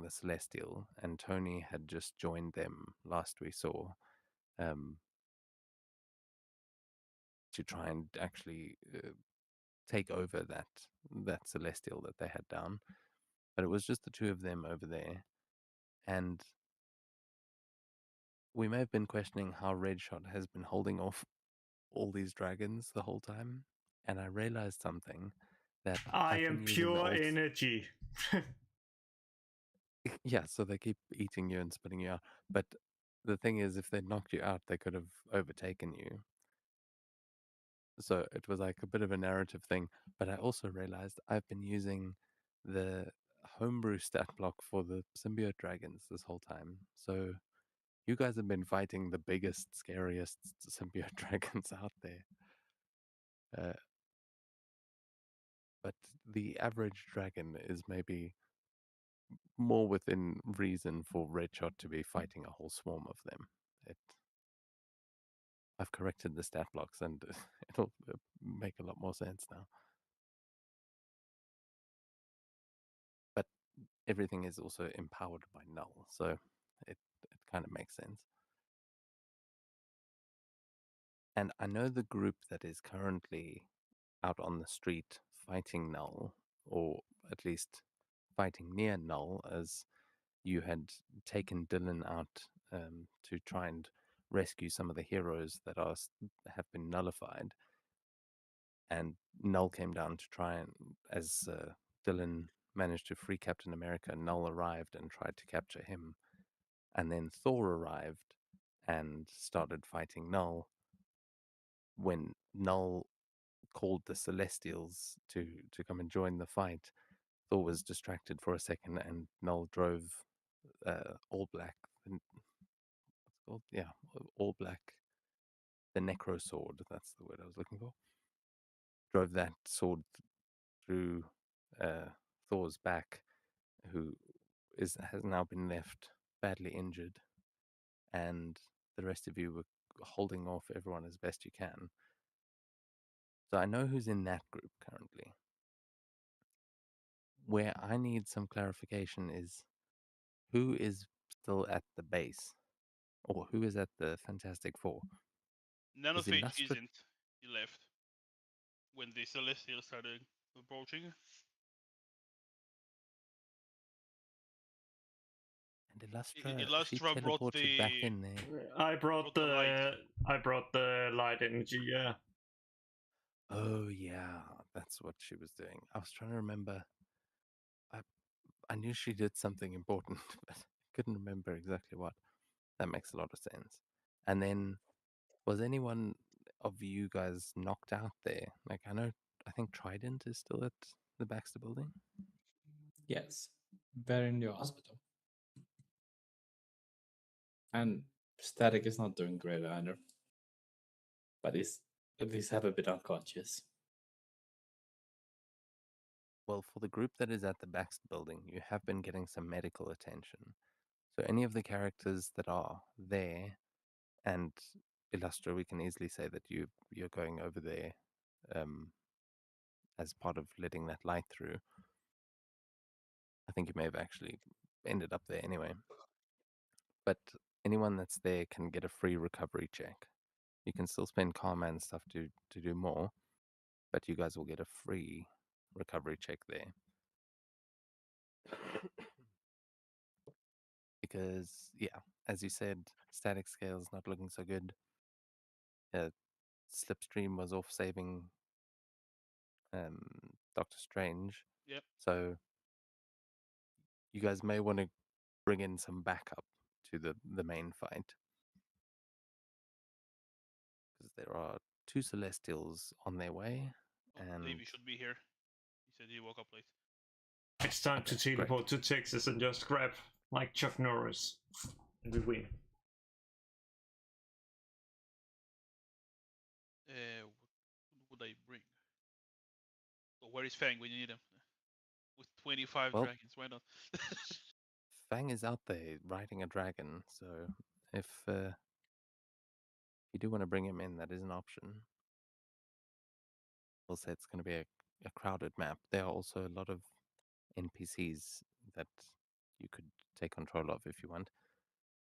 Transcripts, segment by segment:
the Celestial, and Tony had just joined them last we saw, to try and actually take over that Celestial that they had down. But it was just the two of them over there, and we may have been questioning how Redshot has been holding off all these dragons the whole time, and I realized something that I I've am been using the pure old energy. yeah, so they keep eating you and spitting you out. But the thing is, if they knocked you out, they could have overtaken you. So it was like a bit of a narrative thing. But I also realized I've been using the homebrew stat block for the symbiote dragons this whole time. So you guys have been fighting the biggest, scariest symbiote dragons out there. But the average dragon is maybe more within reason for Redshot to be fighting a whole swarm of them. It, I've corrected the stat blocks and it'll make a lot more sense now. But everything is also empowered by Null, so it kind of makes sense. And I know the group that is currently out on the street fighting Null, or at least fighting near Null, as you had taken Dylan out to try and rescue some of the heroes that have been nullified. And Null came down to try and, as Dylan managed to free Captain America, Null arrived and tried to capture him. And then Thor arrived and started fighting Null. When Null called the Celestials to come and join the fight, Thor was distracted for a second, and Null drove All Black. What's it called? Yeah, All Black. The Necro Sword. That's the word I was looking for. Drove that sword through Thor's back, who has now been left badly injured, and the rest of you were holding off everyone as best you can. So I know who's in that group currently. Where I need some clarification is who is still at the base, or who is at the Fantastic Four? Is Nanophage Illustra isn't. He left when the Celestial started approaching. and Illustra? She Illustra brought teleported back the in there. I brought light. the light energy. Yeah. Oh yeah, that's what she was doing. I was trying to remember. I I knew she did something important, but I couldn't remember exactly what. That makes a lot of sense. And then, was anyone of you guys knocked out there? Like I think Trident is still at the Baxter Building. Yes, they're in the hospital. And Static is not doing great either. But he's at least have a bit unconscious. Well, for the group that is at the Baxter Building, you have been getting some medical attention. So any of the characters that are there, and Illustra, we can easily say that you're going over there as part of letting that light through. I think you may have actually ended up there anyway. But anyone that's there can get a free recovery check. You can still spend karma and stuff to do more, but you guys will get a free recovery check there. Because, yeah, as you said, static scale is not looking so good. Slipstream was off saving Doctor Strange. Yep. So you guys may want to bring in some backup to the main fight. Because there are two Celestials on their way. And Davey should be here. He said he woke up late. It's time to Okay, great. teleport to Texas and just grab like Chuck Norris, and we win. What would I bring? Oh, where is Fang when you need him? With 25 Well, dragons, why not? Fang is out there riding a dragon, so if you do want to bring him in, that is an option. We'll say it's going to be a crowded map. There are also a lot of NPCs that you could take control of if you want.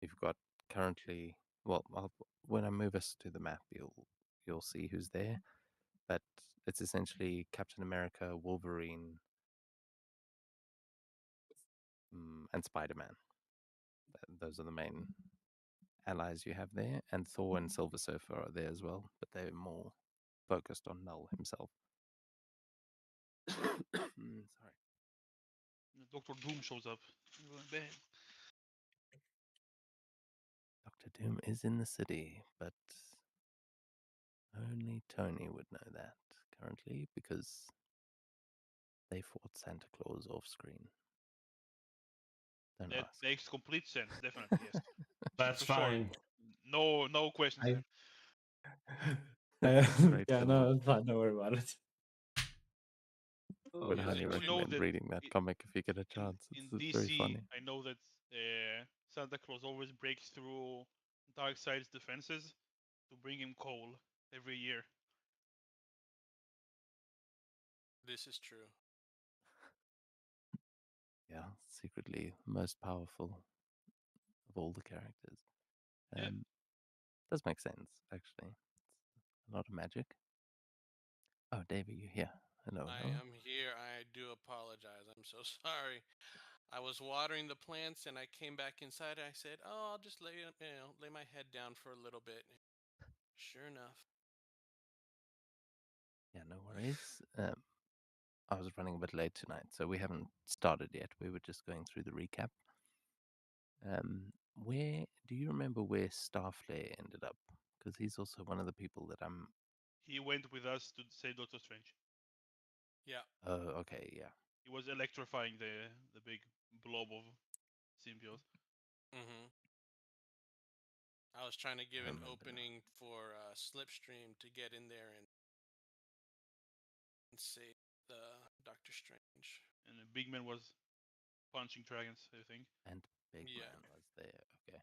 You've got currently, well, when I move us to the map, you'll see who's there. But it's essentially Captain America, Wolverine, and Spider-Man. Those are the main allies you have there, and Thor and Silver Surfer are there as well, but they're more focused on Null himself. Sorry. Doctor Doom shows up. Bam. Doctor Doom is in the city, but only Tony would know that currently because they fought Santa Claus off screen. Don't That ask. makes complete sense. Definitely, yes. That's For sure. fine. No questions I- there. Straight yeah, to no, it's fine. Don't worry about it. would Yes, highly I know recommend that reading that i- comic if you get a in, chance. in It's very DC, funny. I know that Santa Claus always breaks through Darkseid's defenses to bring him coal every year. This is true. Yeah, secretly most powerful of all the characters. Yeah. Does make sense, actually. It's a lot of magic. Oh, David, you're here. Hello. I hello. am here. I do apologize. I'm so sorry. I was watering the plants and I came back inside. I said, "Oh, I'll just lay my head down for a little bit." Sure enough. Yeah, no worries. I was running a bit late tonight, so we haven't started yet. We were just going through the recap. Where do you remember where Starflare ended up? Because he's also one of the people that I'm. He went with us to save Doctor Strange. Yeah. Oh, okay, yeah. He was electrifying the big blob of symbiote. Mhm. I was trying to give I an remember now. opening for Slipstream to get in there and save the Doctor Strange. And the big man was punching dragons, I think. And Big Yeah. Man was there. Okay.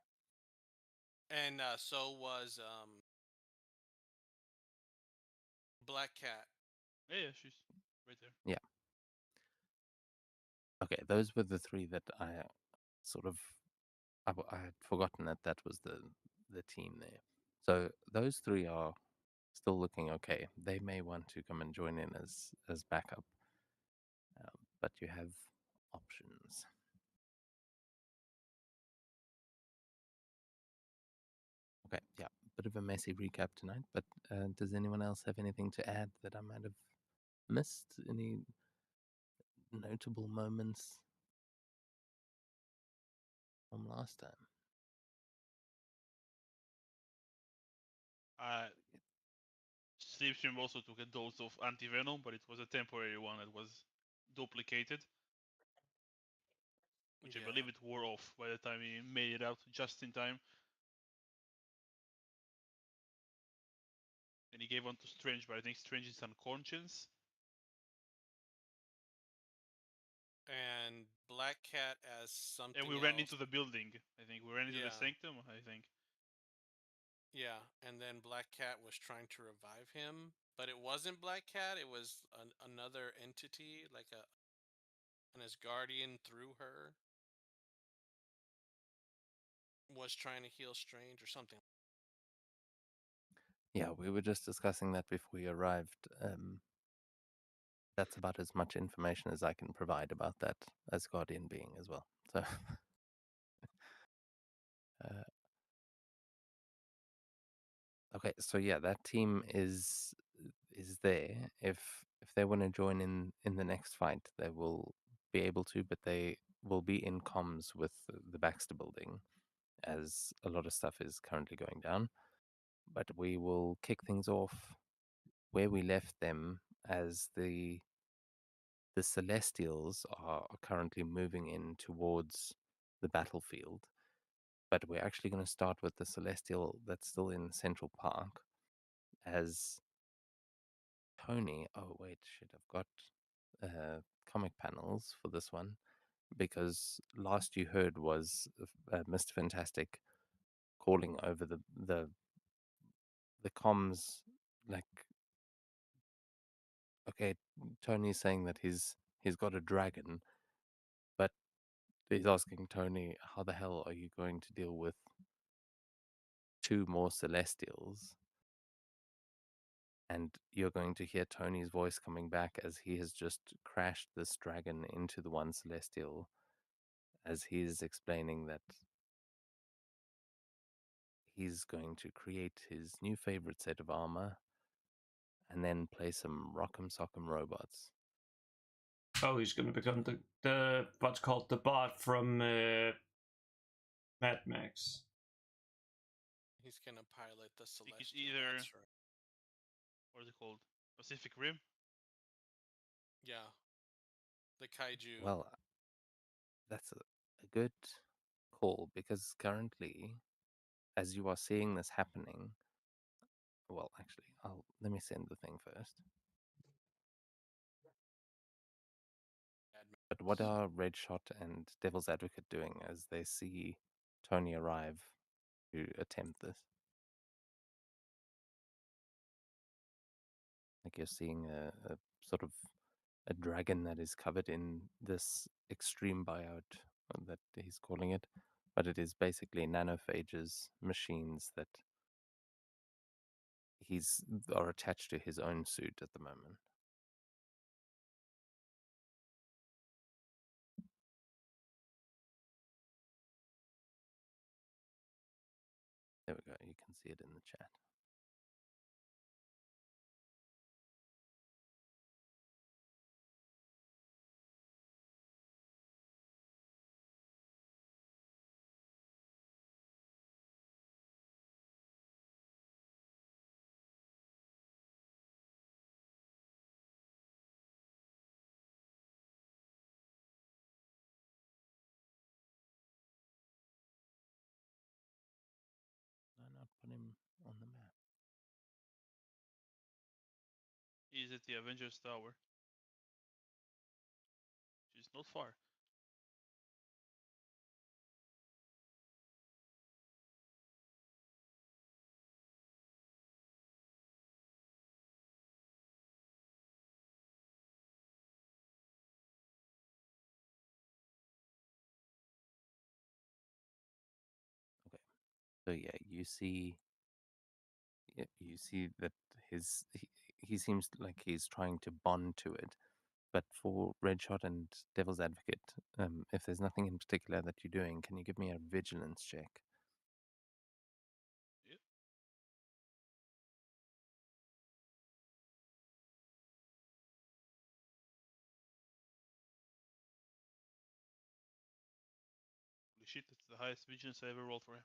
And so was Black Cat. Yeah, she's right there. Yeah. Okay, those were the three that I sort of I had forgotten that that was the team there. So those three are still looking okay. They may want to come and join in as backup, but you have options. Okay, yeah, bit of a messy recap tonight. But does anyone else have anything to add that I might have missed? Any notable moments from last time? Slipstream also took a dose of anti-venom, but it was a temporary one that was duplicated, which I Yeah. believe it wore off by the time he made it out just in time. And he gave one to Strange, but I think Strange is unconscious. And Black Cat as something And we else. ran into the building. I think we ran into the Yeah. sanctum. I think. Yeah, and then Black Cat was trying to revive him, but it wasn't Black Cat. It was another entity, like an Asgardian through her was trying to heal Strange or something. Yeah, we were just discussing that before you arrived. That's about as much information as I can provide about that as Guardian being as well. So, okay, so yeah, that team is there. If they want to join in the next fight, they will be able to, but they will be in comms with the Baxter building, as a lot of stuff is currently going down. But we will kick things off where we left them, as the Celestials are currently moving in towards the battlefield. But we're actually going to start with the Celestial that's still in Central Park, as Tony. Oh, wait, shit, I've got comic panels for this one, because last you heard was Mr. Fantastic calling over the comms, like, okay, Tony's saying that he's got a dragon, but he's asking Tony, how the hell are you going to deal with 2 more Celestials? And you're going to hear Tony's voice coming back as he has just crashed this dragon into the one Celestial, as he's explaining that he's going to create his new favorite set of armor and then play some Rock'em Sock'em Robots. Oh, he's gonna become the what's called the bot from Mad Max. He's gonna pilot the think it's Celestial. either- That's right. What is it called? Pacific Rim? Yeah. The kaiju. Well, that's a good call, because currently, as you are seeing this happening, well, actually, let me send the thing first. Mad Max. But what are Redshot and Devil's Advocate doing as they see Tony arrive to attempt this? Like, you're seeing a sort of a dragon that is covered in this extreme buyout that he's calling it, but it is basically nanophages, machines that are attached to his own suit at the moment. There we go. You can see it in the chat. No, not put him on the map. He's at the Avengers Tower. Which is not far. So yeah, you see that he seems like he's trying to bond to it. But for Redshot and Devil's Advocate, if there's nothing in particular that you're doing, can you give me a vigilance check? Yep. Holy shit, that's the highest vigilance I ever rolled for him.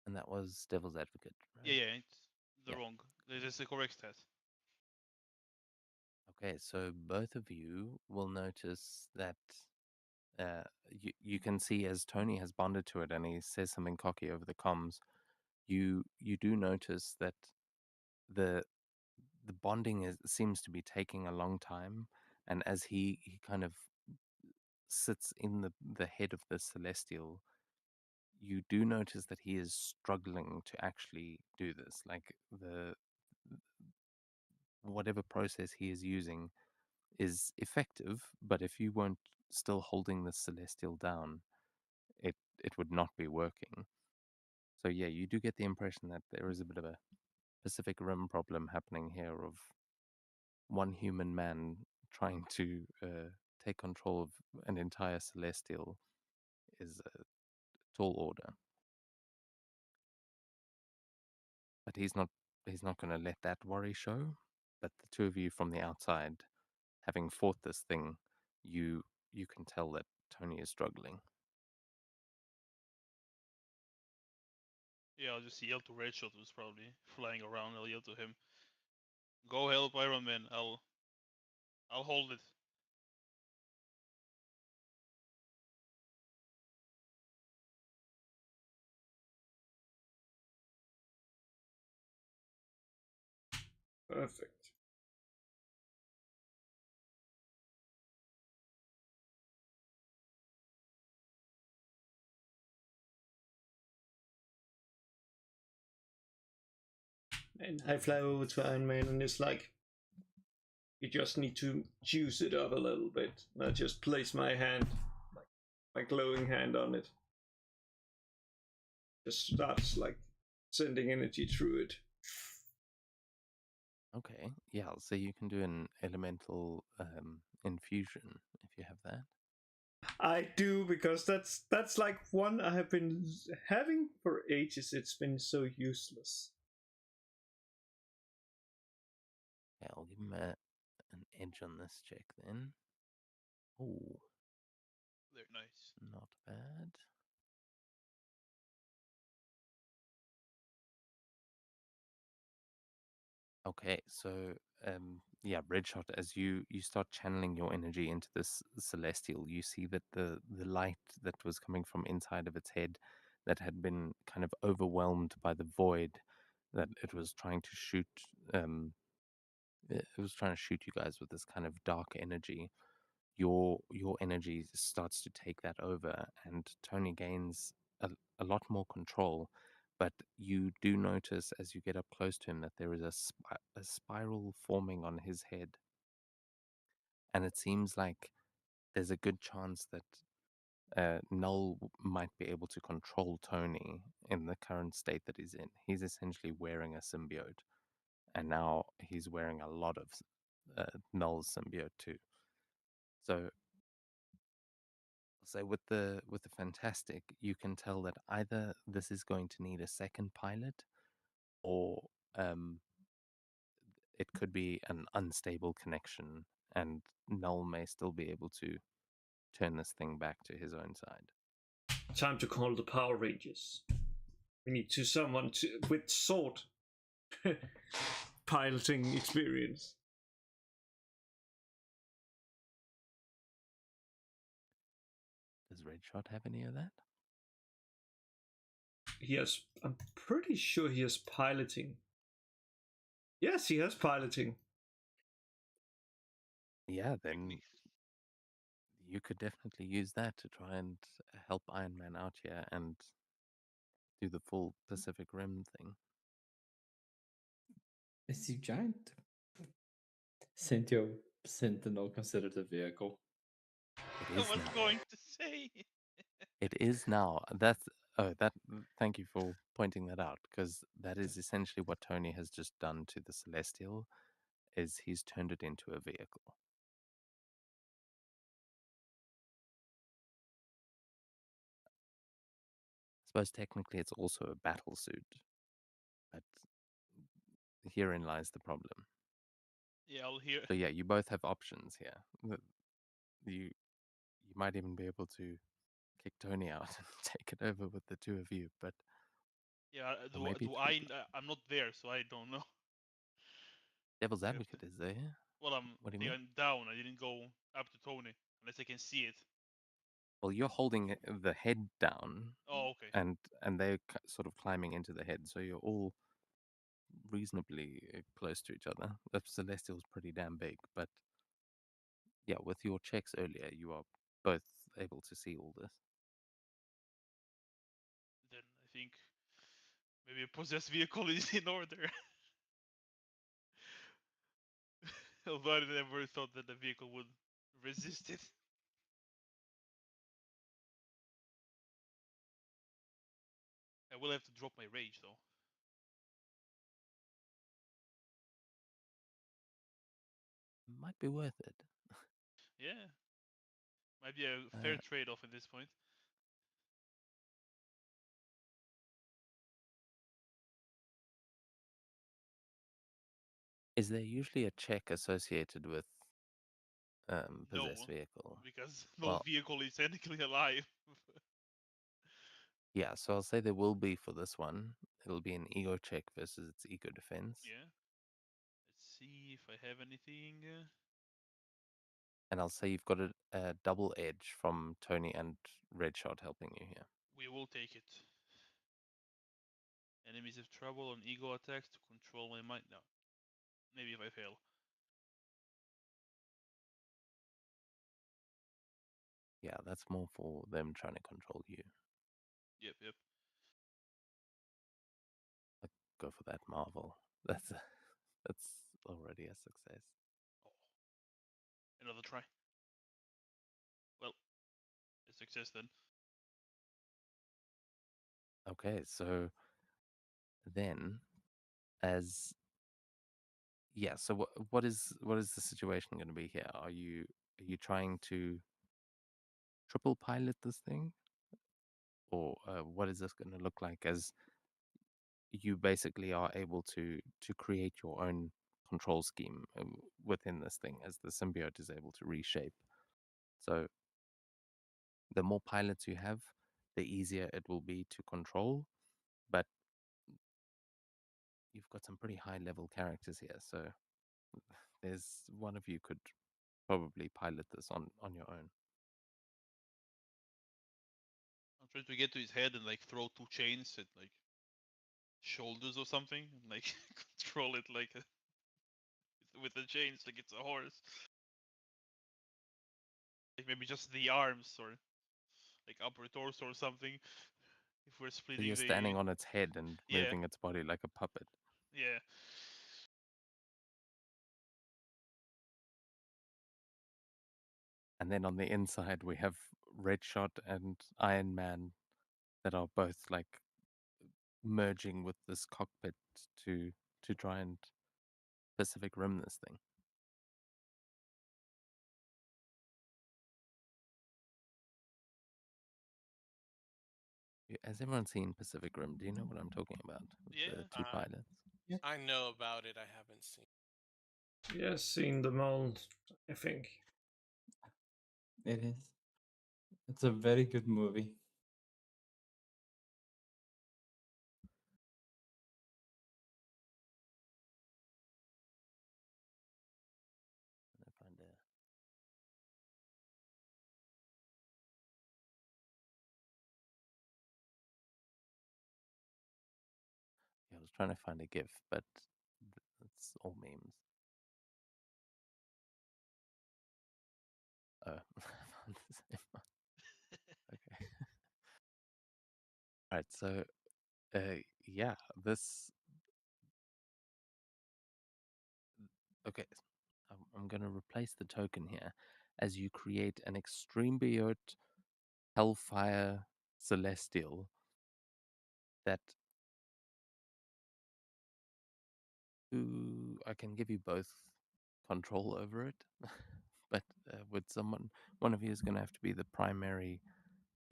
And that was Devil's Advocate, right? Yeah, it's the Yeah. wrong. That is the correct stat. Okay, so both of you will notice that you can see as Tony has bonded to it and he says something cocky over the comms, you do notice that the bonding seems to be taking a long time, and as he kind of sits in the head of the Celestial, you do notice that he is struggling to actually do this. Like, whatever process he is using is effective, but if you weren't still holding the Celestial down, it would not be working. So yeah, you do get the impression that there is a bit of a Pacific Rim problem happening here of one human man trying to take control of an entire Celestial is a tall order. But he's not going to let that worry show. But the two of you from the outside, having fought this thing, you can tell that Tony is struggling. Yeah, I'll just yell to Redshot, who's probably flying around. I'll yell to him, "Go help Iron Man. I'll hold it." Perfect. And I fly over to Iron Man and it's like, You just need to juice it up a little bit. I just place my hand, my glowing hand on it. Just starts like sending energy through it. Okay, yeah, so you can do an elemental infusion if you have that. I do, because that's like one I have been having for ages. It's been so useless. Okay, I'll give him an edge on this check then. Oh, Very nice. not bad. Okay, so yeah, Redshot, as you start channeling your energy into this celestial, you see that the light that was coming from inside of its head, that had been kind of overwhelmed by the void, that it was trying to shoot. It was trying to shoot you guys with this kind of dark energy. Your energy starts to take that over, and Tony gains a lot more control. But you do notice as you get up close to him that there is a spiral forming on his head, and it seems like there's a good chance that Null might be able to control Tony in the current state that he's in. He's essentially wearing a symbiote, and now he's wearing a lot of Null's symbiote too. So so with the fantastic, you can tell that either this is going to need a second pilot, or it could be an unstable connection, and Null may still be able to turn this thing back to his own side. Time to call the Power Rangers. We need someone with sword piloting experience. Does Redshot have any of that? I'm pretty sure he has piloting. Yes, he has piloting. Yeah, then you could definitely use that to try and help Iron Man out here and do the full Pacific Rim thing. Is the giant Sentinel considered a vehicle? It I is was now. going to say. It is now. Thank you for pointing that out, because that is essentially what Tony has just done to the Celestial, is he's turned it into a vehicle. I suppose technically it's also a battle suit, but herein lies the problem. Yeah, I'll hear. So yeah, you both have options here. You might even be able to kick Tony out and take it over with the two of you, but Yeah, or maybe do three. I'm not there, so I don't know. Devil's I have to- advocate is there. Well, What do you I think mean? I'm down. I didn't go up to Tony unless I can see it. Well, you're holding the head down, Oh, okay. and they're sort of climbing into the head, so you're all reasonably close to each other. The Celestial's pretty damn big, but yeah, with your checks earlier, you are both able to see all this. Then I think maybe a possessed vehicle is in order. Although I never thought that the vehicle would resist it. I will have to drop my rage though. Might be worth it. Yeah. Might be a fair trade-off at this point. Is there usually a check associated with possessed No, vehicle? because no Well, vehicle is technically alive. yeah, so I'll say there will be for this one. It'll be an ego check versus its ego defense. Yeah. Let's see if I have anything. And I'll say you've got a double edge from Tony and Redshot helping you here. We will take it. Enemies have trouble on ego attacks to control my mind. No. Maybe if I fail. Yeah, that's more for them trying to control you. Yep. Go for that Marvel. That's already a success. another try. Well, a success then. Okay, so then as yeah, so what is the situation going to be here? Are you trying to triple pilot this thing, or what is this going to look like as you basically are able to create your own control scheme within this thing as the symbiote is able to reshape? So the more pilots you have, the easier it will be to control, but you've got some pretty high level characters here, so there's one of you could probably pilot this on your own. I'm trying to get to his head and like throw 2 chains at like shoulders or something, and like control it like with the chains like it's a horse. Like maybe just the arms or like upper torso or something. If we're So splitting you're the standing on its head and Yeah. moving its body like a puppet. yeah. And then on the inside, we have Redshot and Iron Man that are both like merging with this cockpit to try and Pacific Rim this thing. Has everyone seen Pacific Rim? Do you know what I'm talking about? With Yeah. the two pilots. I know about it. I haven't seen. Yes, seen them all, I think. It is. It's a very good movie. I find a Yeah, I was trying to find a GIF, but it's all memes. Oh, I found the same one. Okay. All right. So, yeah, this. Okay, I'm going to replace the token here as you create an extreme biote Hellfire Celestial that I can give you both control over it, but with one of you is going to have to be the primary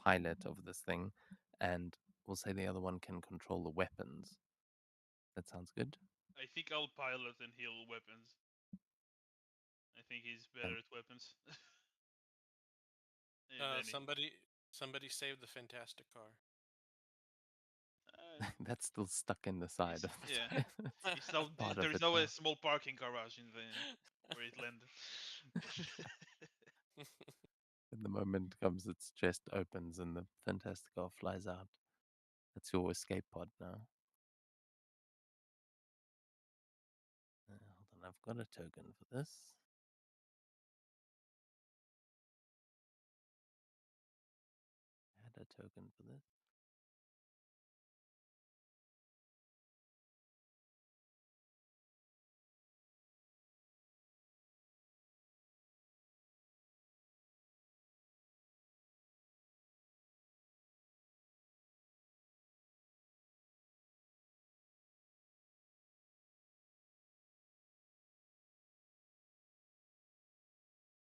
pilot of this thing, and we'll say the other one can control the weapons. That sounds good. I think I'll pilot and heal weapons. I think he's better at weapons. Somebody save the Fantastic Car. That's still stuck in the side of the yeah. tire. It's no, part of there's it no now. small parking garage in the where it landed. And the moment comes, its chest opens and the Fantasticar flies out. That's your escape pod now. Hold on, I've got a token for this. I had a token for this.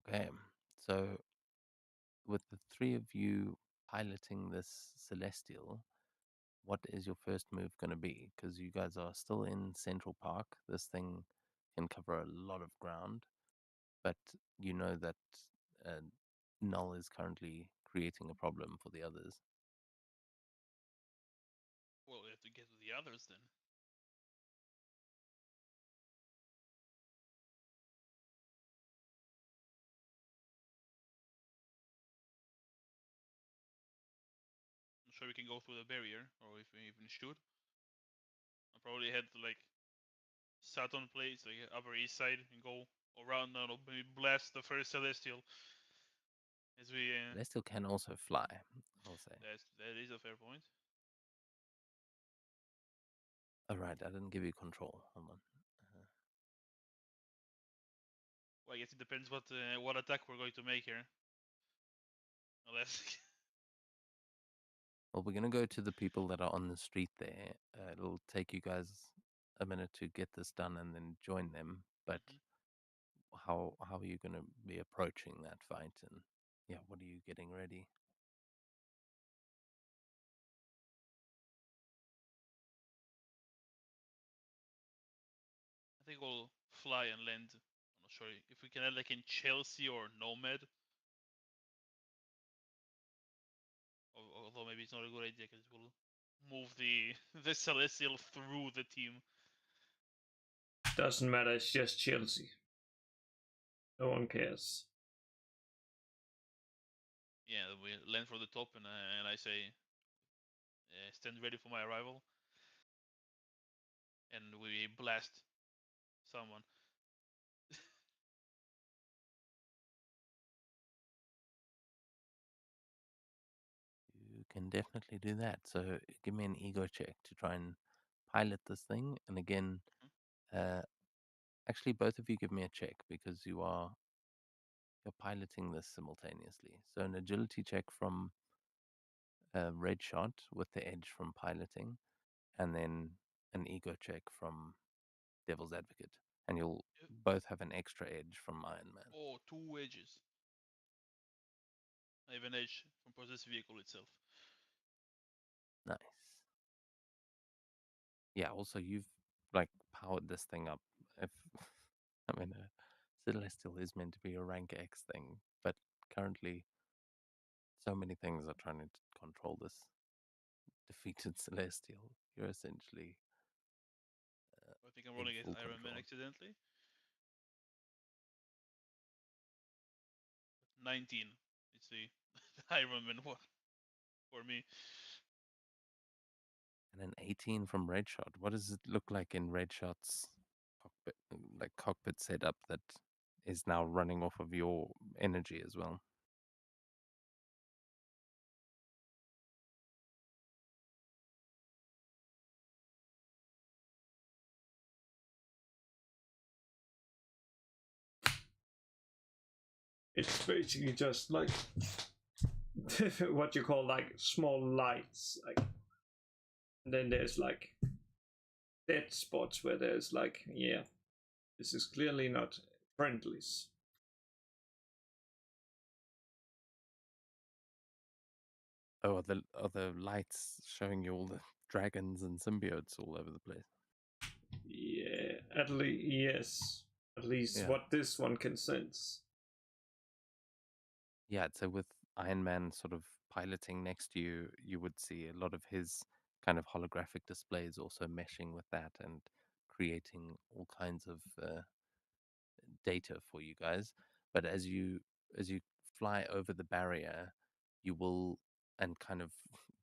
Okay, so with the three of you piloting this Celestial, what is your first move going to be? Because you guys are still in Central Park. This thing can cover a lot of ground, but you know that uh, Null is currently creating a problem for the others. Well, we have to get to the others then. I'm sure we can go through the barrier, or if we even should. I'll probably head to like Saturn place, like Upper East Side, and go around and maybe blast the first Celestial. As we Celestial can also fly, I'll say. that is a fair point. All right, I didn't give you control. Hold on. I guess it depends what attack we're going to make here. Unless Well, we're gonna go to the people that are on the street there. It'll take you guys a minute to get this done and then join them. But how are you gonna be approaching that fight? And yeah, what are you getting ready? I think we'll fly and land. I'm not sure if we can land like in Chelsea or Nomad. Although maybe it's not a good idea because it will move the the Celestial through the team. Doesn't matter, it's just Chelsea. No one cares. Yeah, we land from the top and I say, stand ready for my arrival. And we blast someone. You can definitely do that. So give me an ego check to try and pilot this thing. And again, actually, both of you give me a check because you're piloting this simultaneously. So an agility check from Red Shot with the edge from piloting, and then an ego check from Devil's Advocate, and you'll Yep. both have an extra edge from Iron Man. Oh, 2 edges. I have an edge from possessed vehicle itself. Nice. Yeah. Also, you've like powered this thing up. If I mean, Celestial is meant to be a rank X thing, but currently, so many things are trying to control this defeated Celestial. You're essentially I think I'm in rolling as full Iron Man control. accidentally. 19. It's the Iron Man one for me. And an 18 from Red Shot. What does it look like in Red Shot's cockpit, like cockpit setup that is now running off of your energy as well? It's basically just like what you call like small lights, like, and then there's like dead spots where there's like, yeah, this is clearly not friendlies. Oh, are the lights showing you all the dragons and symbiotes all over the place? Yeah, at least, yes, at least Yeah. what this one can sense. Yeah, so with Iron Man sort of piloting next to you, you would see a lot of his kind of holographic displays also meshing with that and creating all kinds of data for you guys. But as you fly over the barrier, you will and kind of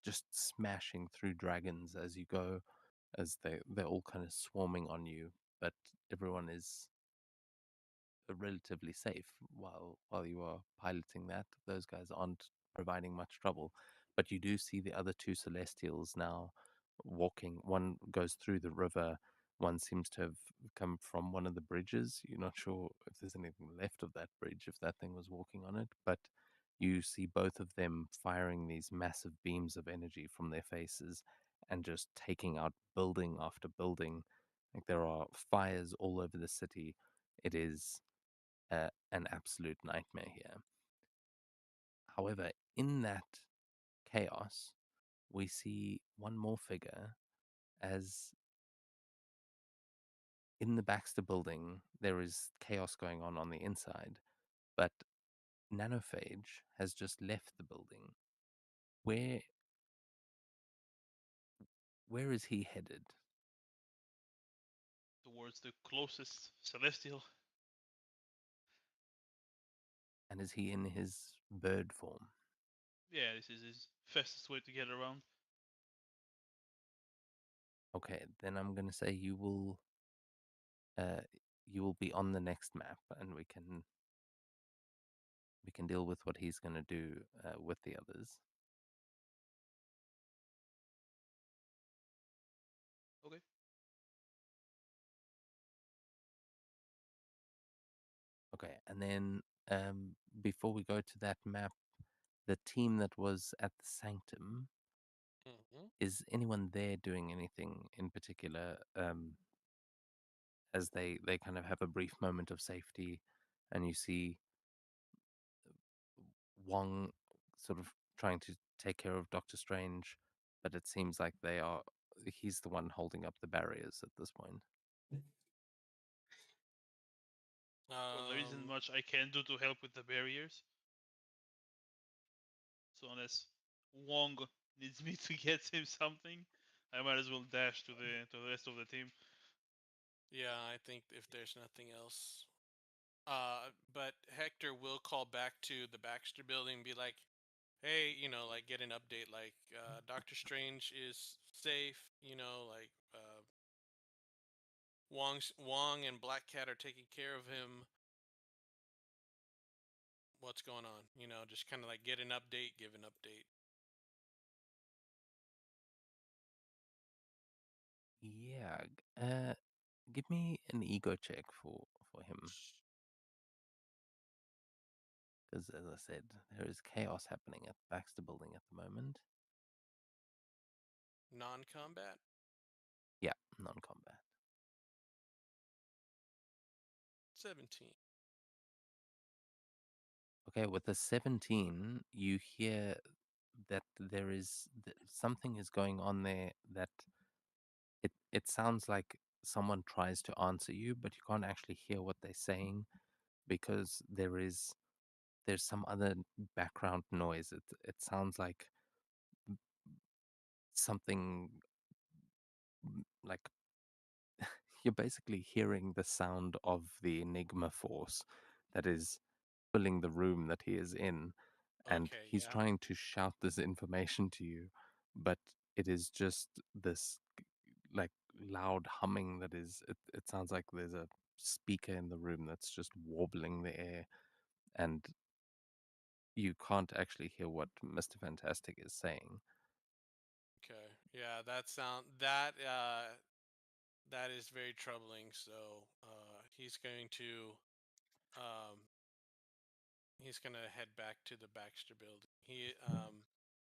just smashing through dragons as you go, as they're all kind of swarming on you, but everyone is relatively safe while you are piloting that. Those guys aren't providing much trouble, but you do see the other two Celestials now walking. One goes through the river. One seems to have come from one of the bridges. You're not sure if there's anything left of that bridge, if that thing was walking on it, but you see both of them firing these massive beams of energy from their faces and just taking out building after building. Like there are fires all over the city. It is an absolute nightmare here. However, in that chaos, we see one more figure as in the Baxter building, there is chaos going on the inside, but Nanophage has just left the building. Where where is he headed? Towards the closest Celestial. And is he in his bird form? Yeah, this is his fastest way to get around. Okay, then I'm gonna say uh, you will be on the next map, and we can deal with what he's gonna do with the others. Okay. Okay, And then before we go to that map, the team that was at the Sanctum, Hmm. is anyone there doing anything in particular? As they kind of have a brief moment of safety, and you see Wong sort of trying to take care of Doctor Strange, but it seems like he's the one holding up the barriers at this point. Well, there isn't Um, much I can do to help with the barriers. So unless Wong needs me to get him something, I might as well dash to the rest of the team. yeah, I think if there's nothing else, but Hector will call back to the Baxter building and be like, "Hey, like get an update. Like, Doctor Strange is safe. Like, Wong and Black Cat are taking care of him. What's going on? Just kind of like get an update, give an update." Yeah. Give me an ego check for him, because as I said, there is chaos happening at the Baxter Building at the moment. Non-combat. Yeah, non-combat. 17. Okay, with the 17, you hear that something is going on there, that it sounds like someone tries to answer you, but you can't actually hear what they're saying, because there's some other background noise. It sounds like something, like you're basically hearing the sound of the Enigma force that is filling the room that he is in, and Okay, he's yeah. trying to shout this information to you, but it is just this like loud humming that it sounds like there's a speaker in the room that's just warbling the air, and you can't actually hear what Mr. Fantastic is saying. Okay. Yeah, that is very troubling. So, um he's going to head back to the Baxter building.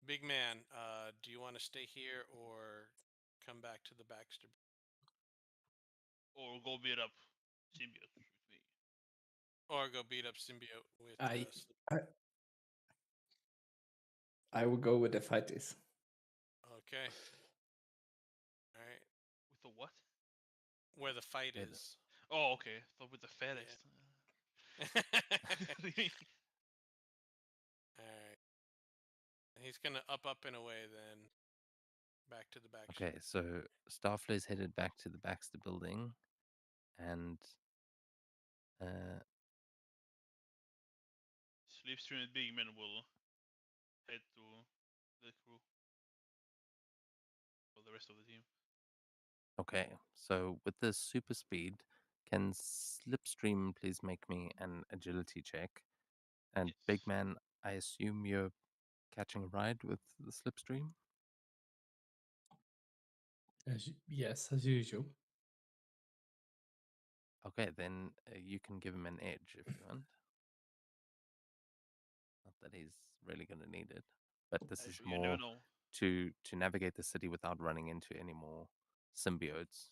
Big man, do you want to stay here or come back to the Baxter? Or go beat up symbiote with me. Or go beat up symbiote with I Slip. I, I will go with the fighters. Okay. All right. With the what? Where the fight Okay, is. Oh, okay. Thought with the Yeah. fattest. All right. He's going to up and away then back to the Baxter. okay, so Starflare's headed back to the Baxter Building, and uh, Slipstream and Big Man will head to the crew or the rest of the team. okay, so with this super speed, can Slipstream please make me an agility check? And Yes. Big Man, I assume you're catching a ride with the Slipstream? Yes, as usual. Okay, then you can give him an edge if you want. Not that he's really going to need it, but this is You never more know. to navigate the city without running into any more symbiotes,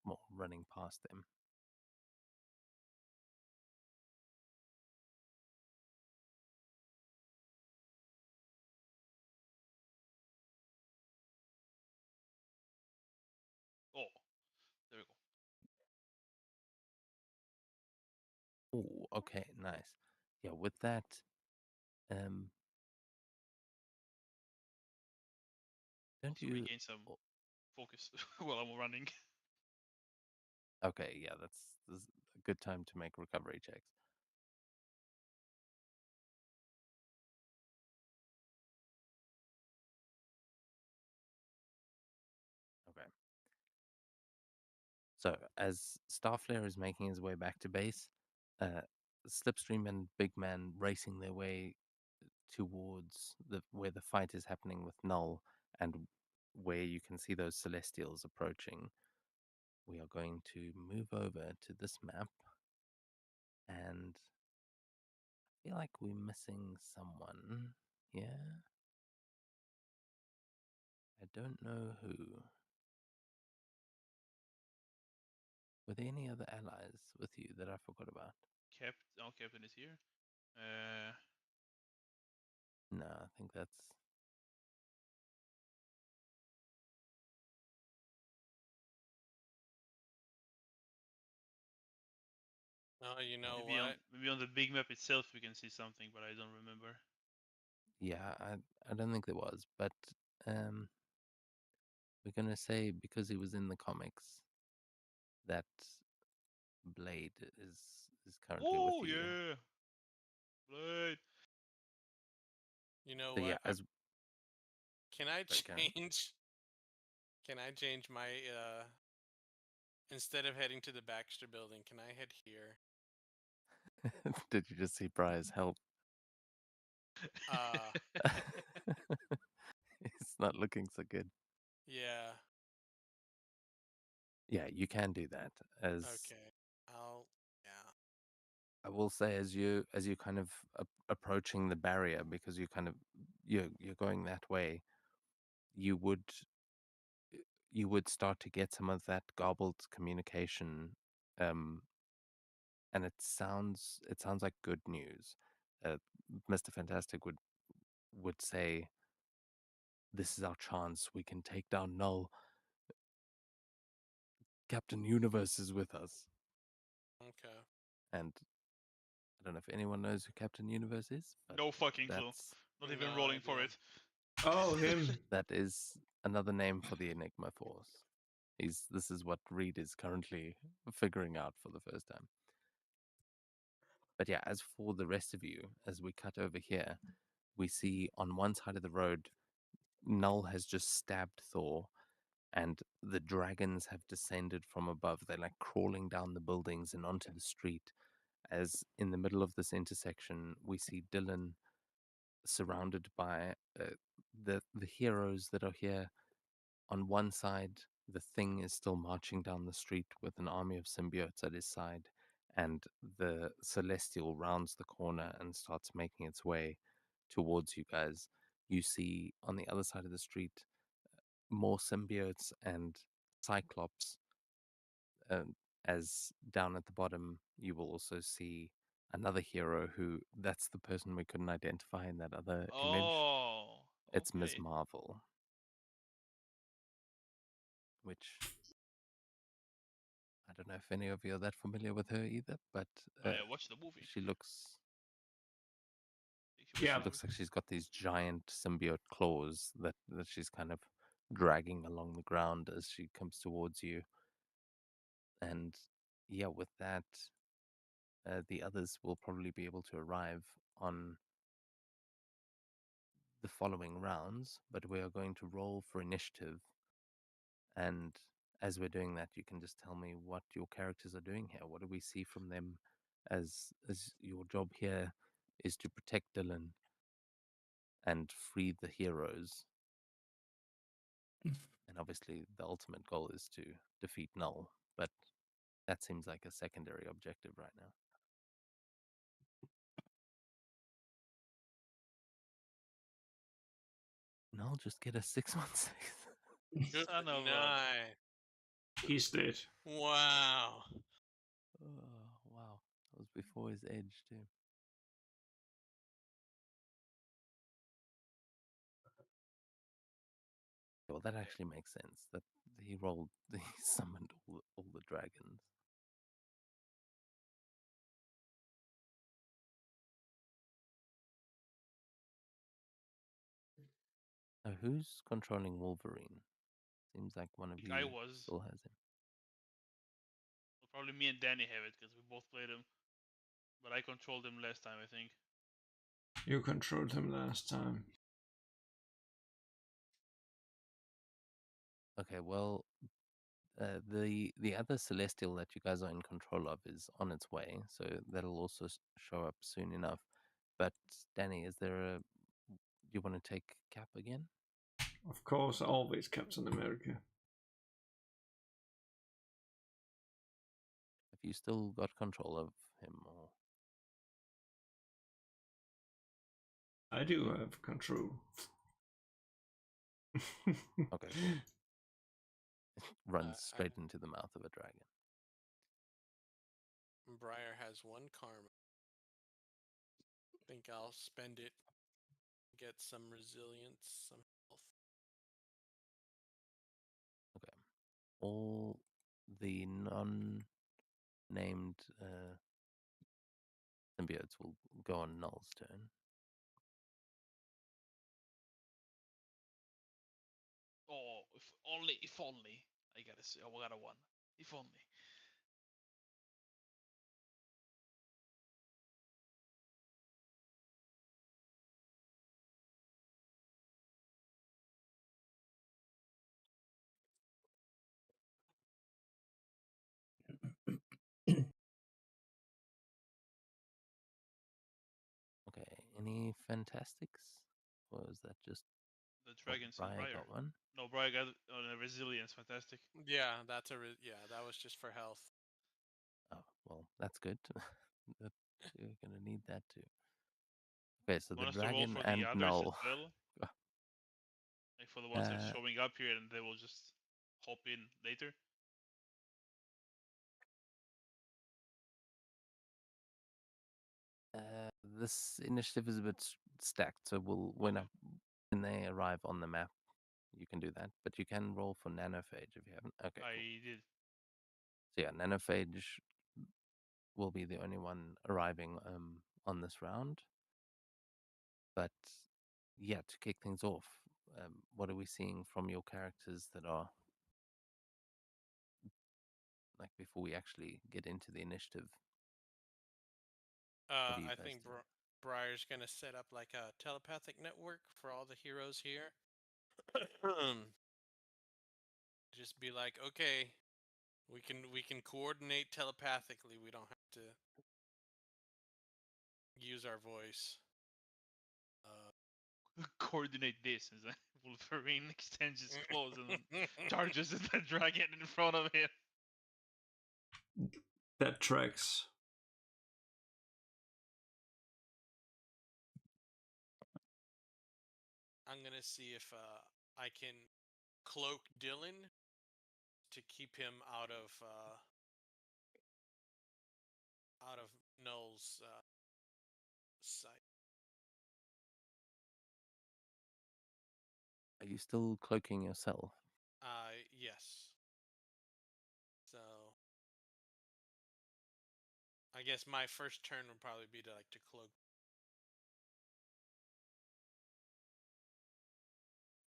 more running past them. Oh, there we go. Oh, okay, nice. Yeah, with that, um, don't Also you? regain some Oh, focus while I'm running. okay, yeah, this is a good time to make recovery checks. Okay. So as Starflare is making his way back to base, uh, Slipstream and Big Man racing their way towards where the fight is happening with Null, and where you can see those Celestials approaching. We are going to move over to this map And I feel like we're missing someone here. I don't know who. Were there any other allies with you that I forgot about? Captain is here. No, I think that's. Oh, you know maybe what? maybe on the big map itself we can see something, but I don't remember. Yeah, I don't think there was, but we're gonna say because he was in the comics that Blade is currently with Oh you. yeah, Blade. You know So yeah, what? as Can I Sorry, Karen. change? Can I change my instead of heading to the Baxter building, can I head here? did you just see Briar's help? Uh It's not looking so good. yeah. Yeah, you can do that. As Okay. Yeah. I will say, as you kind of approaching the barrier, because you're going that way, you would start to get some of that garbled communication, um, and it sounds like good news. Mr. Fantastic would say, "This is our chance. We can take down Null. Captain Universe is with us." Okay. And I don't know if anyone knows who Captain Universe is, but No fucking clue. that's Not even No rolling for idea. it. Oh, him. that is another name for the Enigma Force. This is what Reed is currently figuring out for the first time. But yeah, as for the rest of you, as we cut over here, we see on one side of the road, Null has just stabbed Thor, and the dragons have descended from above. They're like crawling down the buildings and onto the street. As in the middle of this intersection, we see Dylan surrounded by the heroes that are here. On one side, the Thing is still marching down the street with an army of symbiotes at his side, and the Celestial rounds the corner and starts making its way towards you guys. You see on the other side of the street more symbiotes and Cyclops. As down at the bottom, you will also see another hero who that's the person we couldn't identify in that other image. Oh, It's Ms. okay. Marvel, which I don't know if any of you are that familiar with her either, but I watched the movie. she looks I think she was Yeah. she fine. looks like she's got these giant symbiote claws that she's kind of dragging along the ground as she comes towards you. And yeah, with that, the others will probably be able to arrive on the following rounds, but we are going to roll for initiative. And as we're doing that, you can just tell me what your characters are doing here. What do we see from them as your job here is to protect Dylan and free the heroes. And obviously the ultimate goal is to defeat Null, but that seems like a secondary objective right now. Null just get a 616. Good Son of a. night. He's dead. Wow. Oh, wow. That was before his edge, too. Well, that actually makes sense. That he summoned all the dragons. Now, who's controlling Wolverine? Seems like one of I think you I was. still has him. Well, probably me and Danny have it because we both played him. But I controlled him last time, I think. You controlled him last time. Okay, well, the other Celestial that you guys are in control of is on its way, so that'll also show up soon enough. But Danny, is there a? You want to take Cap again? Of course, always Captain America. Have you still got control of him, or I do have control. Okay, cool. Runs I straight into the mouth of a dragon. Briar has one karma. Think I'll spend it. Get some resilience, some health. All the non-named symbiotes will go on Null's turn. Oh, if only. I gotta say, I got a one. If only. Okay, any fantastics? Or is that just The what, dragons and Briar Briar. got one? No, Briar got resilience. Fantastic. Yeah, that's yeah. That was just for health. Oh, well, that's good. You're gonna need that too. Okay, so the Want us to roll dragon for the and others Null. as well? Like for the ones that's Uh, showing up here and they will just hop in later? this initiative is a bit stacked, so when they arrive on the map, you can do that. But you can roll for Nanophage if you haven't. Okay, cool. I did. So yeah, Nanophage will be the only one arriving on this round. But yeah, to kick things off, what are we seeing from your characters that are like before we actually get into the initiative? What do you I guys think do? Briar's gonna set up like a telepathic network for all the heroes here. Just be like, okay, we can coordinate telepathically. We don't have to use our voice. Coordinate this as Wolverine extends his claws and charges at the dragon in front of him. That tracks. I'm gonna see if I can cloak Dylan to keep him out of Null's sight. Are you still cloaking yourself? Yes. So I guess my first turn would probably be to cloak.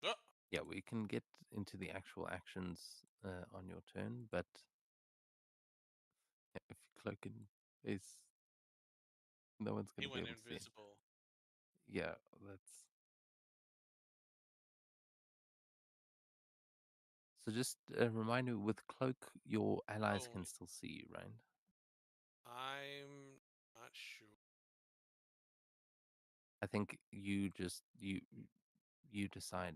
Oh! Yeah, we can get into the actual actions on your turn, but if you cloak in, is no one's He going to be went able to see it. invisible. Yeah, that's. So just a reminder: with cloak, your allies can Oh. still see you, right? I'm not sure. I think you decide.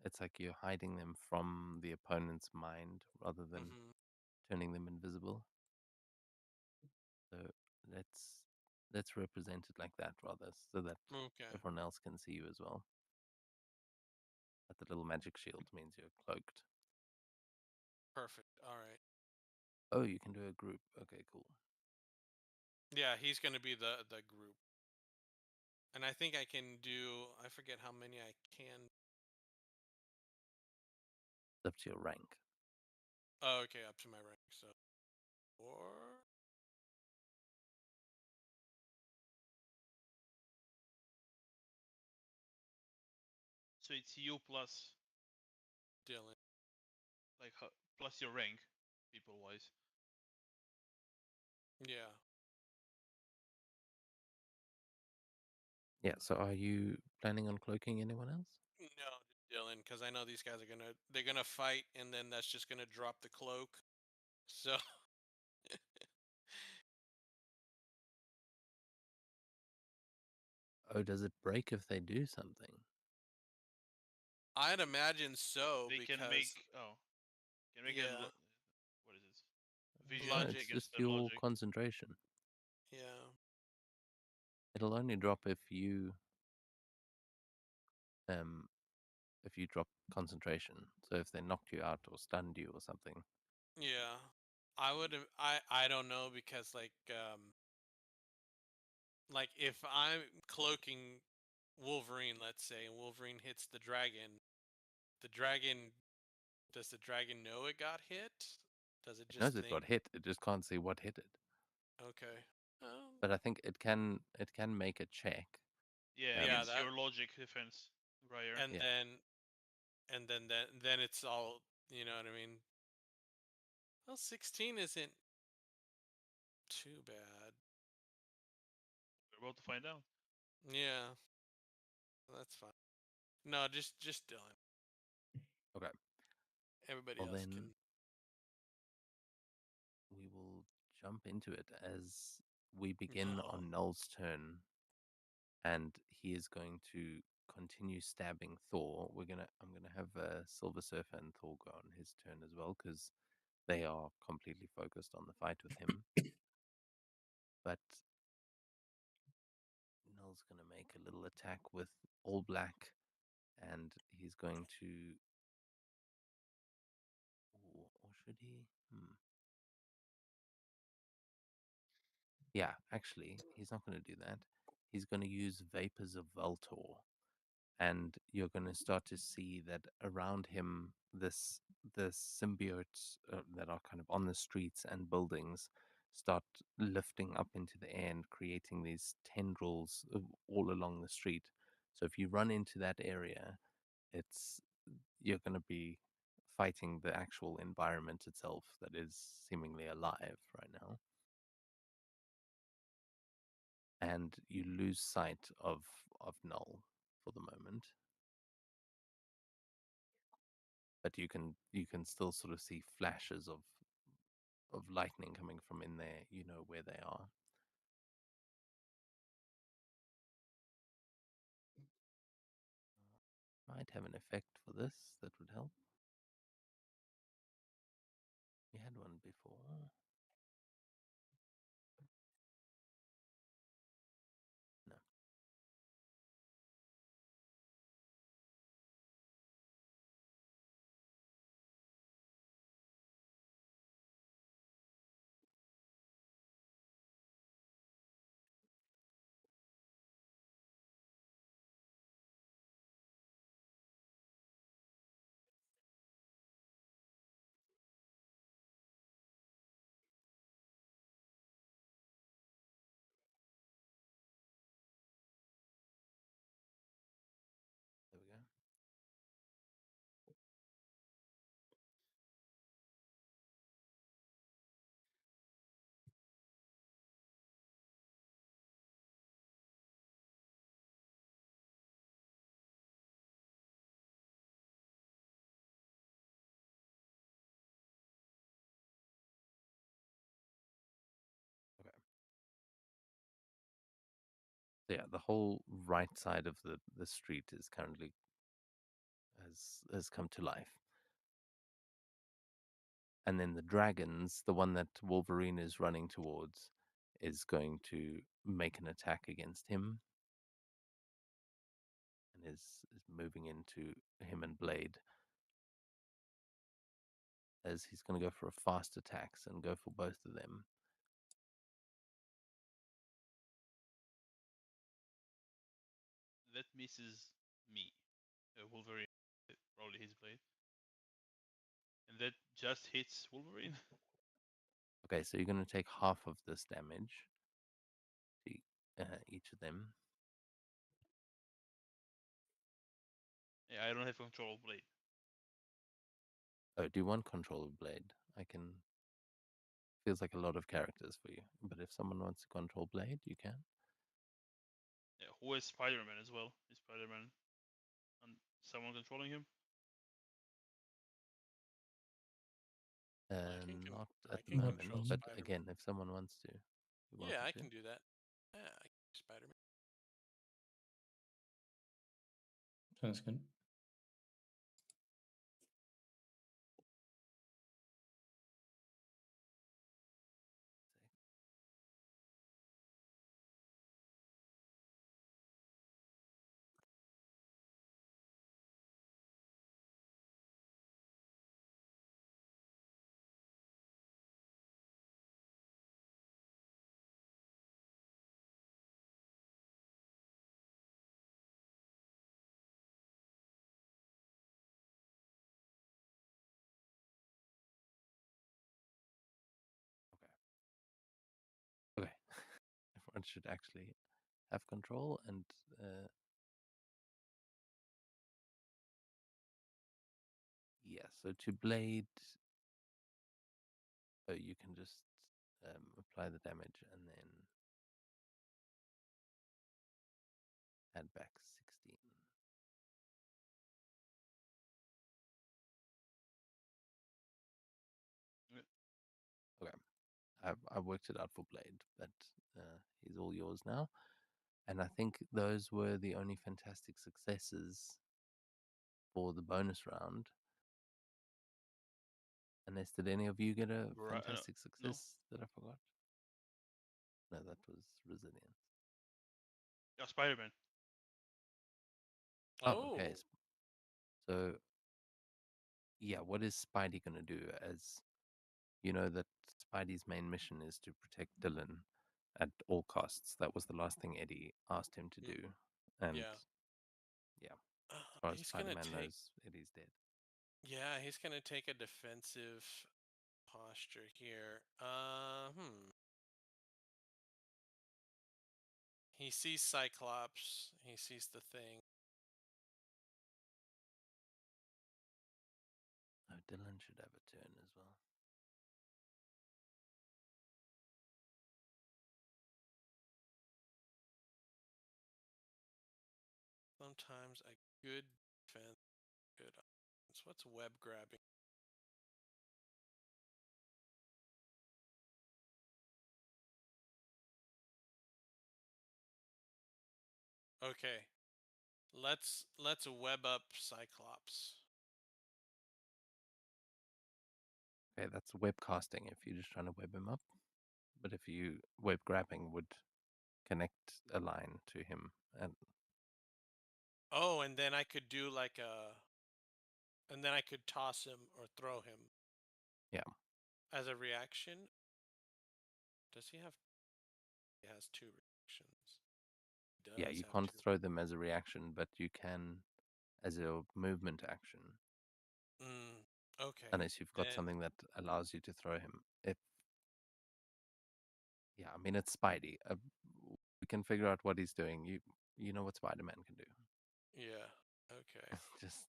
It's like you're hiding them from the opponent's mind rather than Mm-hmm. turning them invisible. So let's represent it like that rather, so that Okay. everyone else can see you as well. But the little magic shield means you're cloaked. Perfect. All right. Oh, you can do a group. Okay, cool. Yeah, he's gonna be the group, and I think I can do. I forget how many I can. It's up to your rank. Oh, okay, up to my rank. So 4. So it's you plus Dylan. plus your rank, people wise. Yeah. Yeah. So are you planning on cloaking anyone else? No, Dylan, because I know these guys are they're gonna fight, and then that's just gonna drop the cloak. So Oh, does it break if they do something? I'd imagine so They because can make can make yeah, what is it? Vision No, Logic. it's against just the your logic. concentration. yeah. It'll only drop if you if you drop concentration. So if they knocked you out or stunned you or something. Yeah, I would have. I don't know because like if I'm cloaking Wolverine, let's say, and Wolverine hits the dragon does the dragon know it got hit? Does it It just knows it think? got hit. It just can't see what hit it. Okay. But I think it can make a check. Yeah, Yeah, against that your logic defense, Briar. and Yeah. then it's all, you know what I mean? Well, 16 isn't too bad. We're about to find out. Yeah, that's fine. No, just Dylan. Okay. Everybody Well, else then can. we will jump into it as we begin No. on Null's turn, and he is going to continue stabbing Thor. I'm gonna have Silver Surfer and Thor go on his turn as well because they are completely focused on the fight with him. But Null's gonna make a little attack with All Black, and he's going to, or should he? Yeah, actually, he's not going to do that. He's going to use Vapors of Voltor, and you're going to start to see that around him, the symbiotes that are kind of on the streets and buildings start lifting up into the air and creating these tendrils all along the street. So if you run into that area, it's you're going to be fighting the actual environment itself that is seemingly alive right now, and you lose sight of Null for the moment. But you can still sort of see flashes of lightning coming from in there. You know where they are. Might have an effect for this that would help. We had one before. No. There we go. Okay. So yeah, the whole right side of the street is currently has come to life. And then the dragons, the one that Wolverine is running towards, is going to make an attack against him, and is moving into him and Blade, as he's going to go for a fast attacks and go for both of them. That misses me. Wolverine, probably his blade. And that just hits Wolverine. Okay, so you're going to take half of this damage, each of them. Yeah, I don't have control of blade. Oh, do you want control of Blade? I can. Feels like a lot of characters for you, but if someone wants to control Blade, you can. Yeah, who is Spider-Man as well? Is Spider-Man and someone controlling him? Not I at the can moment, control but Spider-Man. again, if someone wants to, you're Yeah, welcome I to. can do that. Yeah, I can do Spider-Man. Sounds good. one should actually have control. And yeah, so to blade, you can just apply the damage and then add back 16. Yeah. Okay, I've worked it out for Blade, but he's all yours now. And I think those were the only fantastic successes for the bonus round. Unless, did any of you get a Right, fantastic no. success that I forgot? No, that was resilience. Yeah, Spider-Man. Oh, okay. Oh, So, yeah, what is Spidey going to do? As you know, that Spidey's main mission is to protect Dylan at all costs. That was the last thing Eddie asked him to Mm, do. And yeah. yeah, as far as He's gonna Spider-Man take. knows, Eddie's dead. Yeah, he's gonna take a defensive posture here. He sees Cyclops. He sees the thing. Oh, Dylan should have a turn as well. Sometimes a good defense, good offense. What's web grabbing? Okay, let's web up Cyclops. Okay, that's web casting if you're just trying to web him up. But if you web grabbing would connect a line to him, and Oh, and then I could do like a, and then I could toss him or throw him. Yeah. As a reaction. Does he have? He has two reactions. He yeah, does you have can't two. throw them as a reaction, but you can as a movement action, Okay. unless you've got Then something that allows you to throw him. If yeah, I mean it's Spidey. We can figure out what he's doing. You know what Spider-Man can do. yeah. Okay. Just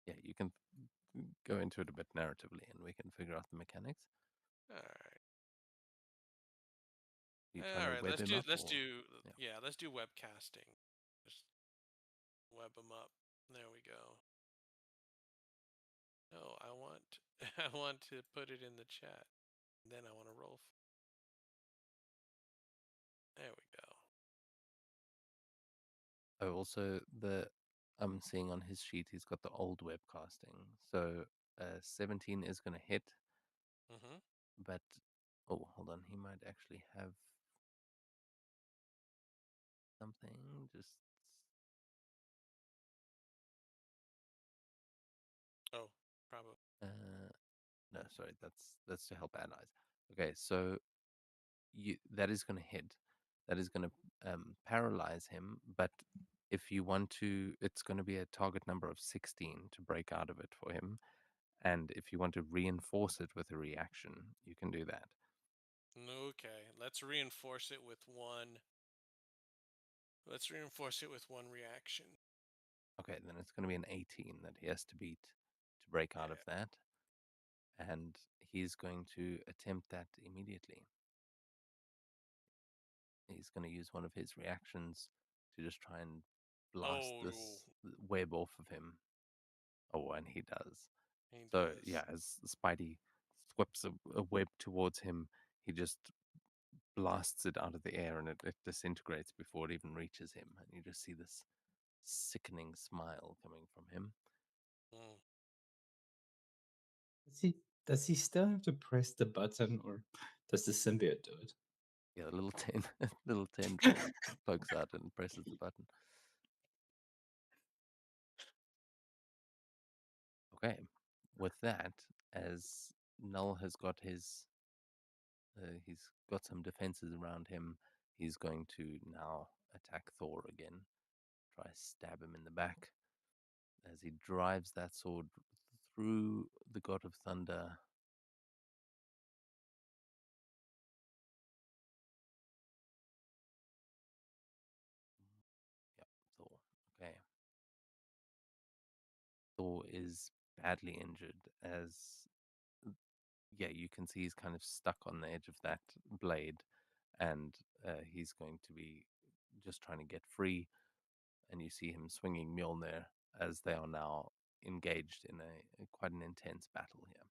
yeah, you can go into it a bit narratively, and we can figure out the mechanics. All right. You All trying to right. web him up, Let's or do. yeah? Yeah. Let's do webcasting. Just web them up. There we go. No, I want. I want to put it in the chat. And then I want to roll. There we go. Oh, also I'm seeing on his sheet he's got the old webcasting. So 17 is going to hit, Mm-hmm. but oh, hold on, he might actually have something. Just Oh, probably. no, sorry, that's to help allies. Okay, so that is going to hit. That is going to paralyze him, but if you want to, it's going to be a target number of 16 to break out of it for him. And if you want to reinforce it with a reaction, you can do that. Okay. Let's reinforce it with one. Let's reinforce it with one reaction. Okay, then it's going to be an 18 that he has to beat to break out of Yeah. that. And he's going to attempt that immediately. He's going to use one of his reactions to just try and blast Oh, this web off of him. Oh, and he does. he So, does. yeah, as Spidey whips a web towards him, he just blasts it out of the air and it disintegrates before it even reaches him. And you just see this sickening smile coming from him. Mm. Does he still have to press the button, or does the symbiote do it? Yeah, the little little tendril pokes out and presses the button. Okay, with that, as Null has got he's got some defenses around him. He's going to now attack Thor again. Try stab him in the back as he drives that sword through the God of Thunder. Thor is badly injured as yeah, you can see he's kind of stuck on the edge of that blade, and he's going to be just trying to get free. And you see him swinging Mjolnir as they are now engaged in a quite an intense battle here.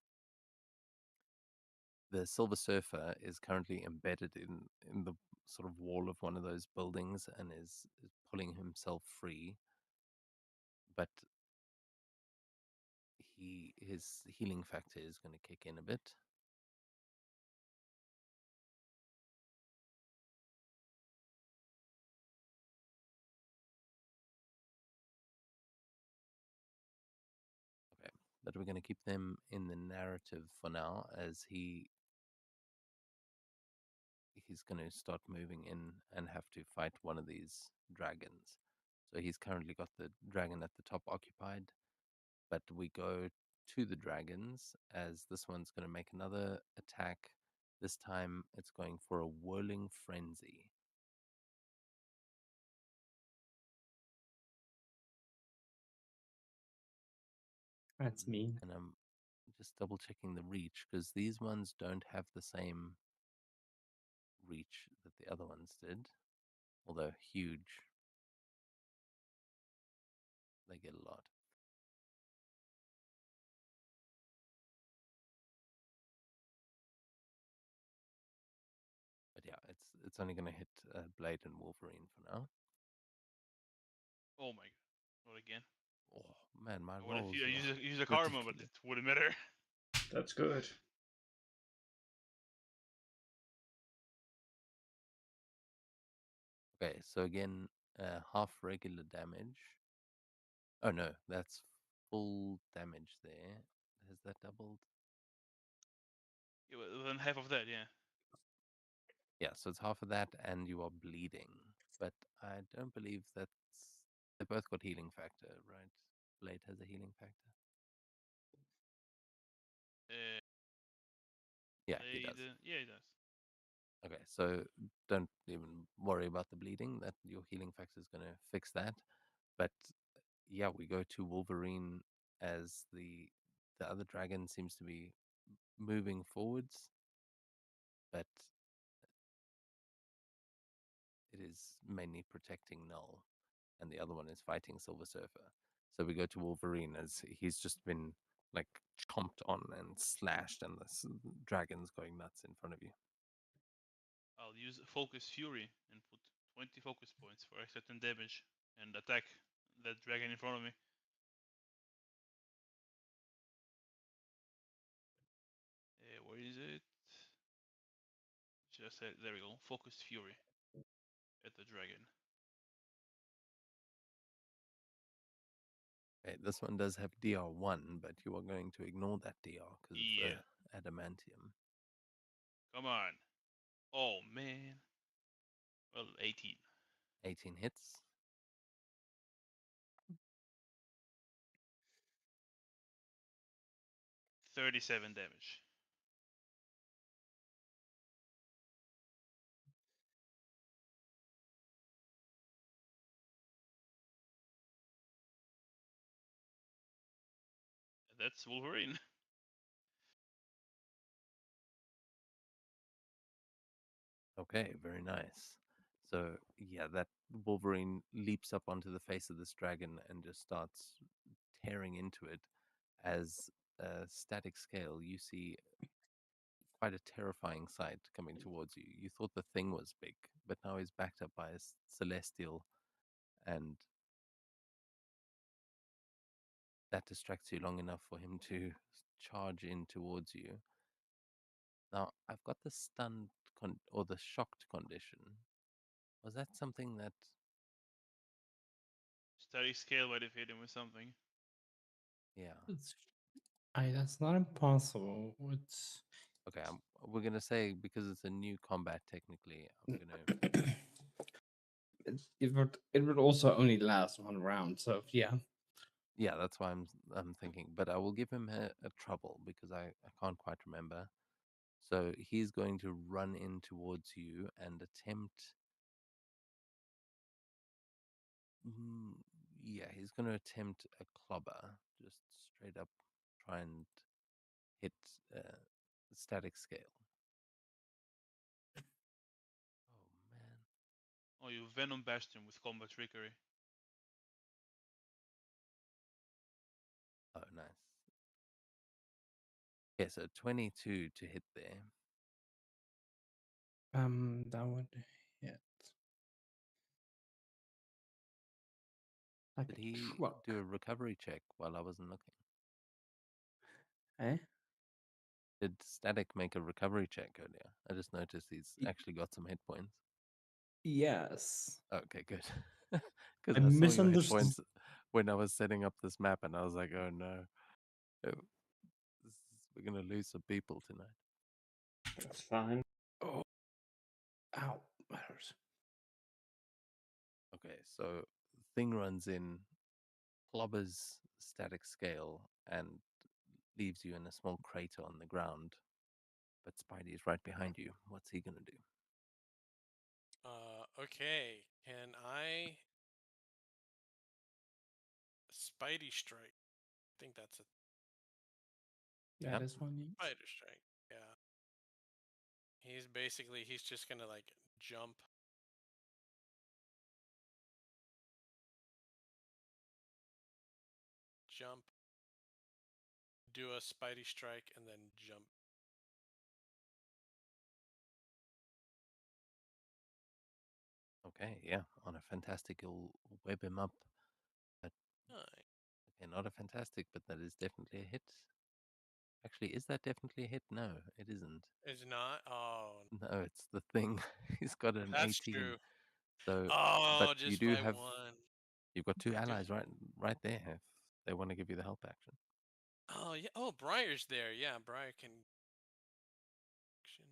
The Silver Surfer is currently embedded in the sort of wall of one of those buildings and is pulling himself free, but his healing factor is going to kick in a bit. Okay, but we're going to keep them in the narrative for now as he's going to start moving in and have to fight one of these dragons. So he's currently got the dragon at the top occupied, but we go to the dragons as this one's going to make another attack. This time it's going for a whirling frenzy. That's mean. And I'm just double checking the reach because these ones don't have the same reach that the other ones did. Although huge, they get a lot. But yeah, it's only going to hit Blade and Wolverine for now. Oh my god. Not again. Oh man, my What if rolls you are use a karma, but it ridiculous. wouldn't matter? That's good. Okay, so again, half regular damage. Oh no, that's full damage there. Has that doubled? Yeah, well, then half of that, yeah. Yeah, so it's half of that, and you are bleeding. But I don't believe that's. They both got healing factor, right? Blade has a healing factor. Yeah, he does. Yeah, he does. Okay, so don't even worry about the bleeding. That your healing factor is going to fix that. But yeah, we go to Wolverine as the other dragon seems to be moving forwards, but it is mainly protecting Null, and the other one is fighting Silver Surfer. So we go to Wolverine as he's just been like chomped on and slashed, and this dragon's going nuts in front of you. I'll use Focus Fury and put 20 focus points for extra 10 damage and attack that dragon in front of me. Where is it? Just there we go. Focus Fury at the dragon. Okay, this one does have DR1, but you are going to ignore that DR because of Yeah. the adamantium. Come on. Oh man. Well, 18. 18 hits. $37 damage. That's Wolverine. Okay, very nice. So yeah, that Wolverine leaps up onto the face of this dragon and just starts tearing into it. As a static scale, you see quite a terrifying sight coming towards you. You thought the thing was big, but now he's backed up by a celestial, and that distracts you long enough for him to charge in towards you. Now, I've got the stunned or the shocked condition. Was that something that? Static scale might have hit him with something. Yeah. That's not impossible. It's Okay, we're gonna say because it's a new combat. Technically, I'm gonna. it would also only last one round. So yeah, Yeah, that's why I'm thinking. But I will give him a trouble because I can't quite remember. So he's going to run in towards you and attempt. Yeah, he's going to attempt a clobber, just straight up try and hit static scale. Oh man. Oh, you Venom bashed him with combat trickery. Oh, nice. Yeah, so 22 to hit there. That would hit. Like Did a he truck. do a recovery check while I wasn't looking? Eh? Did Static make a recovery check earlier? I just noticed he's Y- actually got some hit points. Yes. Okay, good. Because I I saw your hit misunderstood. points when I was setting up this map, and I was like, oh no. We're going to lose some people tonight. That's fine. Oh. Ow. That hurts. Okay, so thing runs in, clobbers static scale, and leaves you in a small crater on the ground. But Spidey is right behind you. What's he gonna do? Okay. Can I Spidey strike? I think that's a That Yep. is one, yes. spider strike. Yeah. He's just gonna like jump. Jump. Do a Spidey strike and then jump. Okay, yeah, on a fantastic, you'll web him up. But Alright. okay, not a fantastic, but that is definitely a hit. Actually, is that definitely a hit? No, it isn't. It's not? Oh, No, it's the thing. He's got an that's 18. true. So, but Oh, you just do by have, one. you've got two I do. allies right there if they want to give you the help action. Oh yeah. Oh, Briar's there. Yeah, Briar can. Action.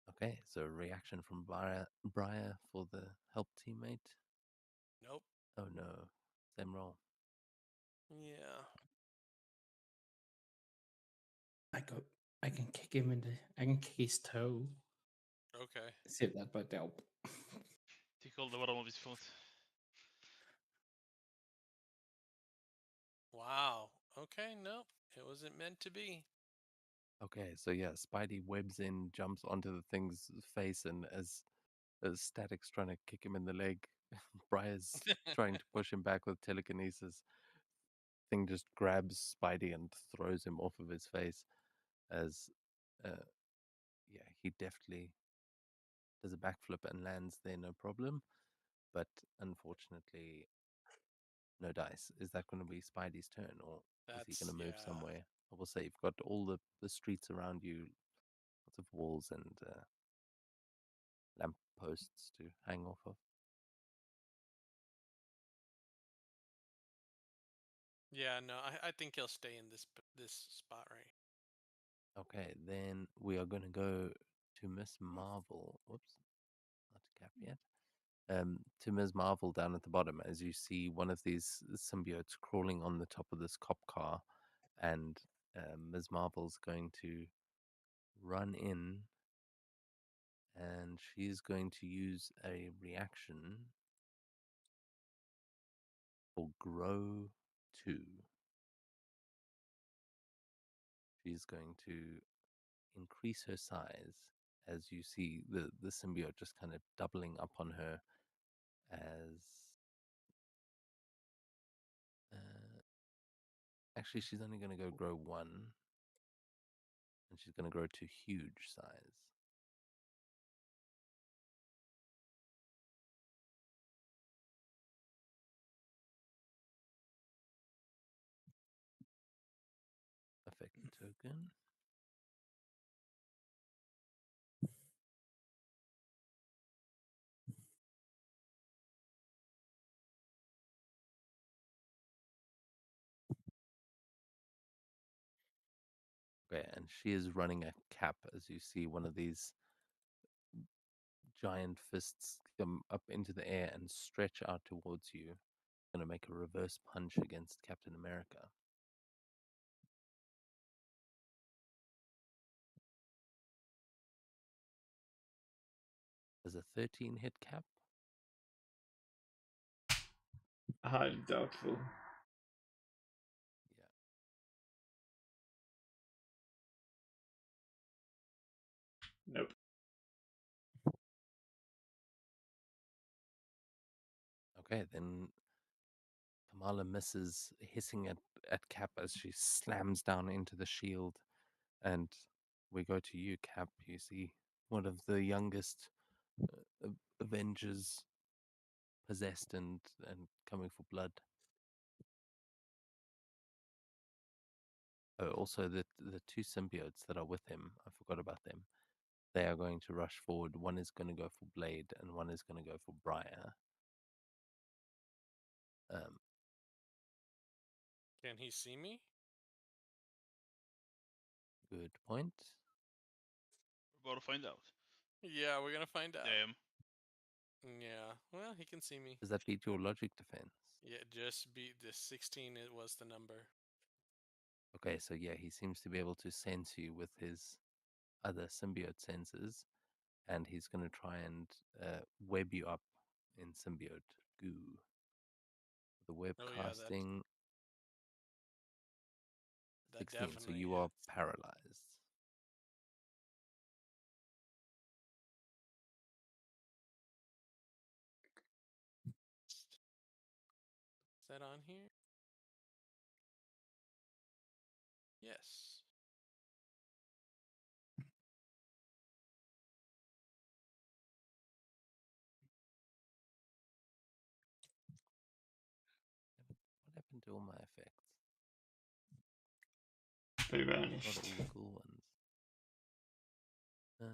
Okay, so reaction from Briar for the help teammate. Nope. Oh no, same roll. Yeah. I can kick him in the. I can kick his toe. Okay. See if that might help. Tickle the bottom of his foot. Wow. Okay. Nope. It wasn't meant to be. Okay, so yeah, Spidey webs in, jumps onto the thing's face, and as Static's trying to kick him in the leg, Briar's trying to push him back with telekinesis. Thing just grabs Spidey and throws him off of his face. As yeah, he deftly does a backflip and lands there, no problem. But unfortunately, no dice. Is that going to be Spidey's turn, or is he That's going to move yeah. somewhere? I will say you've got all the streets around you, lots of walls and lamp posts to hang off of. Yeah. No, I think he'll stay in this spot right. Okay, then we are going to go to Miss Marvel. Whoops, not Cap yet. To Ms. Marvel down at the bottom, as you see one of these symbiotes crawling on the top of this cop car, and Ms. Marvel's going to run in, and she's going to use a reaction for Grow 2. She's going to increase her size as you see the symbiote just kind of doubling up on her as actually she's only going to go grow 1 and she's going to grow to huge size. Effect token. Okay, and she is running a cap as you see one of these giant fists come up into the air and stretch out towards you. Going to make a reverse punch against Captain America. There's a 13 hit cap. highly doubtful. Yeah. Nope. Okay, then Kamala misses, hissing at Cap as she slams down into the shield. And we go to you, Cap. You see one of the youngest Avengers possessed and coming for blood. Oh, also the two symbiotes that are with him, I forgot about them. They are going to rush forward. One is going to go for Blade, and one is going to go for Briar. Can he see me? Good point. We're about to find out. Yeah, we're gonna find out. Damn. Yeah, well, he can see me. Does that beat your logic defense? Yeah, just beat the 16. It was the number. Okay, so yeah, he seems to be able to sense you with his other symbiote senses, and he's going to try and web you up in symbiote goo. The web Oh yeah, casting that 16, so definitely you are hits. paralyzed. Is that on here? Yes. What happened to all my effects? They Not vanished. all the cool ones. Yeah,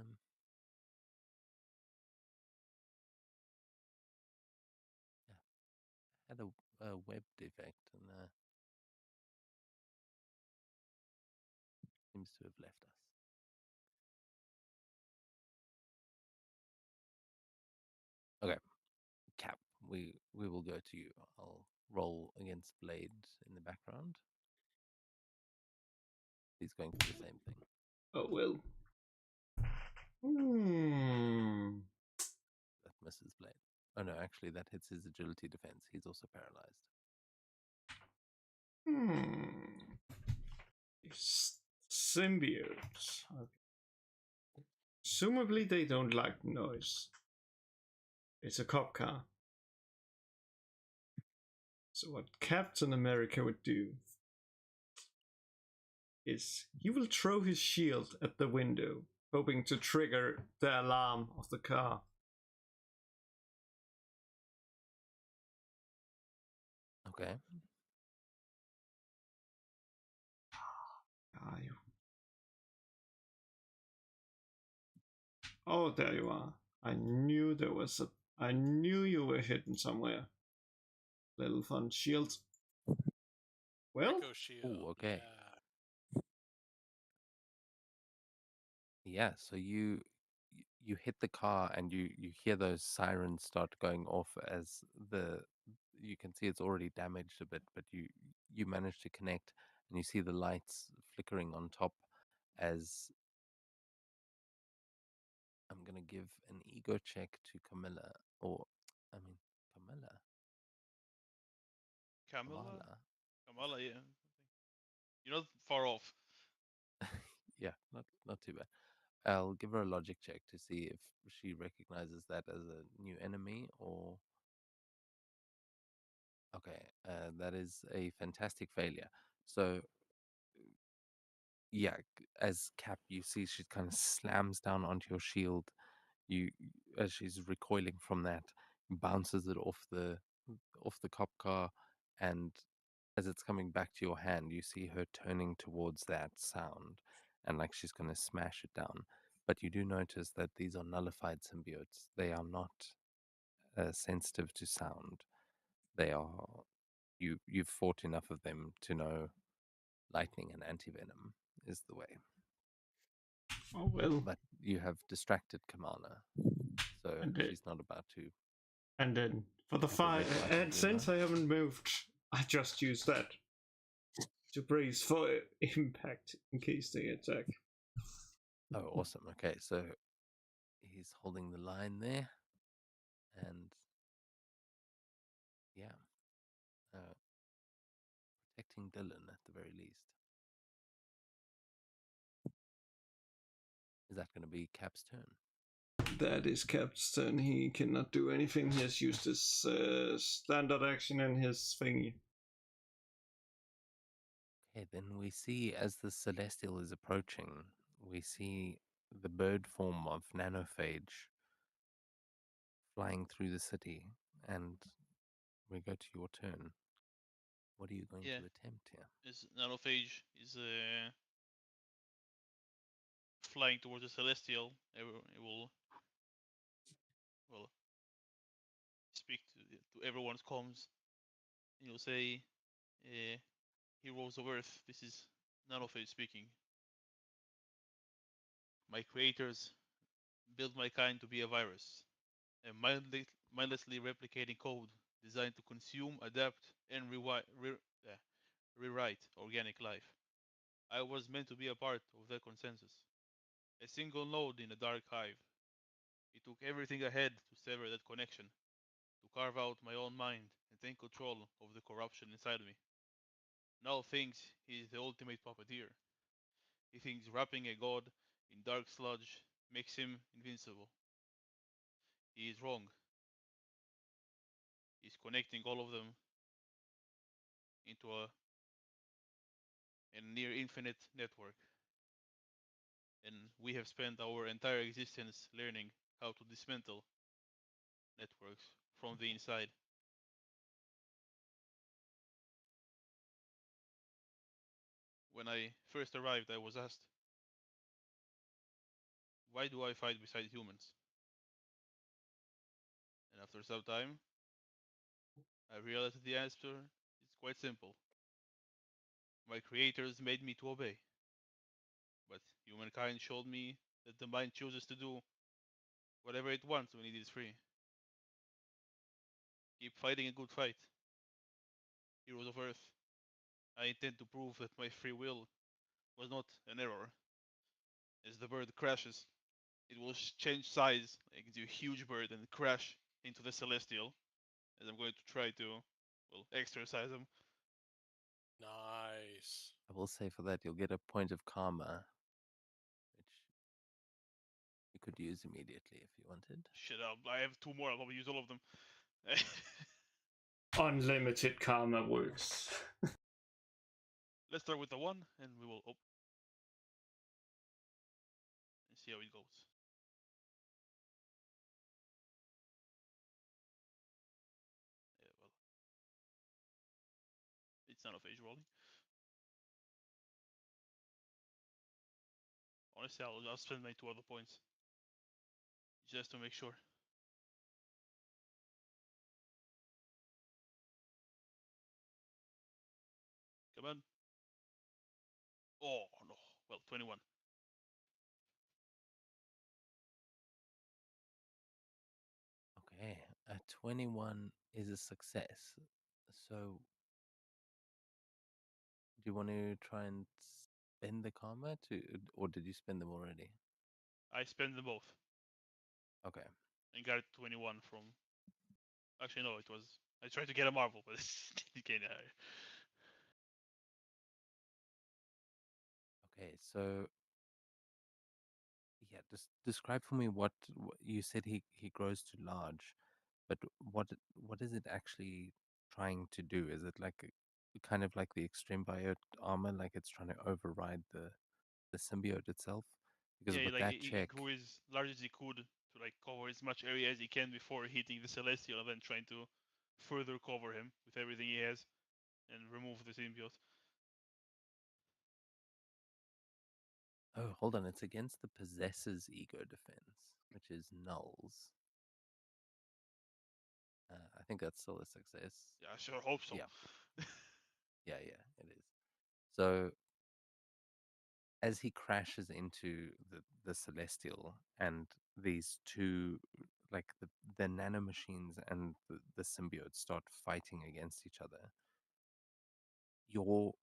had a web defect and seems to have left us. Okay, Cap, we will go to you. I'll roll against Blade in the background. He's going for the same thing. Oh well. That misses Blade. Oh no, actually that hits his agility defense. He's also paralyzed. Symbiotes. Okay. Presumably they don't like noise. It's a cop car. So what Captain America would do is he will throw his shield at the window, hoping to trigger the alarm of the car. Okay. Oh, there you are. I knew there was a. I knew you were hidden somewhere. Little fun shield. Well, Echo shield. Ooh, okay. Yeah. Yeah, so you hit the car and you hear those sirens start going off as you can see it's already damaged a bit, but you manage to connect and you see the lights flickering on top as I'm gonna give an ego check to Camilla, or I mean Camilla. Kamala, yeah. You're not far off. Yeah, not too bad. I'll give her a logic check to see if she recognizes that as a new enemy or. Okay, that is a fantastic failure. So, yeah, as Cap, you see she kind of slams down onto your shield. As she's recoiling from that, bounces it off the cop car, and as it's coming back to your hand, you see her turning towards that sound, and like she's going to smash it down. But you do notice that these are nullified symbiotes. They are not sensitive to sound. They are you've fought enough of them to know lightning and antivenom is the way. oh well. But you have distracted Kamala, so And she's not about to. And then for the Have a fire, red light and on since her. I haven't moved, I just use that to brace for impact in case they attack. Oh, awesome. Okay, so he's holding the line there, and yeah, fighting Dylan at the very least. Is that going to be Cap's turn? That is Cap's turn. He cannot do anything. He has used his standard action and his thingy. Okay, then we see as the Celestial is approaching, we see the bird form of Nanophage flying through the city, and we go to your turn. What are you going Yeah. to attempt here? This nanophage is flying towards the celestial. It will speak to everyone's comms. You'll say, "Heroes of Earth, this is nanophage speaking. My creators built my kind to be a virus, a mindlessly replicating code designed to consume, adapt, and rewrite organic life. I was meant to be a part of that consensus, a single node in a dark hive. It took everything I had to sever that connection, to carve out my own mind and take control of the corruption inside me. Now thinks he is the ultimate puppeteer. He thinks wrapping a god in dark sludge makes him invincible. He is wrong. He's connecting all of them into a near infinite network. And we have spent our entire existence learning how to dismantle networks from the inside. When I first arrived, I was asked, why do I fight beside humans? And after some time, I realized that the answer is quite simple. My creators made me to obey, but humankind showed me that the mind chooses to do whatever it wants when it is free. Keep fighting a good fight, heroes of Earth. I intend to prove that my free will was not an error. As the bird crashes, it will change size like into a huge bird and crash into the celestial. As I'm going to try to, exercise him. Nice. I will say for that, you'll get a point of karma, which you could use immediately if you wanted. Shit, I have 2 more. I'll probably use all of them. Unlimited karma works. Let's start with the 1, and we will and see how it goes. Yeah, well, it's not a phase rolling. Honestly, I'll spend my 2 other points just to make sure. Come on. Oh no. Well, 21. Okay, a 21 is a success. So, do you want to try and spend the karma or did you spend them already? I spent them both Okay. and got 21 from. Actually, no, it was. I tried to get a marble, but it came higher. Okay, so yeah, just describe for me what you said he grows too large, but what is it actually trying to do? Is it like kind of like the extreme biote armor, like it's trying to override the symbiote itself? Because Yeah, with like that he check, grew as large as he could to like cover as much area as he can before hitting the celestial, and then trying to further cover him with everything he has and remove the symbiote. oh, hold on, it's against the possessor's ego defense, which is nulls. I think that's still a success. Yeah, I sure hope so. Yeah. Yeah, it is. So as he crashes into the celestial and these two like the nanomachines and the symbiotes start fighting against each other, your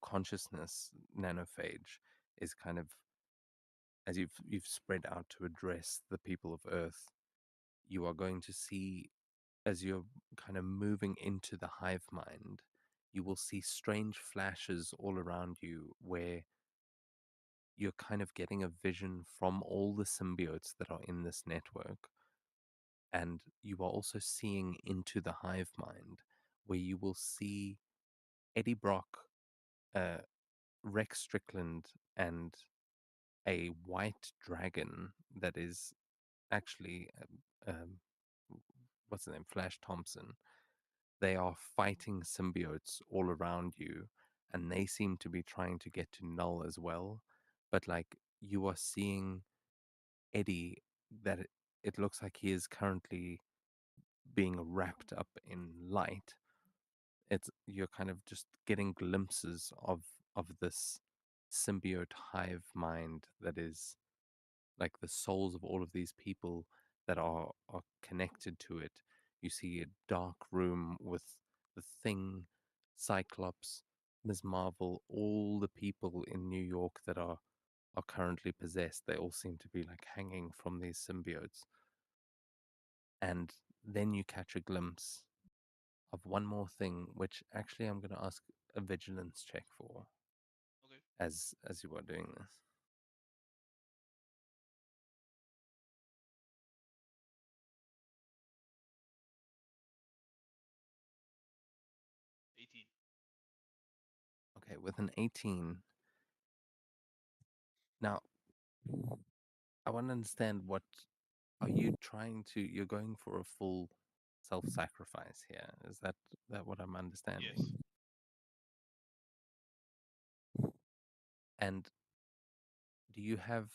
consciousness nanophage is kind of, as you've spread out to address the people of Earth, you are going to see as you're kind of moving into the hive mind, you will see strange flashes all around you where you're kind of getting a vision from all the symbiotes that are in this network. And you are also seeing into the hive mind, where you will see Eddie Brock, Rex Strickland, and a white dragon that is actually, what's the name? Flash Thompson. They are fighting symbiotes all around you, and they seem to be trying to get to Null as well. But like you are seeing Eddie, that it looks like he is currently being wrapped up in light. You're kind of just getting glimpses of this symbiote hive mind that is like the souls of all of these people that are connected to it. You see a dark room with the Thing, Cyclops, Ms. Marvel, all the people in New York that are currently possessed. They all seem to be like hanging from these symbiotes. And then you catch a glimpse of one more thing, which actually I'm going to ask a vigilance check for Okay. as you are doing this. 18. Okay, with an 18. Now, I want to understand what are you trying to you're going for a full self-sacrifice here. Is that what I'm understanding? Yes. And do you have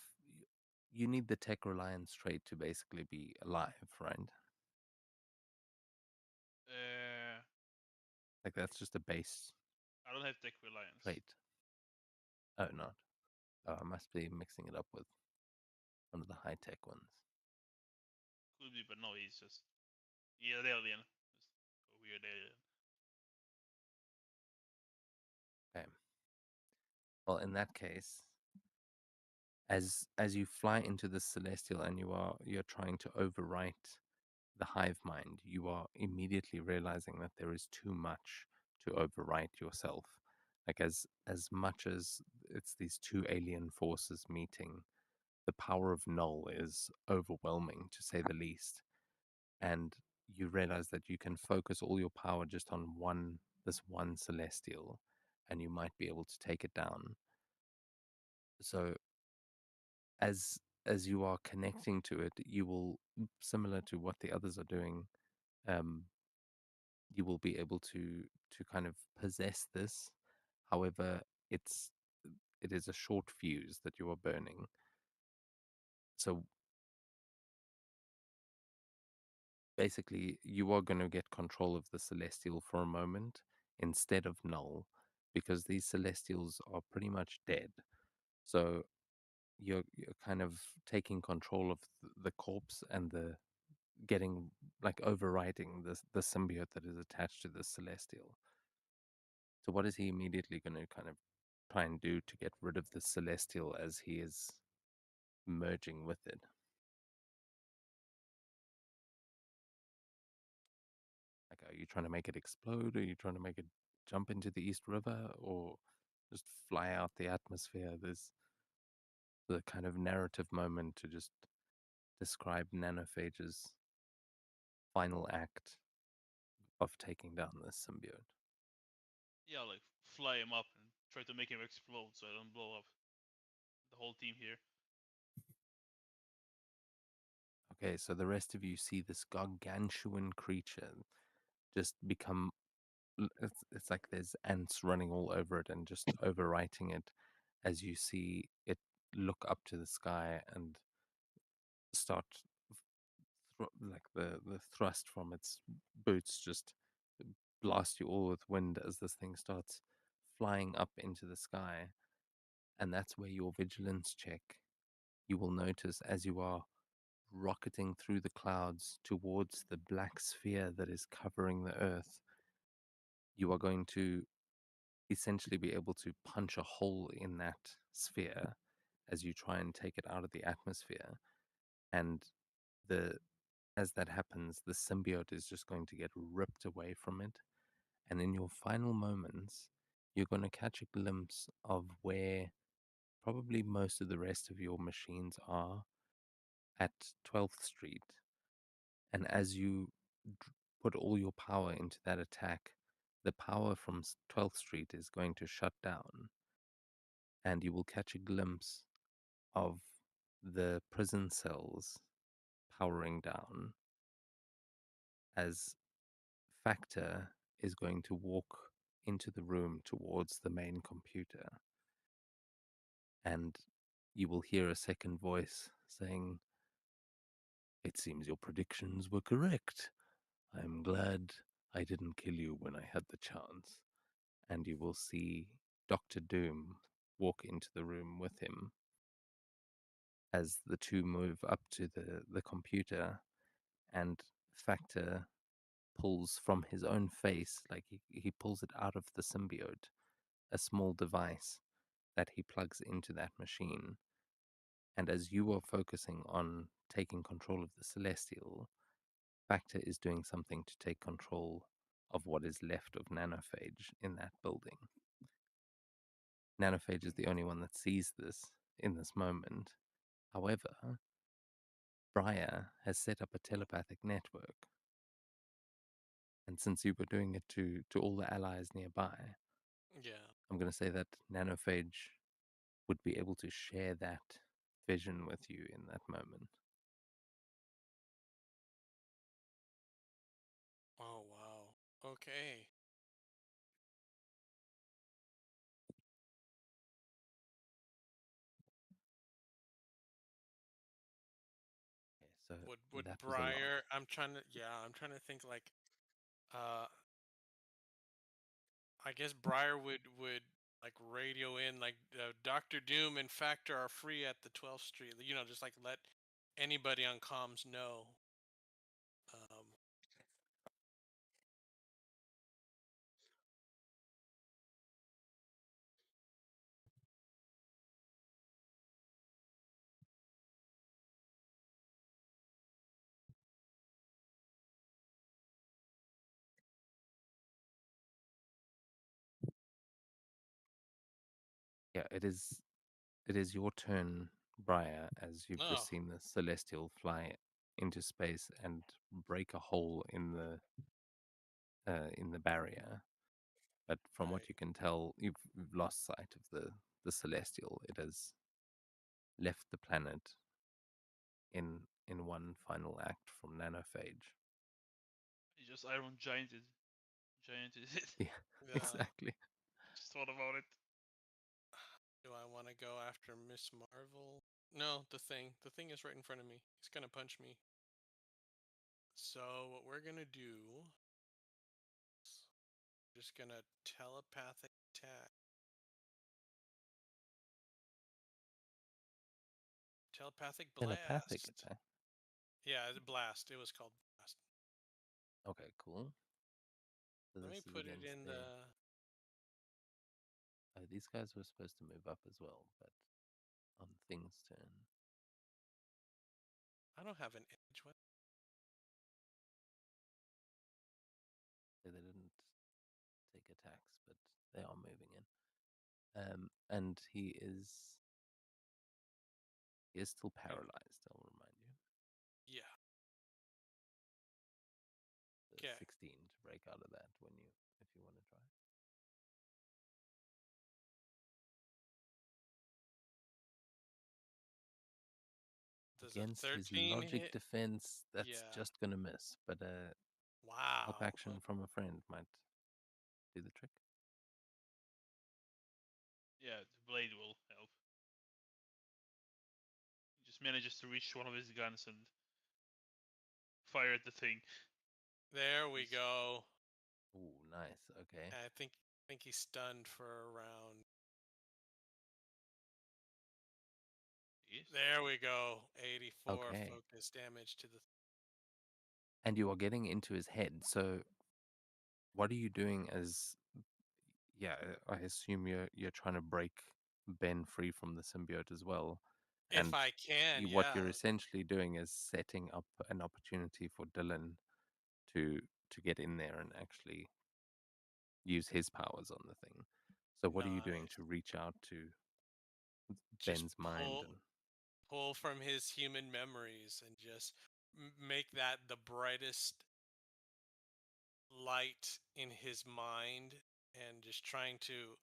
you need the tech reliance trait to basically be alive, right? Uh, Like that's just a base I don't have tech reliance. trait. Oh, not. Oh, I must be mixing it up with one of the high-tech ones. Could be, but no, he's just an alien. Just a weird alien. Okay. Well, in that case, as you fly into the celestial and you're trying to overwrite the hive mind, you are immediately realizing that there is too much to overwrite yourself. Like as much as it's these two alien forces meeting, the power of Null is overwhelming to say the least. And you realize that you can focus all your power just on this one celestial, and you might be able to take it down. So as you are connecting to it, you will, similar to what the others are doing, um, you will be able to kind of possess this. However, it is a short fuse that you are burning. So basically, you are going to get control of the celestial for a moment instead of Null, because these celestials are pretty much dead. So you're kind of taking control of the corpse and the getting like overriding the symbiote that is attached to the celestial. So what is he immediately going to kind of try and do to get rid of the celestial as he is merging with it? Like, are you trying to make it explode? Are you trying to make it jump into the East River, or just fly out the atmosphere? There's the kind of narrative moment to just describe Nanophage's final act of taking down this symbiote. Yeah, like fly him up and try to make him explode so I don't blow up the whole team here. Okay, so the rest of you see this gargantuan creature just become. It's like there's ants running all over it and just overwriting it as you see it look up to the sky and start like the thrust from its boots just blast you all with wind as this thing starts flying up into the sky. And that's where your vigilance check, you will notice as you are rocketing through the clouds towards the black sphere that is covering the earth, you are going to essentially be able to punch a hole in that sphere as you try and take it out of the atmosphere. And the as that happens, the symbiote is just going to get ripped away from it, And in your final moments, you're going to catch a glimpse of where probably most of the rest of your machines are at 12th Street. And as you put all your power into that attack, the power from 12th Street is going to shut down, and you will catch a glimpse of the prison cells powering down as Factor is going to walk into the room towards the main computer. And you will hear a second voice saying, "It seems your predictions were correct. I'm glad I didn't kill you when I had the chance." And you will see Doctor Doom walk into the room with him as the two move up to the computer, and Factor pulls from his own face, like he pulls it out of the symbiote, a small device that he plugs into that machine. And as you are focusing on taking control of the Celestial, Factor is doing something to take control of what is left of Nanophage in that building. Nanophage is the only one that sees this in this moment. However, Briar has set up a telepathic network. And since you were doing it to all the allies nearby, Yeah. I'm going to say that Nanophage would be able to share that vision with you in that moment. Oh wow. Okay. Okay, so Would that was a lot. Briar? I'm trying to think like, uh, I guess Briar would like radio in like Doctor Doom and Factor are free at the 12th Street. You know, just like let anybody on comms know. Um, Yeah, it is your turn, Briar, as you've oh, just seen the Celestial fly into space and break a hole in the barrier. But from what right. you can tell, you've lost sight of the Celestial. It has left the planet in one final act from Nanophage. He just Iron Gianted. Gianted it. Yeah, Yeah. exactly. Just thought about it. Do I want to go after Miss Marvel? No, the thing. The thing is right in front of me. He's gonna punch me. So what we're gonna do? Just gonna telepathic attack. Telepathic Telepathic blast. attack. Yeah, blast. It was called blast. Okay, cool. So Let this me is put it against in their. the. These guys were supposed to move up as well, but on Thing's turn, I don't have an edge. What? they didn't take attacks, but they are moving in. And he is still paralyzed. I'll remind you. Yeah. The Okay. 16 to break out of that when you if you want to try. Does a Against his 13 logic hit? defense, that's Yeah. just gonna miss. But help Wow. action from a friend might do the trick. Yeah, the blade will help. He just manages to reach one of his guns and fire at the thing. There we He's- go. Ooh, nice. Okay. I think he's stunned for a round. Yes. There we go. 84 Okay. focus damage to the. And you are getting into his head. So what are you doing as yeah, I assume you're trying to break Ben free from the symbiote as well. If And I can, what yeah. you're essentially doing is setting up an opportunity for Dylan to get in there and actually use his powers on the thing. So what are you doing Nice. to reach out to Just Ben's mind? pull from his human memories and just make that the brightest light in his mind, and just trying to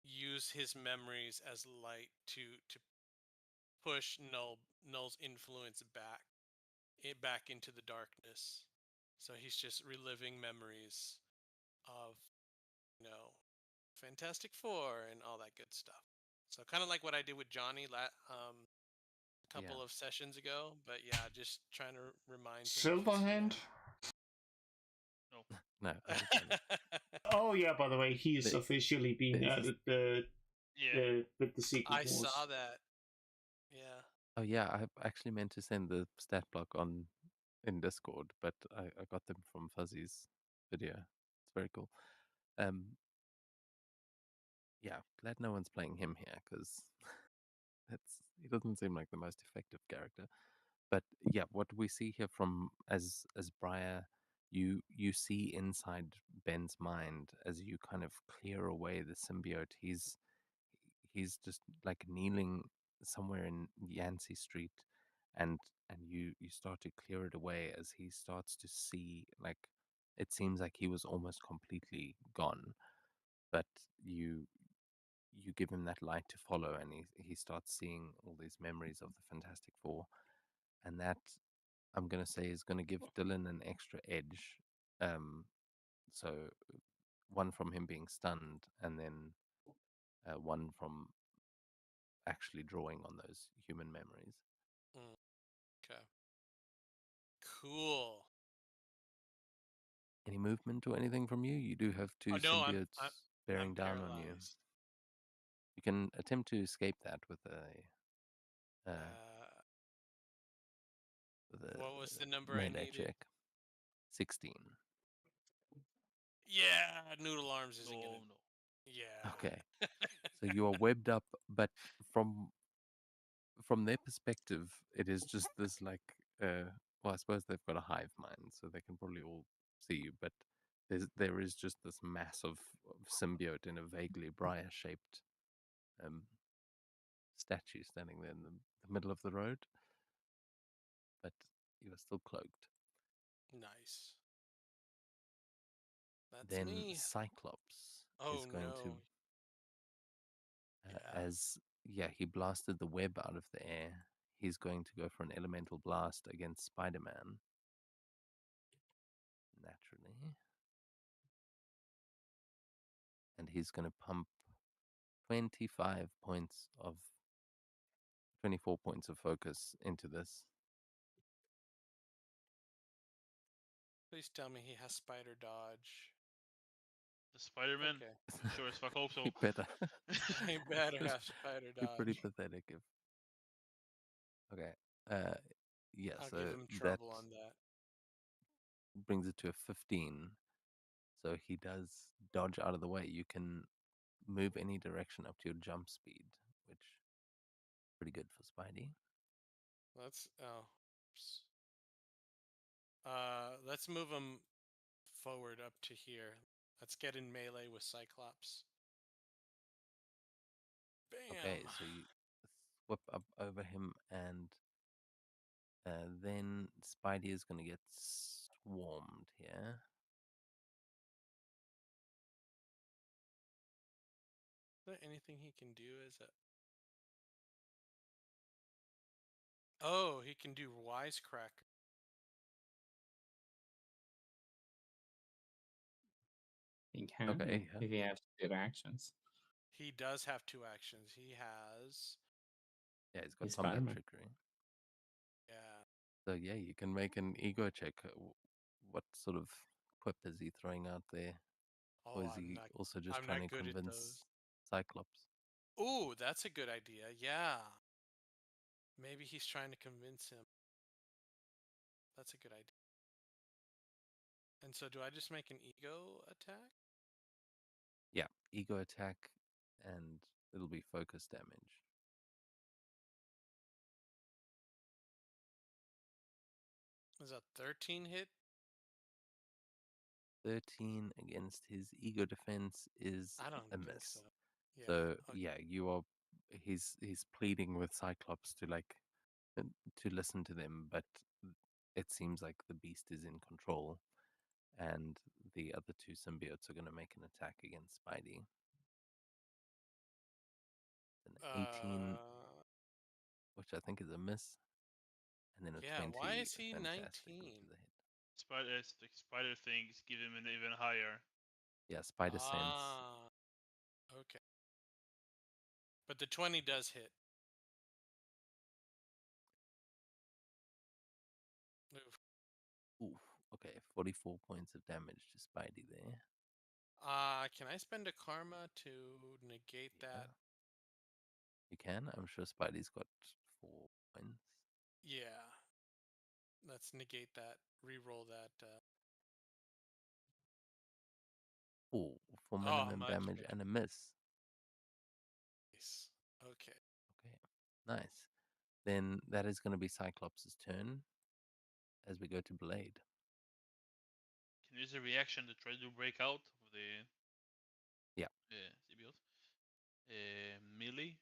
use his memories as light to push Null's influence back into the darkness. So he's just reliving memories of, Fantastic Four and all that good stuff. So kind of like what I did with Johnny a couple Yeah. of sessions ago, but yeah, just trying to remind him of his Silverhand. No, understand. Oh yeah, by the way, he's There- officially being there's added with the Secret I Wars. saw that. Yeah. Oh yeah, I actually meant to send the stat block in Discord, but I got them from Fuzzy's video. It's very cool. Yeah, glad no one's playing him here because he doesn't seem like the most effective character. But yeah, what we see here from as Briar, you see inside Ben's mind as you kind of clear away the symbiote. He's just like kneeling somewhere in Yancey Street, and you start to clear it away as he starts to see, like, it seems like he was almost completely gone, but you give him that light to follow, and he starts seeing all these memories of the Fantastic Four, and that, I'm gonna say, is gonna give Dylan an extra edge. So one from him being stunned, and then one from actually drawing on those human memories. Okay. Cool. Any movement or anything from you? You do have two Oh no, symbiotes I'm bearing down on you. paralyzed. You can attempt to escape that with a What was the number I melee needed? check. 16. Yeah, Noodle Arms isn't No, gonna. no. Yeah. Okay. So you are webbed up, but from their perspective, it is just this like, well, I suppose they've got a hive mind, so they can probably all see you, but there is just this mass of symbiote in a vaguely briar shaped statue standing there in the middle of the road, but you are still cloaked. Nice. That's Then me. Cyclops Oh is going to, no. Yeah. as yeah, he blasted the web out of the air. He's going to go for an elemental blast against Spider-Man. Naturally. And he's going to pump 24 points of focus into this. Please tell me he has spider dodge. The Spider-Man? Okay. Sure as fuck hope so. He better. He better Just have spider be pretty dodge. pathetic if. Okay. Yeah. I'll So give him that trouble on that. brings it to a 15. So he does dodge out of the way. You can move any direction up to your jump speed, which is pretty good for Spidey. Let's move him forward up to here. Let's get in melee with Cyclops. Bam. Okay, so you whip up over him, and then Spidey is going to get swarmed here. Is there anything he can do as a... Oh, he can do Wisecracker. He can Okay, yeah. if he has good actions. He does have 2 actions. He has... Yeah, he's got He's combat Spider-Man. trickery. Yeah. So yeah, you can make an ego check. What sort of quip is he throwing out there? Oh, Or is he also just I'm trying not to good at those. convince Cyclops? Ooh, that's a good idea. Yeah. Maybe he's trying to convince him. That's a good idea. And so do I just make an ego attack? Yeah, ego attack, and it'll be focus damage. Is a 13 hit? 13 against his ego defense is I don't a think miss. so. Yeah. So okay. yeah, you are. He's pleading with Cyclops to to listen to them, but it seems like the beast is in control, and the other two symbiotes are going to make an attack against Spidey. An 18, Uh, which I think is a miss, and then a yeah. 20, Why is a he fantastic 19? into the hit. Spider things give him an even higher. Yeah, Spider Sense. Ah. Okay. But the 20 does hit. Oof. Oof. Okay, 44 points of damage to Spidey there. Can I spend a karma to negate Yeah. that? You can. I'm sure Spidey's got 4 points. Yeah. Let's negate that. Reroll that. Oh, for Oh, minimum much damage better. and a miss. Nice. Okay. Okay, nice. Then that is going to be Cyclops' turn as we go to Blade. Can use a reaction to try to break out of the Yeah. symbiote. Melee,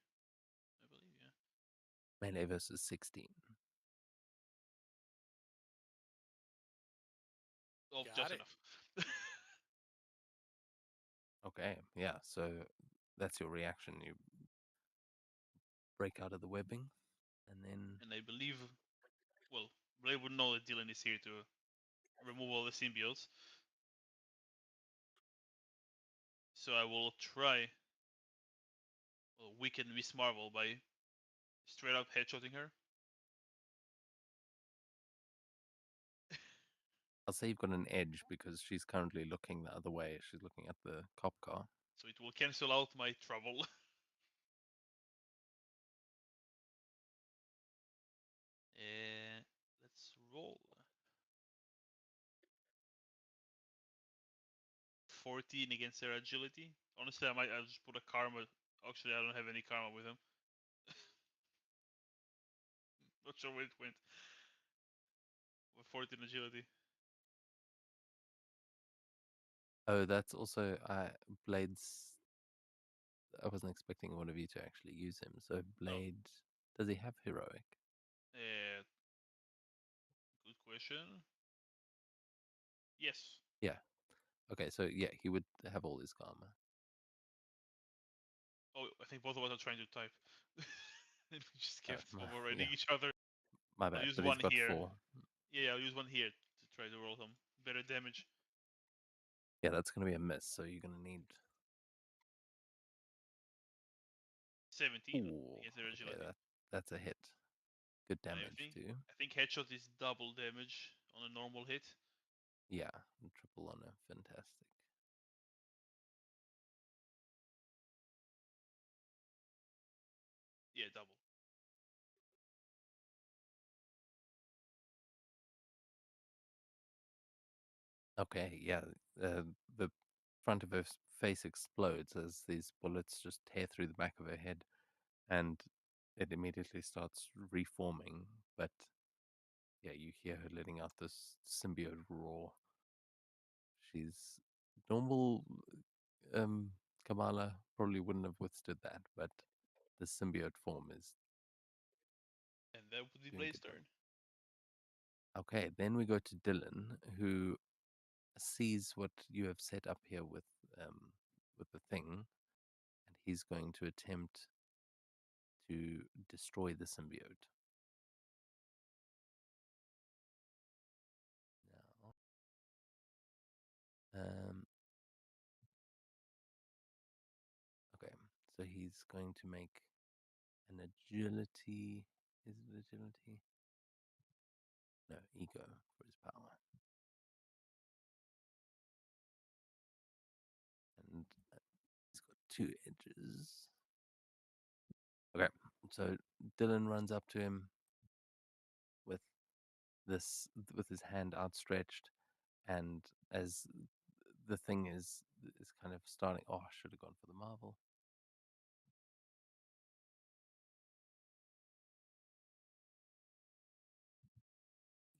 I believe. Yeah. Melee versus 16. Oh, Got just it. enough. Okay, yeah, so that's your reaction. You break out of the webbing, and then And I believe, well, Blade would know that Dylan is here to remove all the symbiotes. So I will try weaken Miss Marvel by straight up headshotting her. I'll say you've got an edge because she's currently looking the other way. She's looking at the cop car. So it will cancel out my trouble. Let's roll. 14 against her agility. Honestly, I'll just put a karma. Actually, I don't have any karma with him. Not sure where it went. With 14 agility. Oh, that's also Blade's. I wasn't expecting one of you to actually use him. So Blade, does he have heroic? Good question. Yes. Yeah. Okay, so yeah, he would have all his karma. Oh, I think both of us are trying to type. And we just kept my- overriding yeah. each other. My I'll bad, use but he's one got here. 4. Yeah, I'll use one here to try to roll some better damage. Yeah, that's going to be a miss. So you're going to need 17 Ooh, against their okay, agility. that's a hit. Good And damage too. I think headshot is double damage on a normal hit. Yeah, triple on a fantastic. Yeah, double. Okay, yeah. The front of her face explodes as these bullets just tear through the back of her head, and it immediately starts reforming. But yeah, you hear her letting out this symbiote roar. She's normal. Kamala probably wouldn't have withstood that, but the symbiote form is And that would be doing Blade's good work. turn. Okay, then we go to Dylan, who sees what you have set up here with the thing, and he's going to attempt to destroy the symbiote. Now, okay, so he's going to make an agility. Is it agility? No, ego for his power. And he's got 2 edges. Okay, so Dylan runs up to him with with his hand outstretched, and as the thing is kind of starting. Oh, I should have gone for the marvel.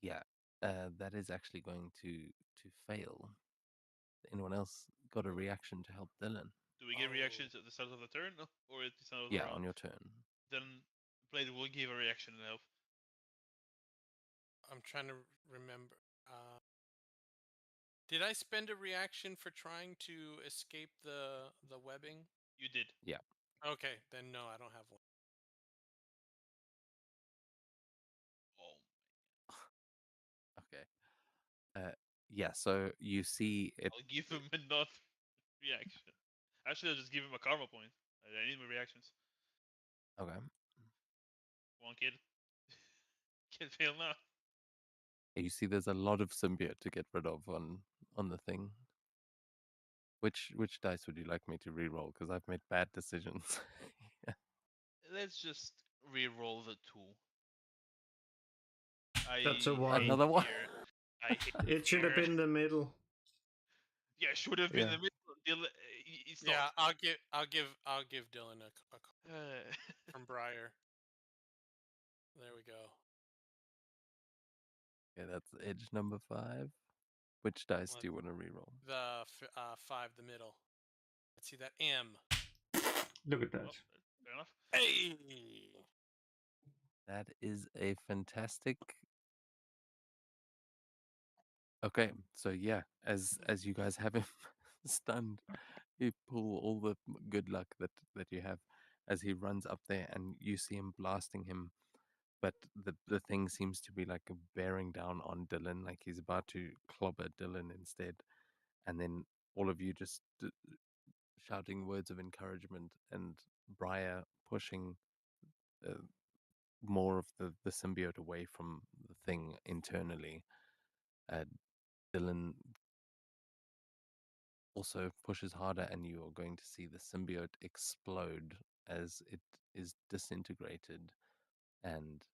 Yeah, that is actually going to fail. Anyone else got a reaction to help Dylan? Do we get Oh. reactions at the start of the turn or at the start of the Yeah, round? on your turn. Then player will give a reaction and help. I'm trying to remember. Did I spend a reaction for trying to escape the webbing? You did. Okay, then no, I don't have one. Oh, Okay. Yeah, so you see it. I'll give him enough reaction. Actually, I'll just give him a karma point. I need my reactions. Okay. Come on, kid. Can't fail now. You see there's a lot of symbiote to get rid of on the thing. Which dice would you like me to re-roll? Because I've made bad decisions. Let's just re-roll the 2. That's a one. Another one. I hate It should have fear. been the middle. Yeah, should have been Yeah. the middle until he stopped. Yeah, I'll give Dylan a from Briar. There we go. Okay, that's edge number 5. Which dice What? do you want to re-roll? The 5, the middle. Let's see that M. Look at that. Well, fair enough. Hey. That is a fantastic. Okay, so yeah, as you guys have him stunned, you pull all the good luck that you have as he runs up there, and you see him blasting him, but the thing seems to be like bearing down on Dylan, like he's about to clobber Dylan instead, and then all of you just shouting words of encouragement, and Briar pushing more of the symbiote away from the thing internally. Dylan also pushes harder, and you are going to see the symbiote explode as it is disintegrated, and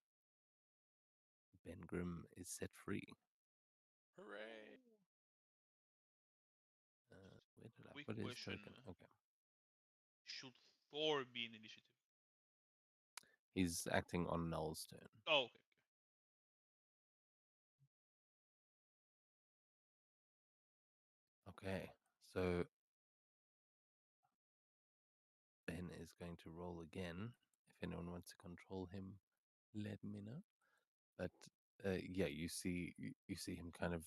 Ben Grimm is set free. Hooray. Where did I Quick put his question. token? Okay. Should Thor be in initiative? He's acting on Null's turn. Oh, okay. Okay, so Ben is going to roll again. If anyone wants to control him, let me know. But yeah, you see him kind of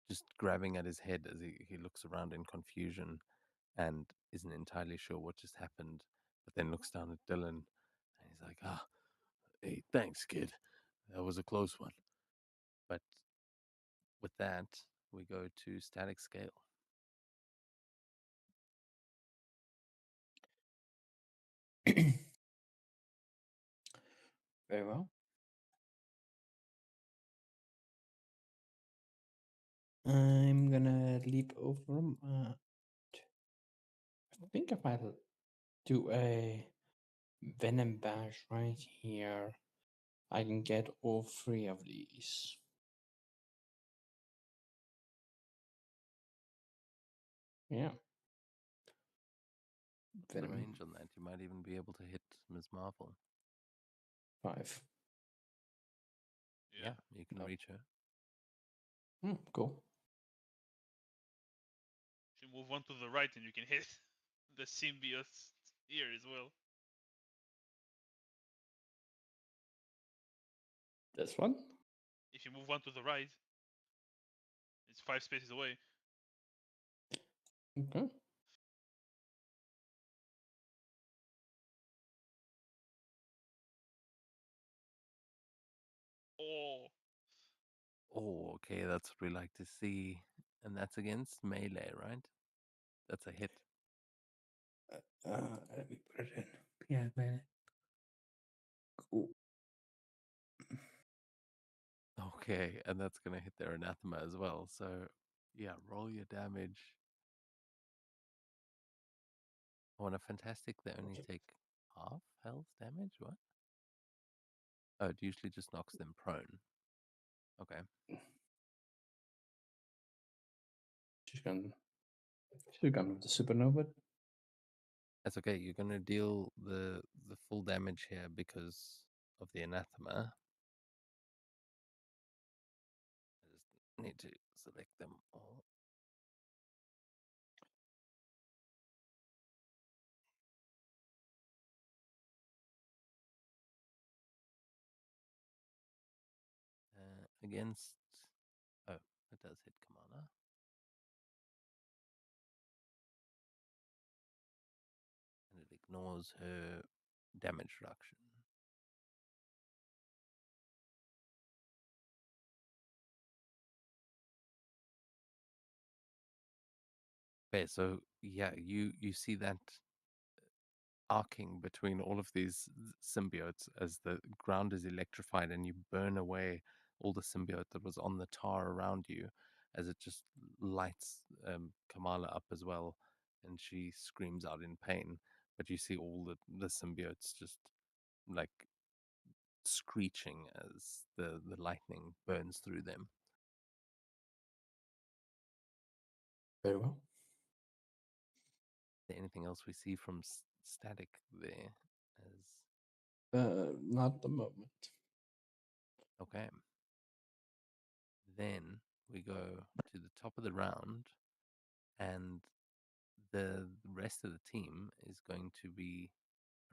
just grabbing at his head as he looks around in confusion and isn't entirely sure what just happened, but then looks down at Dylan and he's like, hey, thanks, kid. That was a close one. But with that, we go to static scale. Very well. I'm gonna leap over him. I think I might do a venom bash right here. I can get all 3 of these. Yeah. The Venom range on that, you might even be able to hit Ms. Marvel. 5. Yeah, you can No. reach her. Cool. You move one to the right and you can hit the symbiote here as well. This one? If you move one to the right, it's 5 spaces away. Okay. Oh, Oh, okay, that's what we like to see. And that's against melee, right? That's a hit. Let me put it in. Yeah, man. Cool. Okay, and that's going to hit their anathema as well. So, yeah, roll your damage. On a fantastic, they only take half health damage? What? Oh, it usually just knocks them prone. Okay. She's gone with the supernova. That's okay. You're going to deal the full damage here because of the anathema. I just need to select them all. against. Oh, it does hit Kamala. And it ignores her damage reduction. Okay, so yeah, you see that arcing between all of these symbiotes as the ground is electrified, and you burn away all the symbiote that was on the tar around you, as it just lights Kamala up as well, and she screams out in pain. But you see all the symbiotes just like screeching as the lightning burns through them. Very well. Is there anything else we see from Static there? As Not the moment. okay, then we go to the top of the round, and the rest of the team is going to be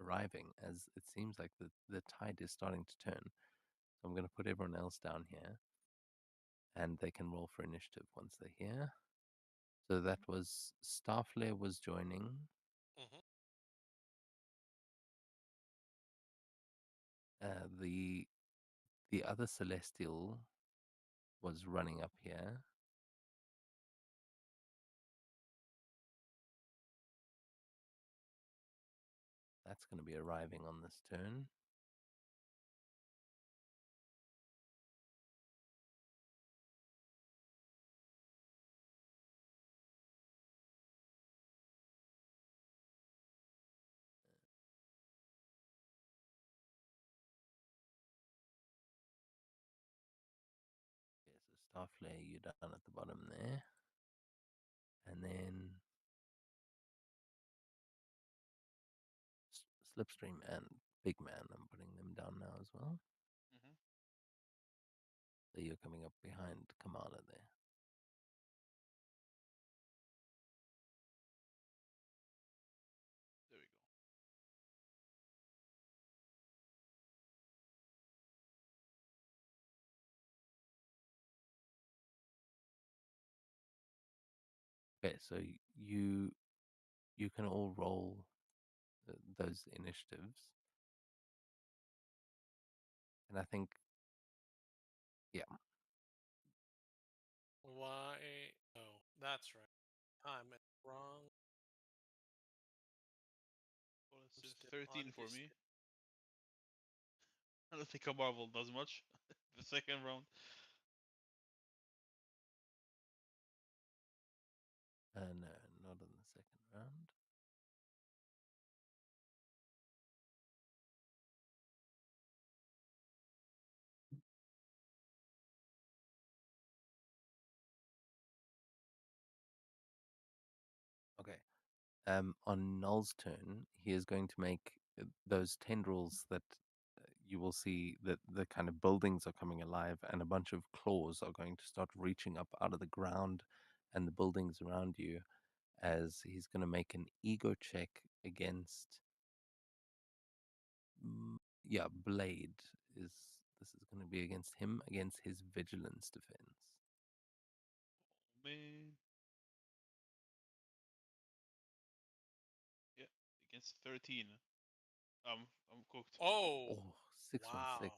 arriving, as it seems like the tide is starting to turn. So I'm going to put everyone else down here, and they can roll for initiative once they're here. So that was Starflare was joining. Mm-hmm. The other Celestial was running up here. That's going to be arriving on this turn. Okay, so Starflare, you're down at the bottom there. And then Slipstream and Big Man, I'm putting them down now as well. Mm-hmm. So you're coming up behind Kamala there. There we go. Okay, so you can all roll those initiatives, and I think Why? Oh, that's right. I'm wrong. Well, it's I'm still 13 on for this. me. I don't think a Marvel does much. The second round. no, not in the second round. Okay. On Null's turn, he is going to make those tendrils that you will see that the kind of buildings are coming alive, and a bunch of claws are going to start reaching up out of the ground and the buildings around you, as he's going to make an ego check against. Yeah, Blade is. This is going to be against him, against his vigilance defense. Oh, man. Yeah, against 13. I'm cooked. Oh, Oh, 616.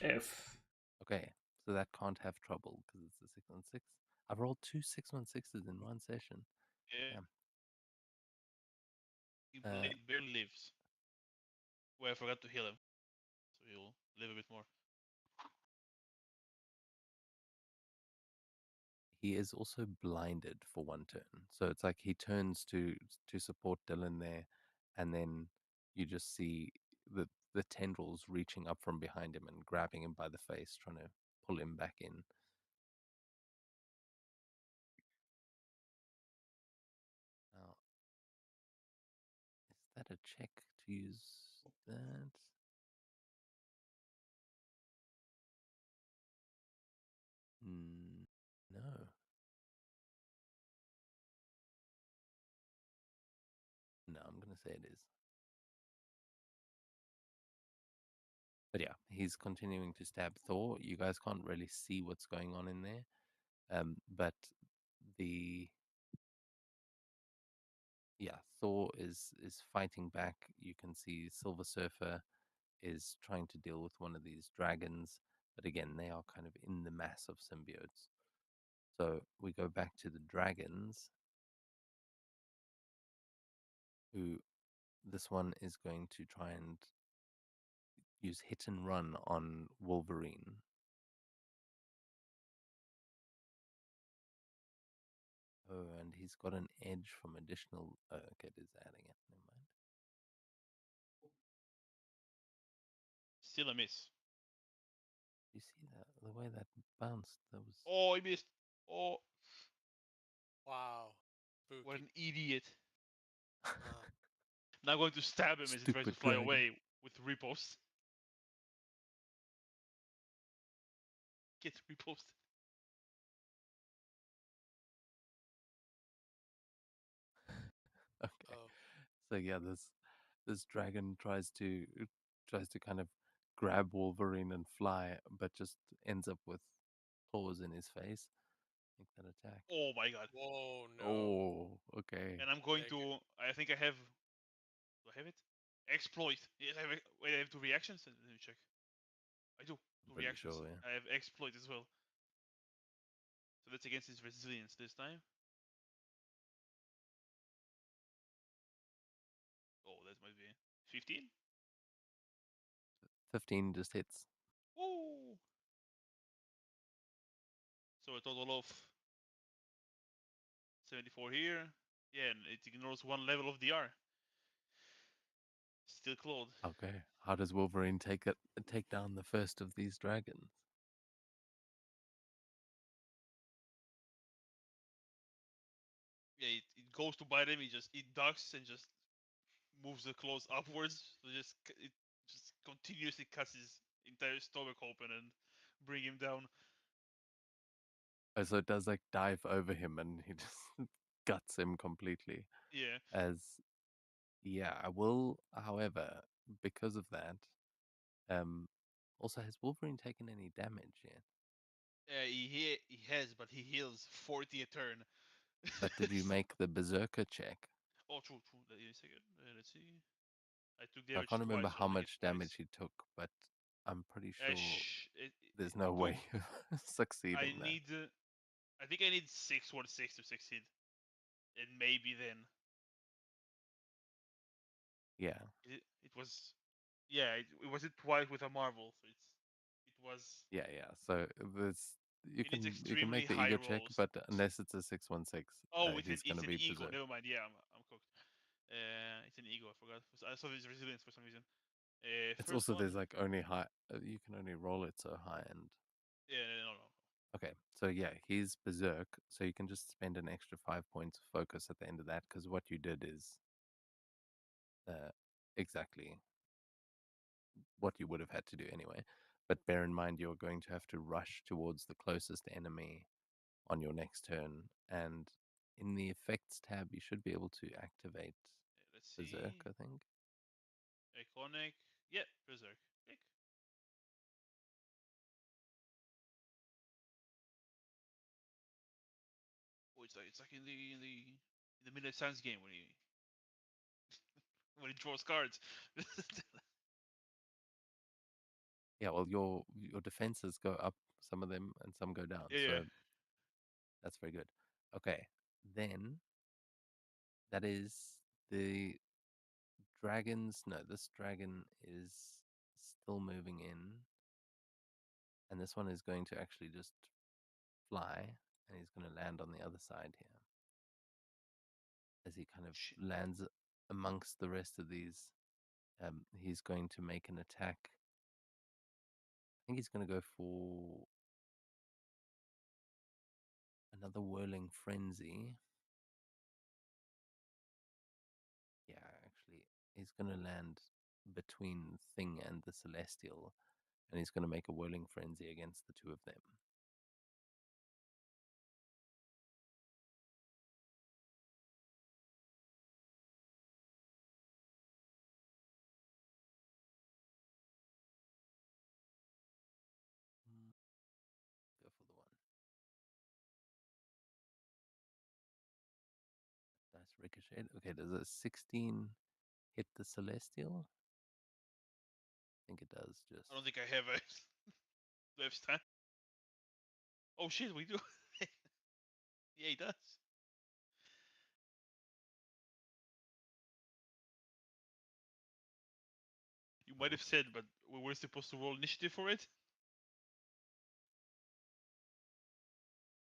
wow. F. Okay, so that can't have trouble because it's a 616. I've rolled two 616s in one session. Yeah. Damn. Blade barely lives. Well, I forgot to heal him, so he'll live a bit more. He is also blinded for one turn, so it's like he turns to support Dylan there, and then you just see the tendrils reaching up from behind him and grabbing him by the face, trying to pull him back in. Now, is that a check to use that? No. No, I'm going to say it is. But yeah, he's continuing to stab Thor. You guys can't really see what's going on in there, but the Thor is fighting back. You can see Silver Surfer is trying to deal with one of these dragons, but again, they are kind of in the mass of symbiotes. So we go back to the dragons, who this one is going to try and use hit and run on Wolverine. Oh, and he's got an edge from additional. Oh, okay, it is adding it. Never mind. Still a miss. You see that the way that bounced? That was. Oh, he missed. Oh, Wow. what Spooky. an idiot. Uh, Now I'm going to stab him as he tries to Stupid fly dragon. away with repost. Get reposted. Okay. oh. So yeah, this dragon tries to kind of grab Wolverine and fly, but just ends up with claws in his face. Make that attack. Oh my god. Whoa, no. Oh, okay. And I'm going Take it. to. I think I have. Do I have it? Exploit. Yes, I have. Wait, I have 2 reactions. Let me check. I do. 2 Pretty reactions. sure, yeah. I have exploit as well. So that's against his resilience this time. Oh, that might be 15. 15 just hits. Woo! So a total of 74 here. Yeah, and it ignores 1 level of DR. Still clawed. Okay. How does Wolverine take down the first of these dragons? Yeah, it goes to bite him. It ducks and just moves the claws upwards. So it just continuously cuts his entire stomach open and bring him down. Oh, so it does like dive over him and he just guts him completely. Yeah. I will, however, because of that, also has Wolverine taken any damage yet? He has, but he heals 40 a turn. But did you make the Berserker check? Oh, true. Give me a second. Let's see. I took I damage can't remember twice, so how I'll make it much twice. damage he took, but I'm pretty sure It there's no took. way of I succeeding that. need. I think I need 616 to succeed, and maybe then Yeah. it was. Yeah, it was it twice with a marvel, so it was. Yeah. So there's you It needs you can extremely make the high ego check, rolls. but unless it's a 616, Oh, he's going it's to an be ego. berserk. Never mind. Yeah, I'm cooked. It's an ego. I forgot. I saw his resilience for some reason. It's First also one. there's like only high. You can only roll it so high, and Yeah, no. okay, so yeah, he's berserk. So you can just spend an extra 5 points of focus at the end of that, because what you did is exactly what you would have had to do anyway. But bear in mind, you're going to have to rush towards the closest enemy on your next turn, and in the effects tab, you should be able to activate Let's berserk. see. I think. Iconic. Yeah, berserk. Click. Oh, it's like in the Midnight Suns game when he when he draws cards. Yeah, well, your defenses go up, some of them, and some go down. Yeah. So that's very good. Okay, then that is the dragons. No, this dragon is still moving in, and this one is going to actually just fly, and he's going to land on the other side here as he kind of Shit. lands amongst the rest of these. He's going to make an attack. I think he's going to go for another whirling frenzy. Yeah, actually, he's going to land between Thing and the Celestial, and he's going to make a whirling frenzy against the two of them. Ricochet. Okay, does a 16 hit the Celestial? I think it does. Just I don't think I have a do I have stand. Oh shit, we do. Yeah, he does. You might have said, but we were supposed to roll initiative for it.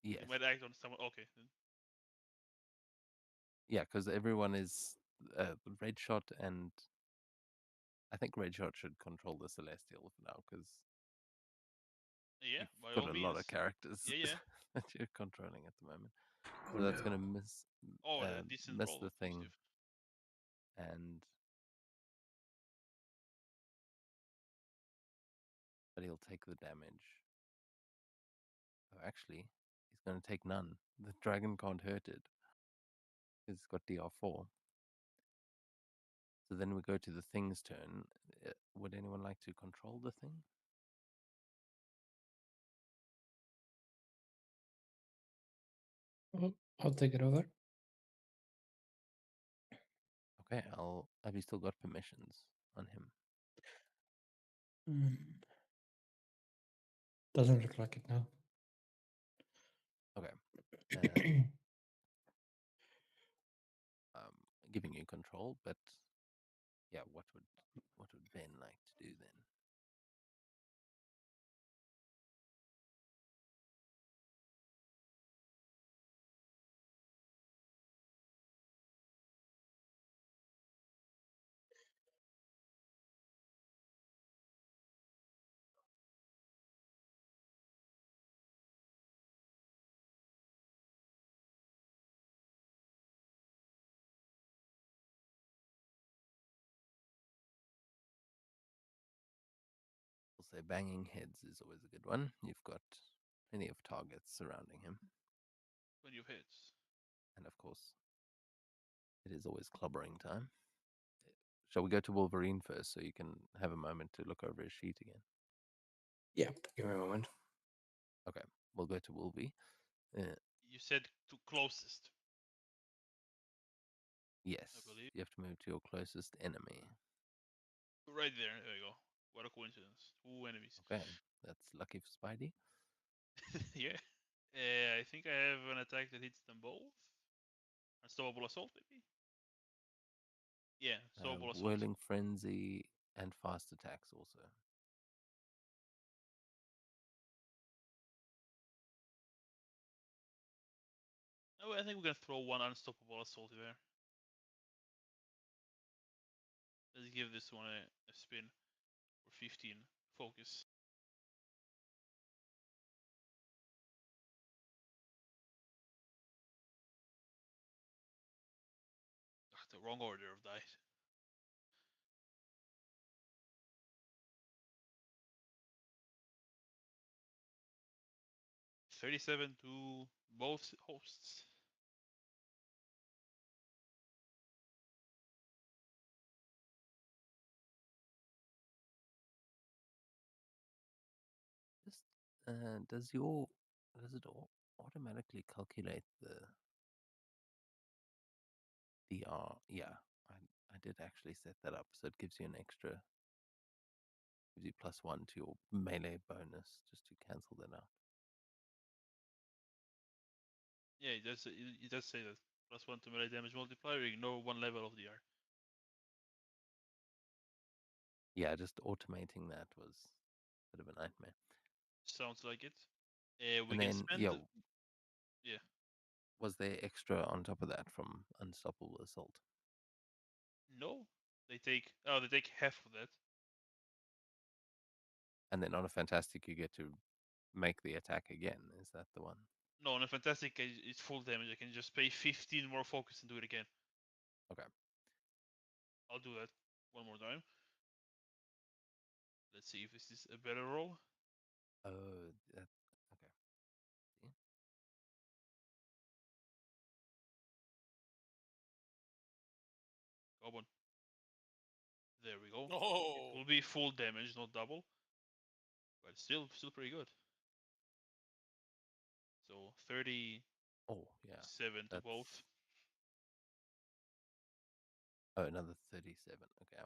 yes, You might act on someone. Okay. Then. yeah, because everyone is Red Shot, and I think Red Shot should control the Celestial for now because Yeah, you've by got all a lot means. of characters Yeah, yeah. that you're controlling at the moment. Oh So that's no. going to miss Oh, a decent miss roll the of thing, initiative. and but he'll take the damage. Oh, actually, he's going to take none. The dragon can't hurt it. It's got DR4. So then we go to the thing's turn. Would anyone like to control the thing? I'll take it over. Okay, have you still got permissions on him? Doesn't look like it now. Okay. Um, giving you control, but yeah, what would Ben like to do then? I'll say banging heads is always a good one. You've got plenty of targets surrounding him, When you hits. and of course, it is always clobbering time. Shall we go to Wolverine first so you can have a moment to look over his sheet again? Yeah, give me a moment. Okay, we'll go to Wolvie. You said to closest. Yes, believe. you have to move to your closest enemy. Right there. There you go. What a coincidence. 2 enemies. Okay, that's lucky for Spidey. Yeah. I think I have an attack that hits them both. Unstoppable assault, maybe. Yeah, unstoppable assault. Whirling Frenzy and fast attacks also. Oh, I think we can throw one unstoppable assault there. Let's give this one a spin for 15. Focus. The wrong order of dice. $37 to both hosts. Just does it automatically calculate the DR? Yeah, I did actually set that up, so it gives you an extra, gives you +1 to your melee bonus just to cancel that out. Yeah, it does say that. +1 to melee damage multiplier, ignore 1 level of DR. Yeah, just automating that was a bit of a nightmare. Sounds like it. We And can then, spend. yeah, Yeah. was there extra on top of that from Unstoppable Assault? No, they take. Oh, they take half of that. And then on a Fantastic, you get to make the attack again. Is that the one? No, on a fantastic, it's full damage. I can just pay 15 more focus and do it again. Okay. I'll do that one more time. Let's see if this is a better roll. Oh, that, okay. See? Come on. There we go. Oh, It will be full damage, not double, but still pretty good. So 37 Oh, yeah. to That's both. Oh, another 37. Okay.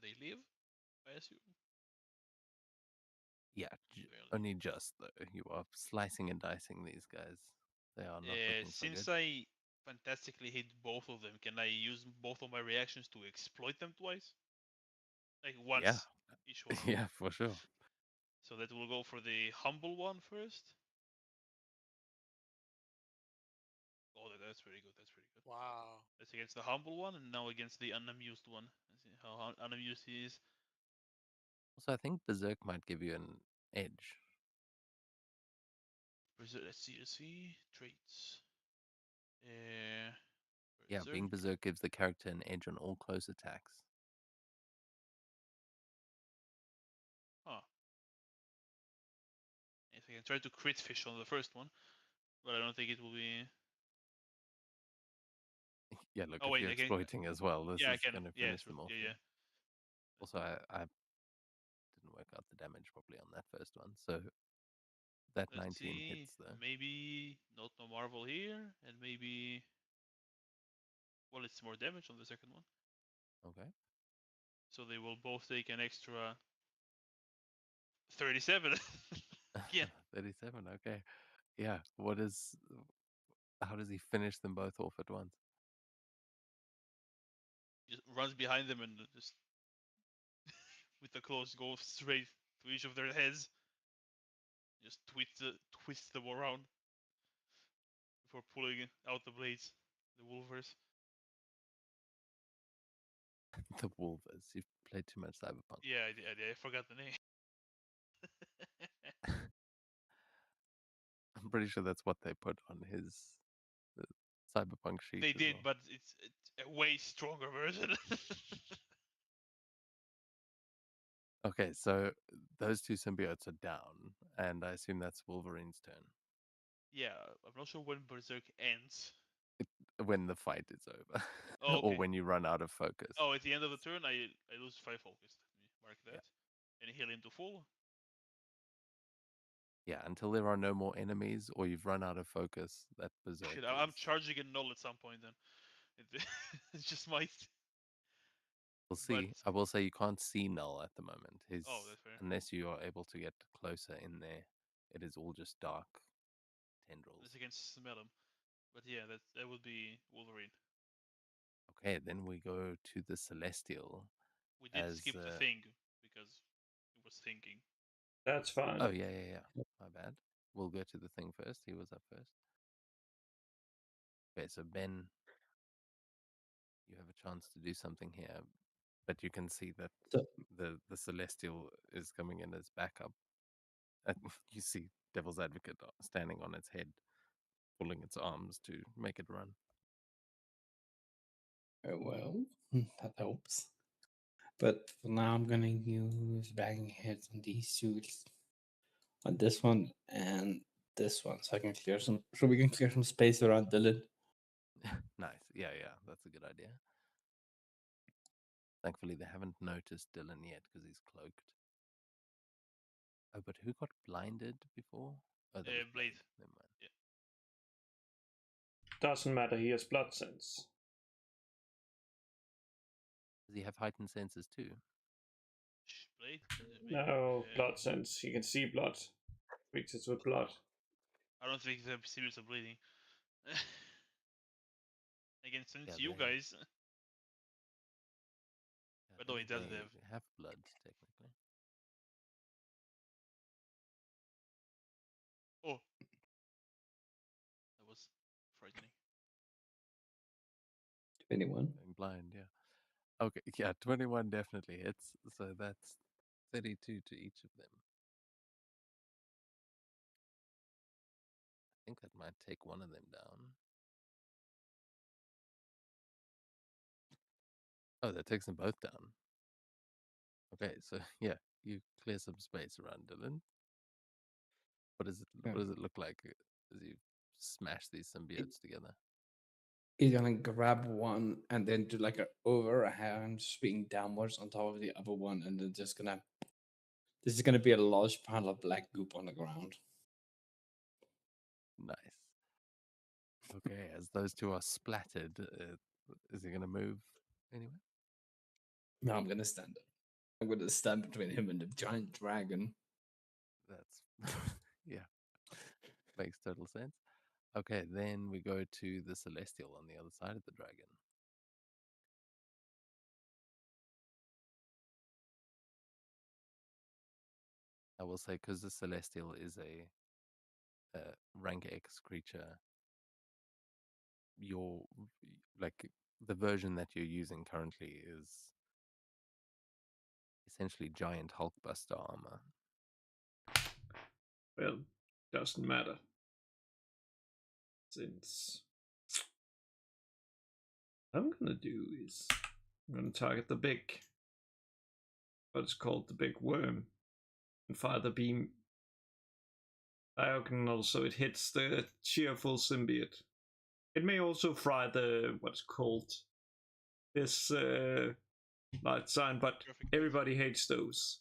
They live, I assume. Yeah, Barely. only just though. You are slicing and dicing these guys. They are not looking so Since good. I fantastically hit both of them, can I use both of my reactions to exploit them twice? Like once Yeah, each one. yeah, for sure. So that will go for the humble one first. Oh, that's very good. That's very good. Wow. That's against the humble one, and now against the unamused one. Let's see how unamused he is. Also, I think Berserk might give you an edge. Let's see traits. Uh, Yeah, being Berserk gives the character an edge on all close attacks. Huh. If I can try to crit fish on the first one, but I don't think it will be. Yeah, look, Oh if wait, you're I can. exploiting as well, this Yeah, I is can. going to Yeah, finish true. them off. Yeah, yeah. Also, I didn't work out the damage properly on that first one, so that Let's 19 see. hits though. Maybe not no Marvel here, and maybe. Well, it's more damage on the second one. Okay. So they will both take an extra 37. Yeah. 37. Okay. Yeah. How does he finish them both off at once? Just runs behind them and just with the claws go straight to each of their heads. Just twist them around before pulling out the blades. The wolvers. The Wolvers. You've played too much Cyberpunk. Yeah, I forgot the name. I'm pretty sure that's what they put on his Cyberpunk sheet. They as did, well. but it's a way stronger version. Okay, so those two symbiotes are down, and I assume that's Wolverine's turn Yeah, I'm not sure when Berserk ends. when the fight is over, Oh, or okay. when you run out of focus. Oh, at the end of the turn, I lose 5 focus. Let me mark that. Yeah. And heal into full. Yeah, until there are no more enemies or you've run out of focus, that Berserk Shit, is... I'm charging a null at some point then. It just might. We'll But see. I will say you can't see Null at the moment. oh, that's fair. Unless you are able to get closer in there, it is all just dark tendrils. Unless I can smell him. But yeah, that would be Wolverine. Okay, then we go to the Celestial. We did as skip the thing because it was thinking. That's fine. Oh yeah. My bad. We'll go to the thing first. He was up first. Okay, so Ben, you have a chance to do something here, but you can see that So- the Celestial is coming in as backup. And you see Devil's Advocate standing on its head, pulling its arms to make it run. Well, that helps. But for now, I'm gonna use banging heads on these two, on this one and this one, so I can clear some. So we can clear some space around Dylan. Nice. Yeah, that's a good idea. Thankfully, they haven't noticed Dylan yet because he's cloaked. Oh, but who got blinded before? Oh, that was Blade. Never mind. Yeah. Doesn't matter. He has blood sense. Does he have heightened senses too? Blade? No blood sense. He can see blood. Creatures with blood. I don't think the civils are bleeding. Again, since Yeah, you they- guys. Yeah, But no, he doesn't they have. blood, technically. Oh. That was frightening. 21. Going blind, yeah. Okay, yeah, 21 definitely hits. So that's 32 to each of them. I think that might take one of them down. Oh, that takes them both down. Okay, so yeah, you clear some space around Dylan. What does it look like as you smash these symbiotes together? He's gonna grab one and then do like a overhand swing downwards on top of the other one, and then just gonna. This is gonna be a large pile of black goop on the ground. Nice. Okay, as those two are splattered, is he going to move anywhere? No, I'm gonna stand up. I'm gonna stand between him and the giant dragon. That's yeah, makes total sense. Okay, then we go to the Celestial on the other side of the dragon. I will say, because the Celestial is a rank X creature, your like the version that you're using currently is essentially giant Hulkbuster armor. Well, doesn't matter. Since what I'm gonna do is I'm gonna target the big, what's called the big worm, and fire the beam diagonal so it hits the cheerful symbiote. It may also fry the what's called this light sign, but Perfect. everybody hates those.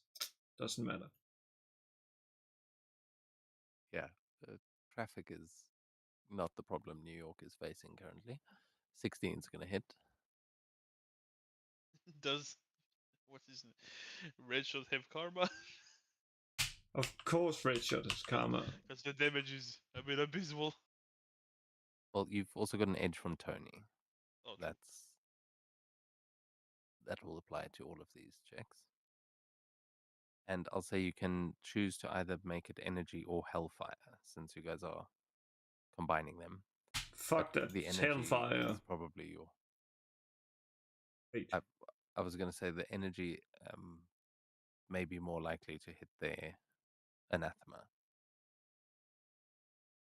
Doesn't matter. Yeah, traffic is not the problem New York is facing currently. 16 is going to hit. Does what's his name? Red Shot have karma? Of course, Red Shot has karma. Because the damage is a bit abysmal. Well, you've also got an edge from Tony. Oh, true. That will apply to all of these checks. And I'll say you can choose to either make it energy or hellfire, since you guys are combining them. Fuck But that. the It's energy Hellfire. is probably your. Wait. I was going to say the energy may be more likely to hit their anathema,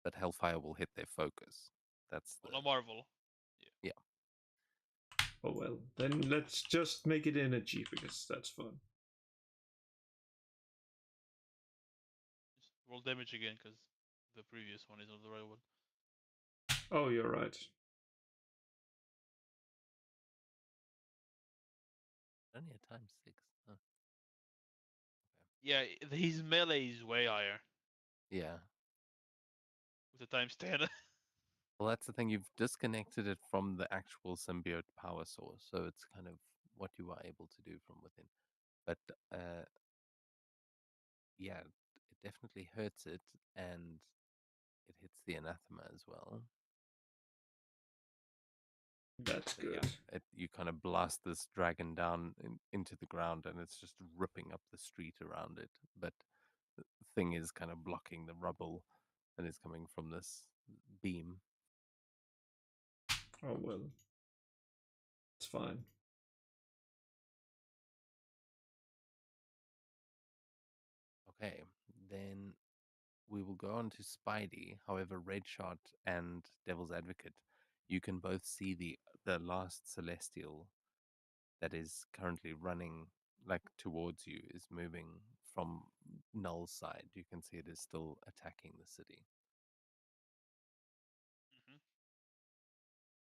but hellfire will hit their focus. That's On a Marvel. yeah. Oh well, then let's just make it energy because that's fun. Just roll damage again because the previous one is not the right one. Oh, you're right. Only a times 6. Huh. Yeah, his melee is way higher Yeah. with the times 10. Well, that's the thing. You've disconnected it from the actual symbiote power source, so it's kind of what you are able to do from within. But yeah, it definitely hurts it, and it hits the anathema as well. That's So, good. yeah, you kind of blast this dragon down into the ground, and it's just ripping up the street around it. But the thing is kind of blocking the rubble, and is coming from this beam. Oh well. It's fine. Okay, then we will go on to Spidey. However, Red Shot and Devil's Advocate, you can both see the last Celestial that is currently running like towards you is moving from Null's side. You can see it is still attacking the city.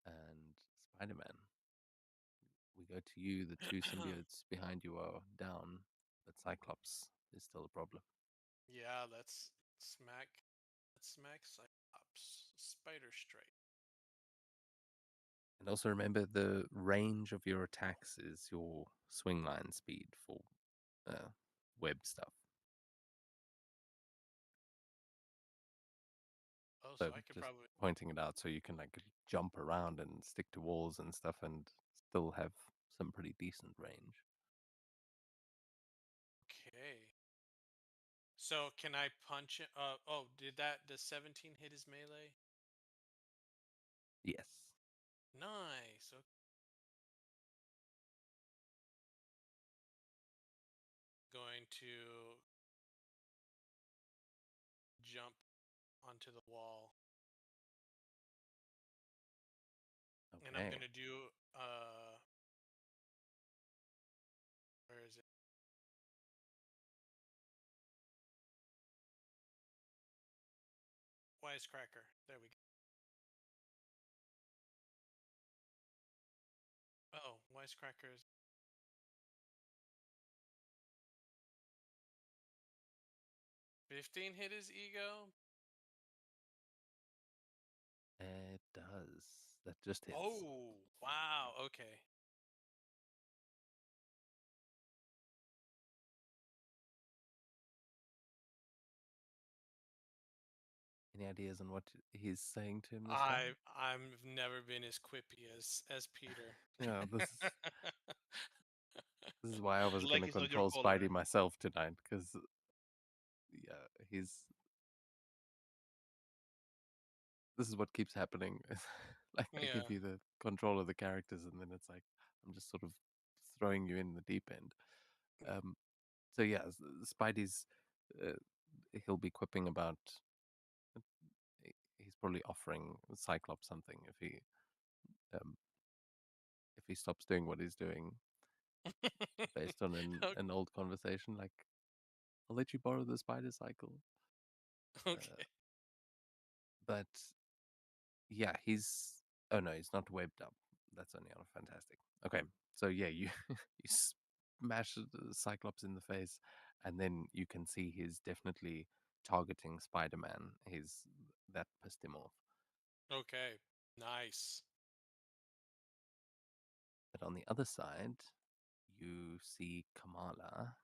And Spider-Man, we go to you. The two symbiotes behind you are down, but Cyclops is still a problem. Yeah, let's smack Cyclops. Spider Strike. And also remember the range of your attacks is your swing line speed for web stuff. Oh, So so I could just probably. pointing it out so you can like jump around and stick to walls and stuff and still have some pretty decent range. Okay. So can I punch it? Oh, does 17 hit his melee? Yes. Nice. Okay. Going to jump onto the wall. And I'm Okay. gonna do where is it? Wisecracker. There we go. wisecrackers. $15 hit his ego. It does. That just hits. Oh, wow. Okay. Any ideas on what he's saying to him this time? I've never been as quippy as Peter. Yeah, this is why I was Like going to it's not your control color. Spidey myself tonight, because yeah, this is what keeps happening. Like I Yeah. give you the control of the characters, and then it's like I'm just sort of throwing you in the deep end. So yeah, Spidey's he'll be quipping about. He's probably offering Cyclops something um, if he stops doing what he's doing, based on an old conversation. Like, I'll let you borrow the spider cycle. Okay. But yeah, oh no, he's not webbed up. That's only on a Fantastic. Okay, so yeah, you you smash the Cyclops in the face, and then you can see he's definitely targeting Spider-Man. That pissed him off. Okay. Nice. But on the other side, you see Kamala,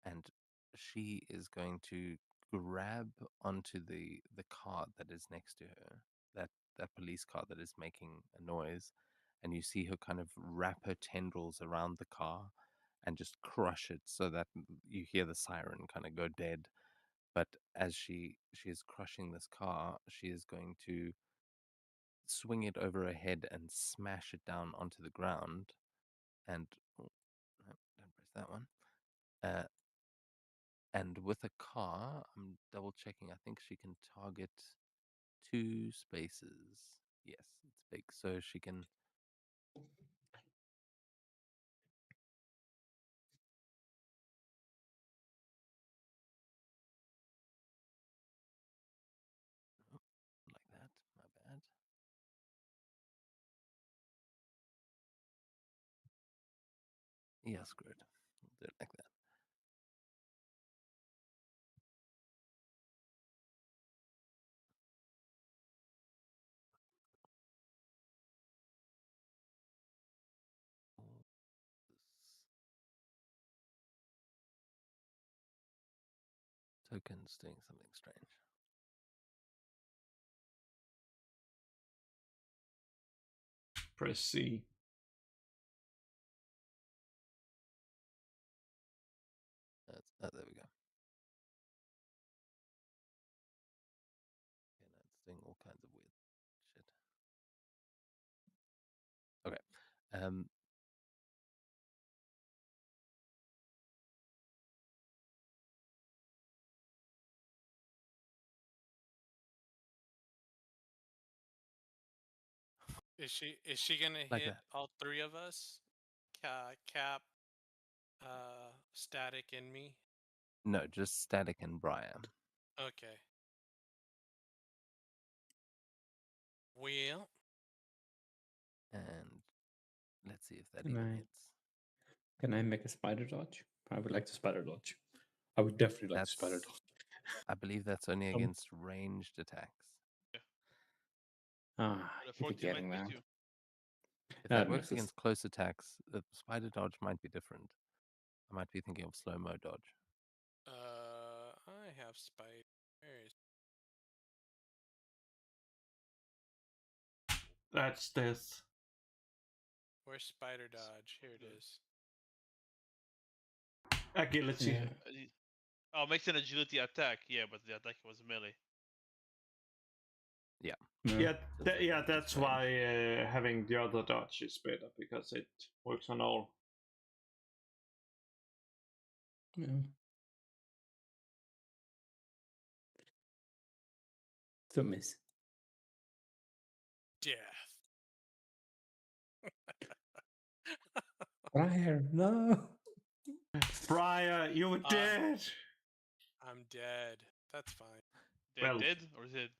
and she is going to grab onto the car that is next to her, that police car that is making a noise, and you see her kind of wrap her tendrils around the car and just crush it so that you hear the siren kind of go dead. But as she is crushing this car, she is going to swing it over her head and smash it down onto the ground. And oh, no, don't press that one. And with a car, I'm double checking. I think she can target 2 spaces. Yes, it's big, so she can. Oh, like that. My bad. Yeah, screw it. We'll do it like that. All this token's doing something strange. Press C. There we go. Okay, now it's doing all kinds of weird shit. Okay. Is she gonna Like hit that. all three of us? Cap, Static, and me. No, just Static and Briar. Okay. Well, And let's see if that Can even I- hits. Can I make a spider dodge? I would like to spider dodge. I would definitely like to spider That's- dodge. I believe that's only Um, against ranged attacks. Ah, But a you're 14 might forgetting miss that. you. If that That works misses. against close attacks, the spider dodge might be different. I might be thinking of slow-mo dodge. I have spiders. That's death. Where's spider dodge? Here it is. Agility. Yeah. Oh, makes an agility attack. Yeah, but the attack was melee. No. Yeah, That's yeah, against that's range. why having the other dodge is better, because it works on all. Yeah. So miss. Death. Briar, no. Briar, you're dead! I'm dead. That's fine. Dead, Well- dead or dead?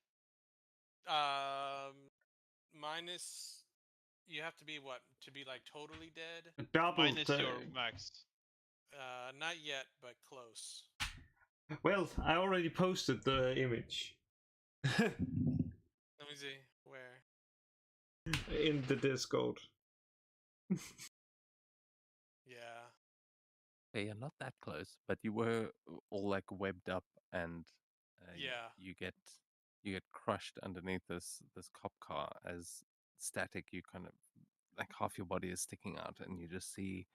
Minus You have to be what to be like totally dead? Double. Minus your max. Not yet, but close. Well, I already posted the image Let me see where. in the Discord. Yeah. Yeah, not that close, but you were all like webbed up, and Yeah. you get crushed underneath this cop car as static. You kind of like half your body is sticking out, and you just see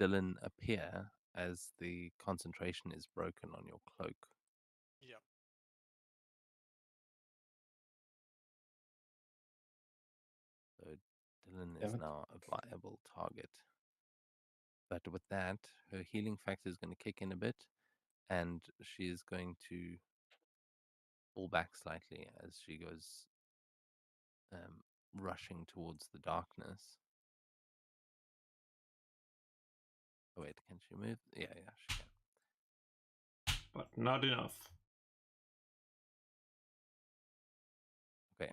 Dylan appear as the concentration is broken on your cloak. Yep. So Dylan is Damn it. now a viable target. But with that, her healing factor is going to kick in a bit, and she is going to fall back slightly as she goes rushing towards the darkness. Oh wait, can she move? Yeah, she can. But not enough. Okay,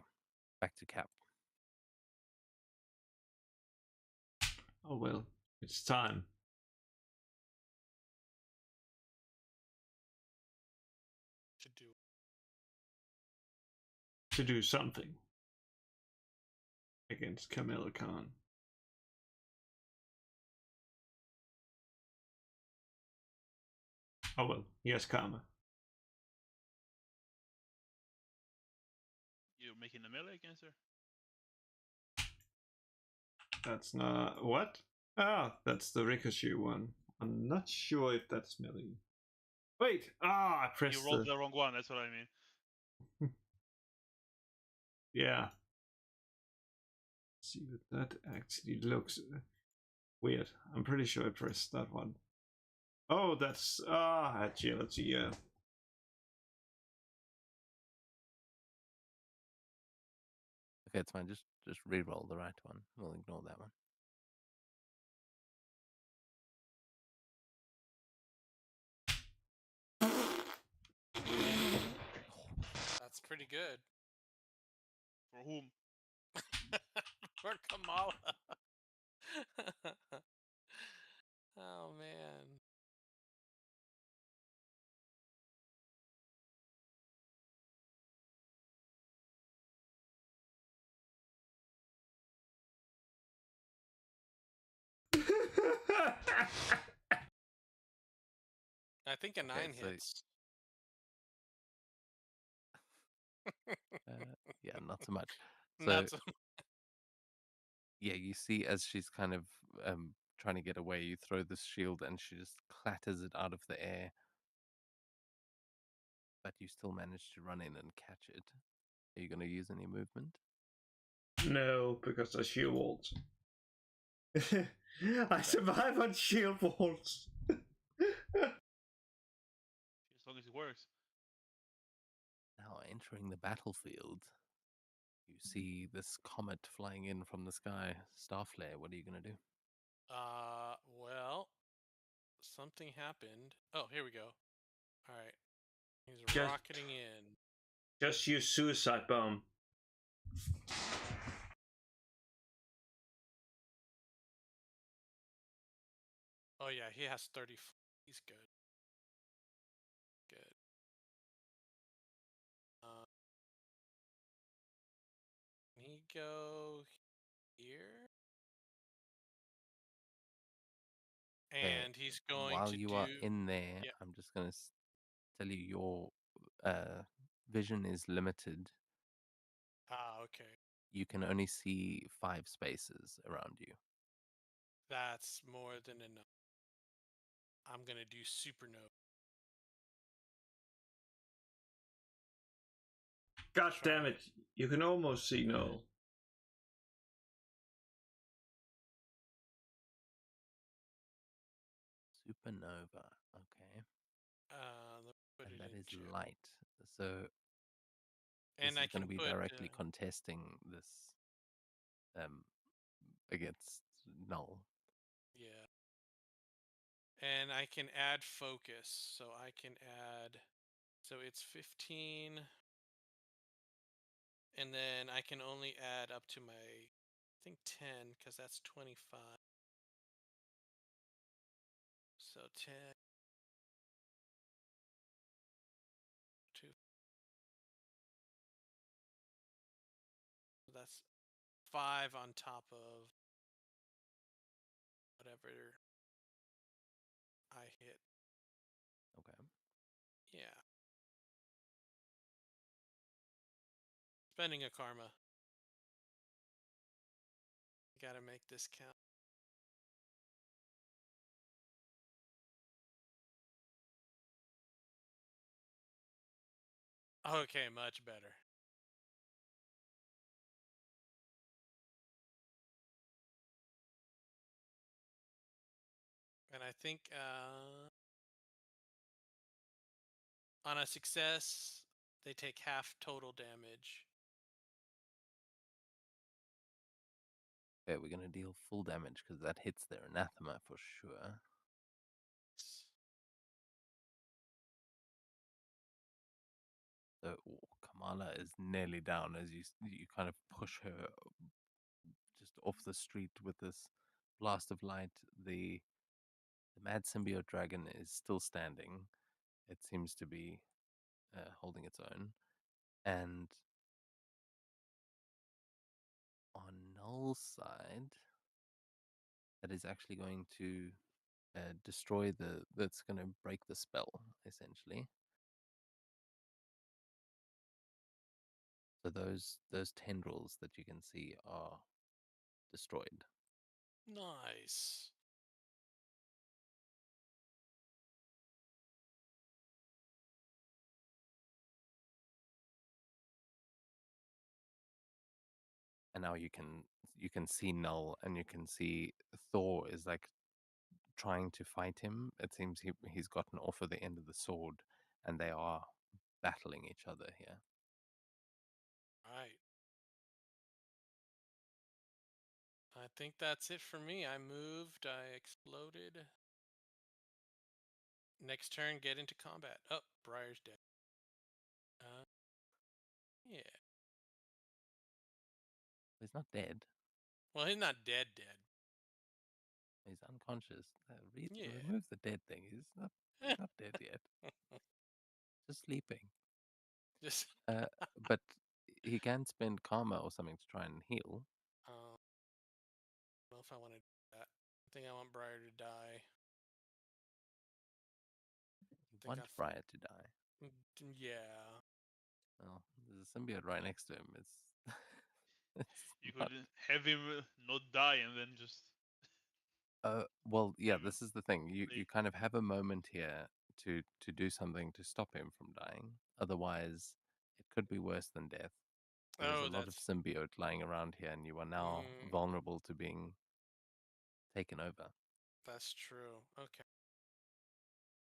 back to Cap. Oh well, it's time. To do something against Camilla Khan. Oh well, yes, karma. You're making a melee against her? That's not what? Ah, that's the Ricochet one. I'm not sure if that's melee. Wait, I pressed You rolled the wrong one, that's what I mean. Yeah. Let's see what that actually looks weird. I'm pretty sure I pressed that one. Oh, that's agility, yeah. Okay, it's fine. Just re-roll the right one. We'll ignore that one. That's pretty good. For whom? For Kamala. Oh man. I think a 9 so- hits. Yeah, not so much. So Not so yeah, you see as she's kind of trying to get away, you throw this shield and she just clatters it out of the air. But you still manage to run in and catch it. Are you going to use any movement? No, because I shield walls. I survive on shield walls. As long as it works. Now entering the battlefield, you see this comet flying in from the sky. Starflare, what are you going to do? well, something happened. Oh, here we go. All right. He's Just- rocketing in. Just use suicide bomb. Oh yeah, he has 30. He's good. Good. Can he go here? And he's going While to you do. are in there, Yeah. I'm just going to tell you your vision is limited. Okay. You can only see 5 spaces around you. That's more than enough. I'm gonna do supernova. God damn it! You can almost see no. Supernova, okay. Let's put And it that in is chat. light. So And this I is going can to be put, directly contesting this against Null. Yeah. And I can add focus. So I can add. So it's 15. And then I can only add up to my think 10, because that's 25. So 10. 2. That's 5 on top of whatever I hit. Okay. Yeah. Spending a karma. Gotta make this count. Okay, much better. And I think on a success, they take half total damage. Okay, we're gonna deal full damage because that hits their anathema for sure. So Kamala is nearly down as you kind of push her just off the street with this blast of light. The mad symbiote dragon is still standing. It seems to be holding its own, and on Null's side, that is actually going to destroy that's going to break the spell essentially. So those tendrils that you can see are destroyed. Nice. And now you can see Null, and you can see Thor is like trying to fight him. It seems he's gotten off of the end of the sword, and they are battling each other here. Right. I think that's it for me. I moved, I exploded. Next turn, get into combat. Oh, Briar's dead. Yeah. He's not dead. Well, he's not dead. He's unconscious. Yeah. Remove the dead thing. He's not dead yet. Just sleeping. Just. But he can spend karma or something to try and heal. I don't know if I want to do that. I think I want Briar to die. Want Briar to die? Yeah. Well, there's a symbiote right next to him. You not... could have him not die and then just. Well, yeah. This is the thing. You kind of have a moment here to do something to stop him from dying. Otherwise, it could be worse than death. There's a lot of symbiote lying around here, and you are now vulnerable to being taken over. That's true. Okay.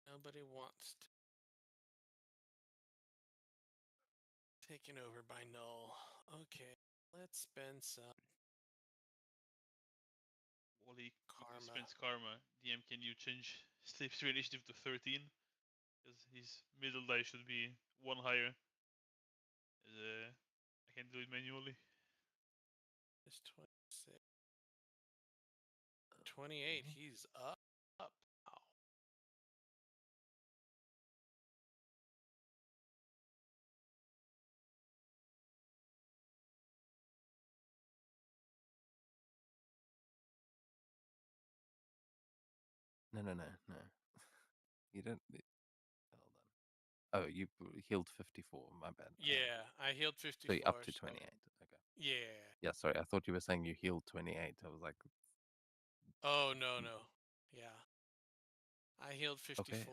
Nobody wants to. Taken over by Null. Okay. Let's spend some. While he Karma. spends karma, DM, can you change Sleep's initiative to 13? Because his middle die should be one higher. I can do it manually. It's 26. 28. He's up. Ow. No. You don't. Hold on. Oh, you healed 54. My bad. Yeah, I healed 54. So you're up to 28. Okay. Yeah. Yeah, sorry. I thought you were saying you healed 28. I was like, Oh, no. Yeah. I healed 54. okay.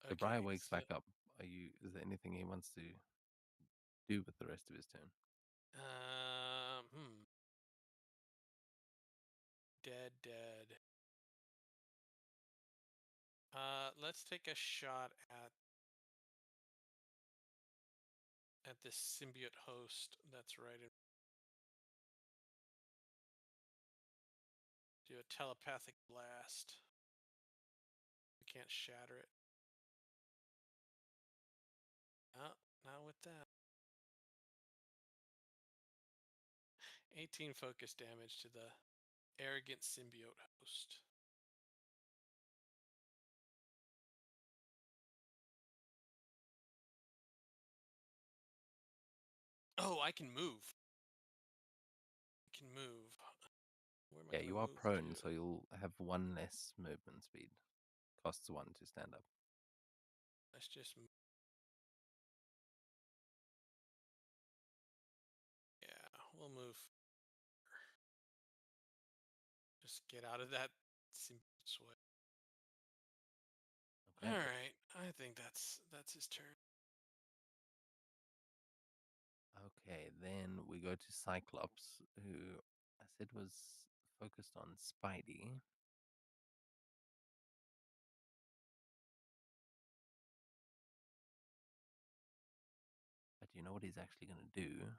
Okay, If Briar wakes back up, is there anything he wants to do with the rest of his turn? Dead. Let's take a shot at this symbiote host that's right in. Do a telepathic blast. We can't shatter it. No, not with that. 18 focus damage to the arrogant symbiote host. Oh, I can move. I can move. Where am I Yeah, gonna you are move prone, to? so you'll have one less movement speed. Costs 1 to stand up. Let's just. Yeah, we'll move. Just get out of that symbiote's way. Okay. All right, I think that's his turn. Okay, then we go to Cyclops, who I said was focused on Spidey. But you know what he's actually going to do?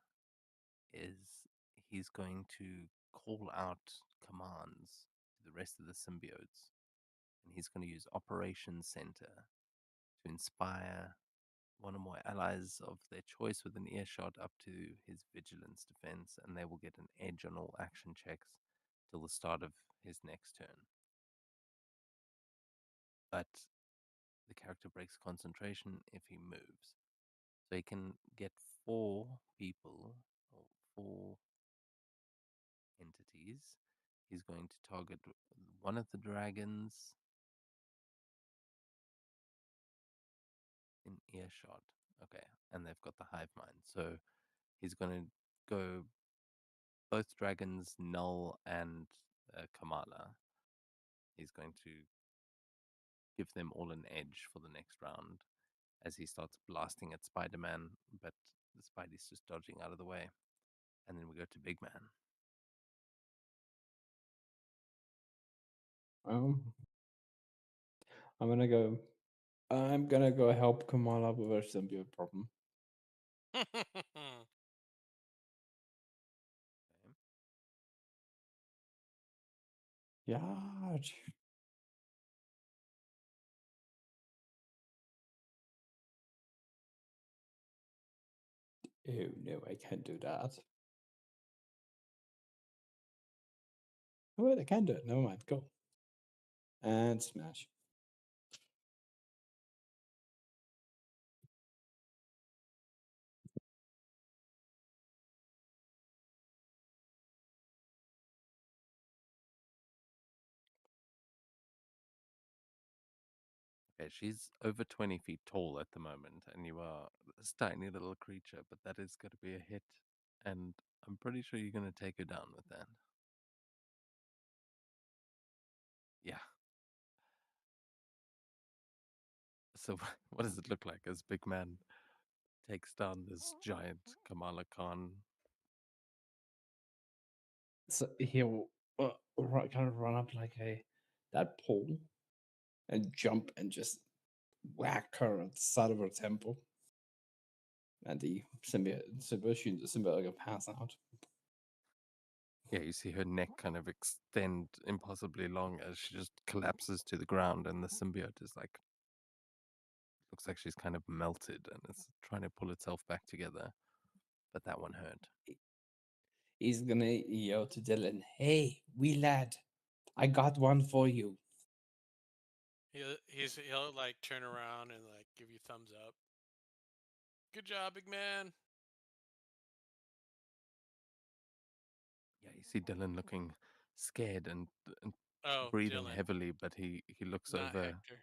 Is he's going to call out commands to the rest of the symbiotes. And he's going to use Operation Center to inspire one or more allies of their choice with an earshot up to his vigilance defense, and they will get an edge on all action checks till the start of his next turn. But the character breaks concentration if he moves. So he can get 4 people or 4 entities. He's going to target one of the dragons in earshot. Okay, and they've got the hive mind. So he's going to go both dragons, Null and Kamala. He's going to give them all an edge for the next round as he starts blasting at Spider-Man, but the Spidey's just dodging out of the way. And then we go to Big Man. I'm gonna go. I'm gonna go help Kamala with her symbiote problem. Yeah. Oh no, I can't do that. Oh wait, I can do it. Never mind. Go. And smash. Okay, she's over 20 feet tall at the moment, and you are this tiny little creature, but that is going to be a hit. And I'm pretty sure you're going to take her down with that. Yeah. So, what does it look like as Big Man takes down this giant Kamala Khan? So he'll kind of run up like that pole and jump and just whack her at the side of her temple. And the symbiote will pass out. Yeah, you see her neck kind of extend impossibly long as she just collapses to the ground, and the symbiote is like, looks like she's kind of melted and it's trying to pull itself back together. But that one hurt. He's gonna yell to Dylan, "Hey, wee lad, I got one for you." He'll like turn around and like give you thumbs up. Good job, big man. Yeah, you see Dylan looking scared and Oh, breathing Dylan, heavily, but he looks not over. Hector.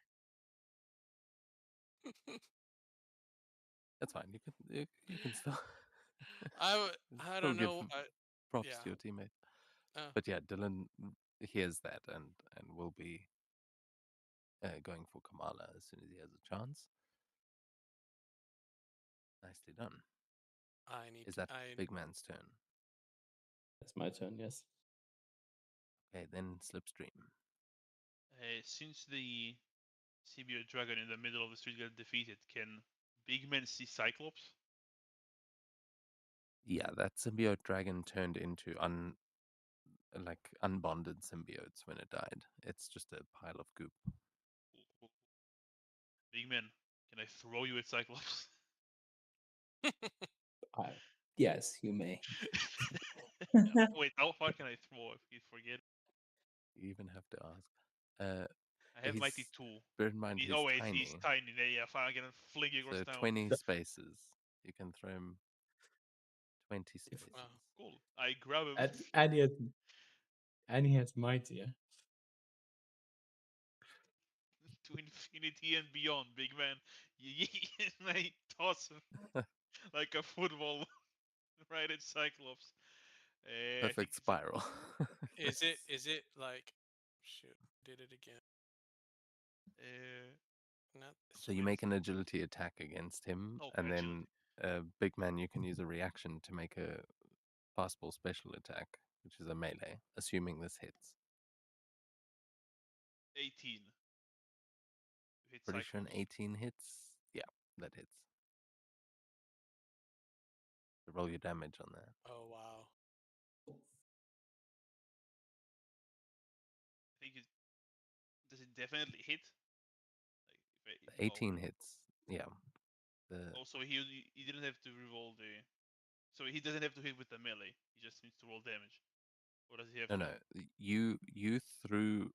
That's fine. You can still I still don't give know. props Yeah. to your teammate. Uh, But yeah, Dylan hears that and will be going for Kamala as soon as he has a chance. Nicely done. I need. Is that I Big Man's turn? It's my turn, yes. Okay, then Slipstream. Since the symbiote dragon in the middle of the street got defeated, can Big Man see Cyclops? Yeah, that symbiote dragon turned into unbonded symbiotes when it died. It's just a pile of goop. Cool. Big Man, can I throw you at Cyclops? Yes, you may. Wait, how far can I throw if you forget? You even have to ask. Uh, I have mighty He's- 2. bear in mind, he's Oh wait, tiny. he's tiny. Yeah, fine. I can fling you across So town. 20 spaces. You can throw him 20 spaces. Wow. Cool. I grab him. And he has mighty, yeah. To infinity and beyond, big man. And I toss him like a football right at Cyclops. I think Perfect it's- spiral. Is it like shoot, did it again. Not this So you one. make an agility attack against him, Okay, and then big man, you can use a reaction to make a fastball special attack, which is a melee, assuming this hits. 18. Hit Pretty sure an Cyclops. 18 hits. Yeah, that hits. So roll your damage on that. Oh wow. I think it does it definitely hit. Like if I, 18 hits. Yeah. The Also, he didn't have to reroll the. So he doesn't have to hit with the melee. He just needs to roll damage. Or does he have no, to? no. You threw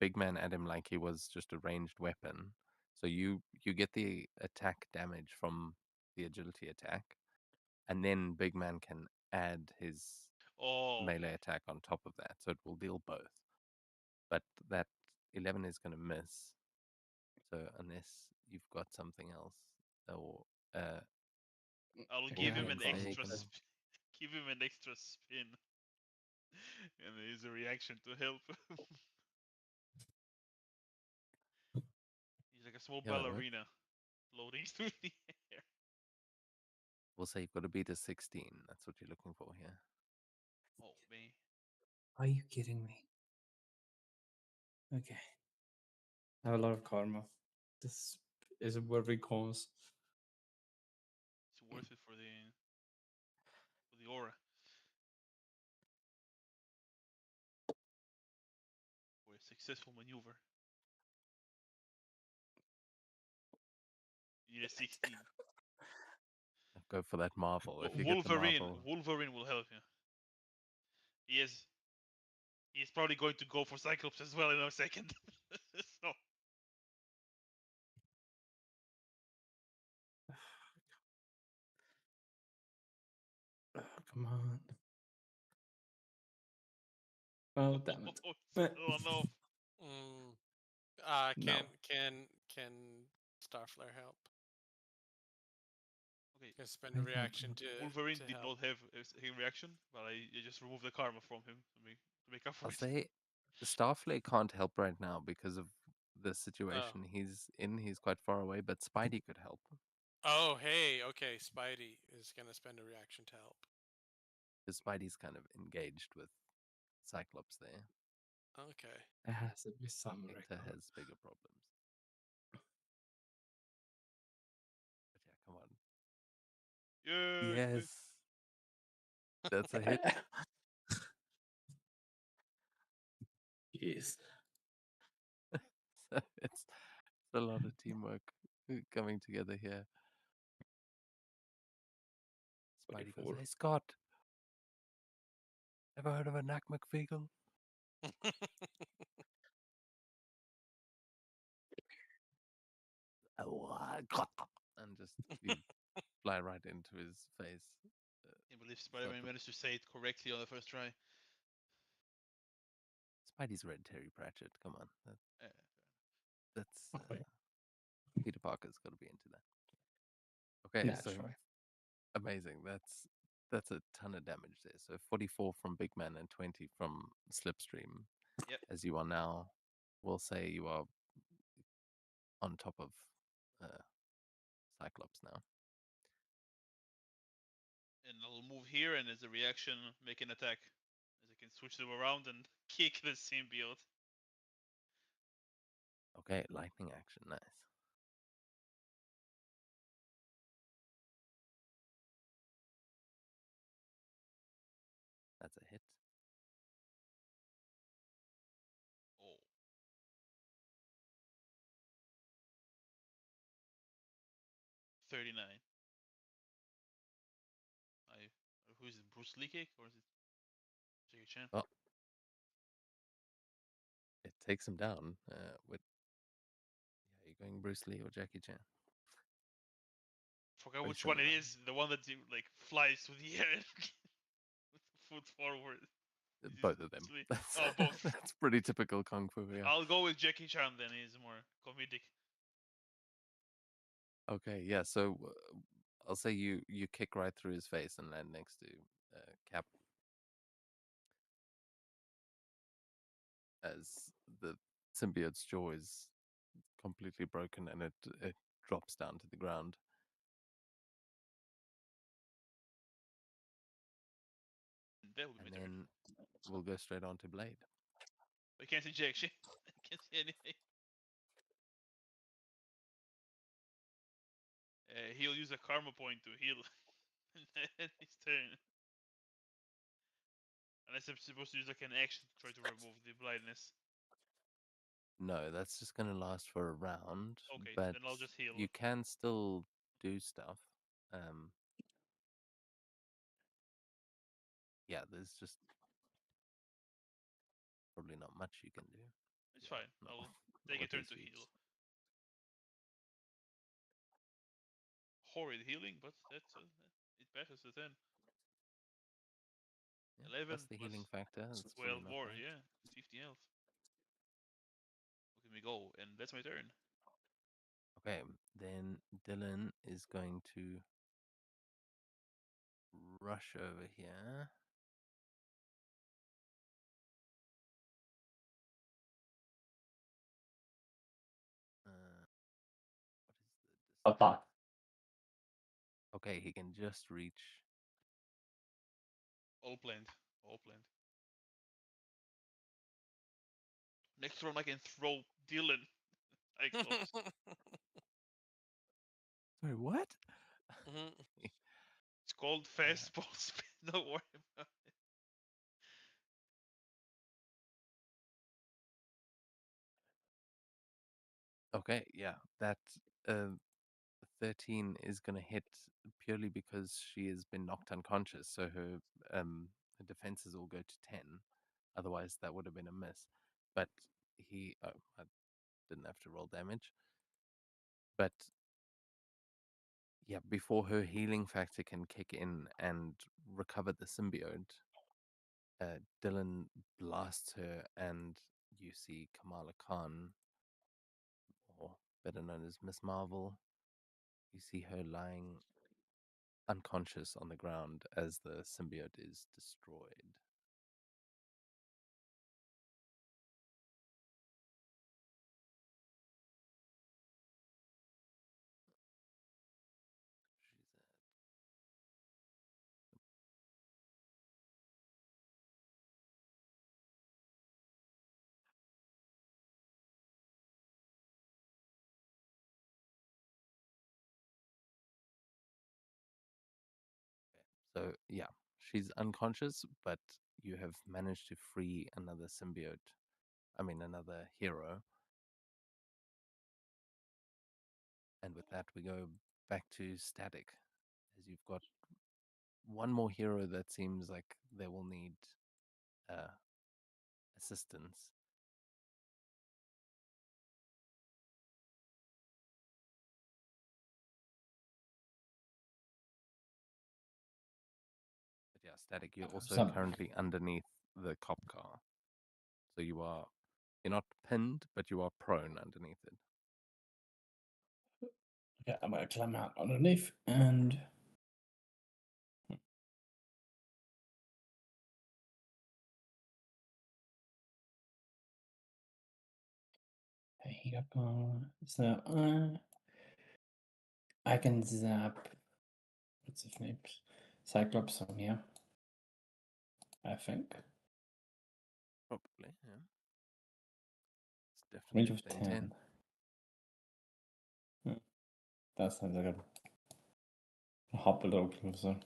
big man at him like he was just a ranged weapon. So you get the attack damage from the agility attack, and then big man can add his Oh, melee attack on top of that, so it will deal both. But that 11 is going to miss. So unless you've got something else, or I'll Or give him can an say extra. gonna- Give him an extra spin, and use a reaction to help. He's like a small Yeah, that works. ballerina, floating through the air. we'll say you've got to beat a 16. That's what you're looking for here. Oh man. Are you kidding me? Okay. I have a lot of karma. This is what we cause. It's worth it for the aura. For a successful maneuver. You need a 16. Go for that Marvel. If you Wolverine. get the Marvel, Wolverine will help you. He is. He's probably going to go for Cyclops as well in a second. So Oh, come on. Oh, damn it. still enough. Mm. No. Can Starflare help? Okay. Can spend a reaction to Wolverine to did help. not have a reaction, but I just removed the karma from him to make up for I'll it. say Starflake can't help right now because of the situation he's in. He's quite far away, but Spidey could help Oh, hey, okay. Spidey is gonna spend a reaction to help. because Spidey's kind of engaged with Cyclops there. Okay. It has to be some Hector record. has bigger problems. But yeah, come on. Yeah. Yes, that's a hit. Yes. So it's a lot of teamwork coming together here. Spidey goes, 24. "Hey Scott, ever heard of a Knack McFeagle?" And just you fly right into his face. I believe Spider-Man managed to say it correctly on the first try. Spidey's read Terry Pratchett. Come on, Uh, that's Okay. Peter Parker's got to be into that. Okay, so Naturally. amazing. That's a ton of damage there. So 44 from Big Man and 20 from Slipstream. Yep. As you are now, we'll say you are on top of Cyclops now. and I'll move here, and as a reaction, make an attack. As I can switch them around and kick the symbiote. Okay, lightning action, nice. That's a hit. Oh. $39. Who is it? Bruce Lee kick or is it? Jackie Chan. Oh, it takes him down. With yeah, you're going Bruce Lee or Jackie Chan. Forgot Very which one it similar. is. The one that like flies through the air with the foot forward. Is it Both of them. Bruce Lee? That's, Oh, both. that's pretty typical kung fu. Yeah. I'll go with Jackie Chan then. He's more comedic. Okay. Yeah. So I'll say you kick right through his face and land next to Cap as the symbiote's jaw is completely broken and it drops down to the ground. That would be And my turn. then we'll go straight on to Blade. I can't see Jack shit. I can't see anything. He'll use a karma point to heal. And his turn. Unless I'm supposed to use like an action to try to remove the blindness. No, that's just going to last for a round. Okay, But then I'll just heal. you can still do stuff. Yeah, there's just probably not much you can do. It's Yeah, fine. no, I'll not take a with turn these to feats. heal. Horrid healing, but that's it passes the 10. Yeah, 11 plus the plus healing factor. That's 12 probably not more, bad. yeah. 50 health. Look at me go, and that's my turn. Okay, then Dylan is going to rush over here. What is the About that. Okay, he can just reach. All planned. All planned. Next round I can throw Dylan. Cyclops. Sorry, what? Mhm. It's called fastball spin. Don't worry about it. Okay, yeah, that 13 is going to hit purely because she has been knocked unconscious, so her defenses all go to 10. Otherwise, that would have been a miss. But I didn't have to roll damage. But yeah, before her healing factor can kick in and recover the symbiote, Dylan blasts her, and you see Kamala Khan, or better known as Miss Marvel. You see her lying unconscious on the ground as the symbiote is destroyed. She's at So yeah, she's unconscious, but you have managed to free another symbiote. I mean, another hero. And with that, we go back to Static, as you've got one more hero that seems like they will need uh, assistance. But yeah, Static, you're also Some- currently underneath the cop car. So you're not pinned, but you are prone underneath it. Okay, I'm gonna climb out underneath and here go. So I can zap. What's his name? Cyclops on here. I think. Probably, yeah. It's Range definitely of within 10. 10. That sounds like a hop a little closer.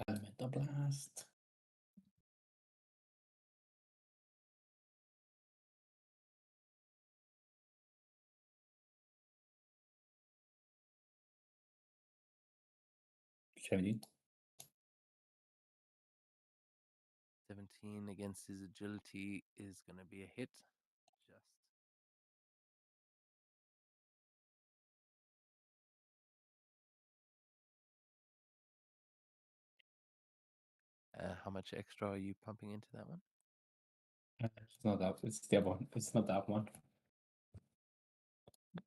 Elemental Blast. 17. 17 against his agility is going to be a hit. Just. How much extra are you pumping into that one? It's not that. It's the other one. It's not that one. Is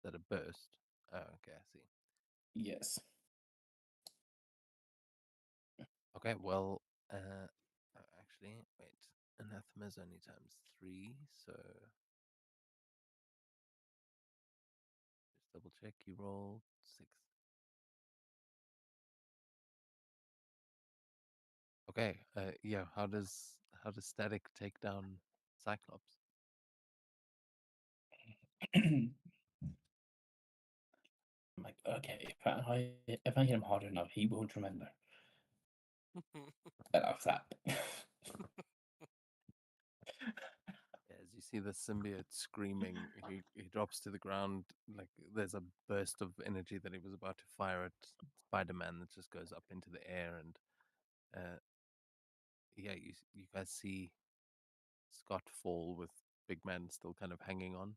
that a burst? Oh, okay, I see. Yes. Okay, well, actually, wait. Anathema is only times 3, so just double check. You rolled 6. Okay, yeah. How does static take down Cyclops? I'm like, okay, if I hit him hard enough, he won't remember. Enough that. As you see the symbiote screaming, he drops to the ground. Like there's a burst of energy that he was about to fire at Spider-Man that just goes up into the air, and yeah, you guys see Scott fall with Big Man still kind of hanging on.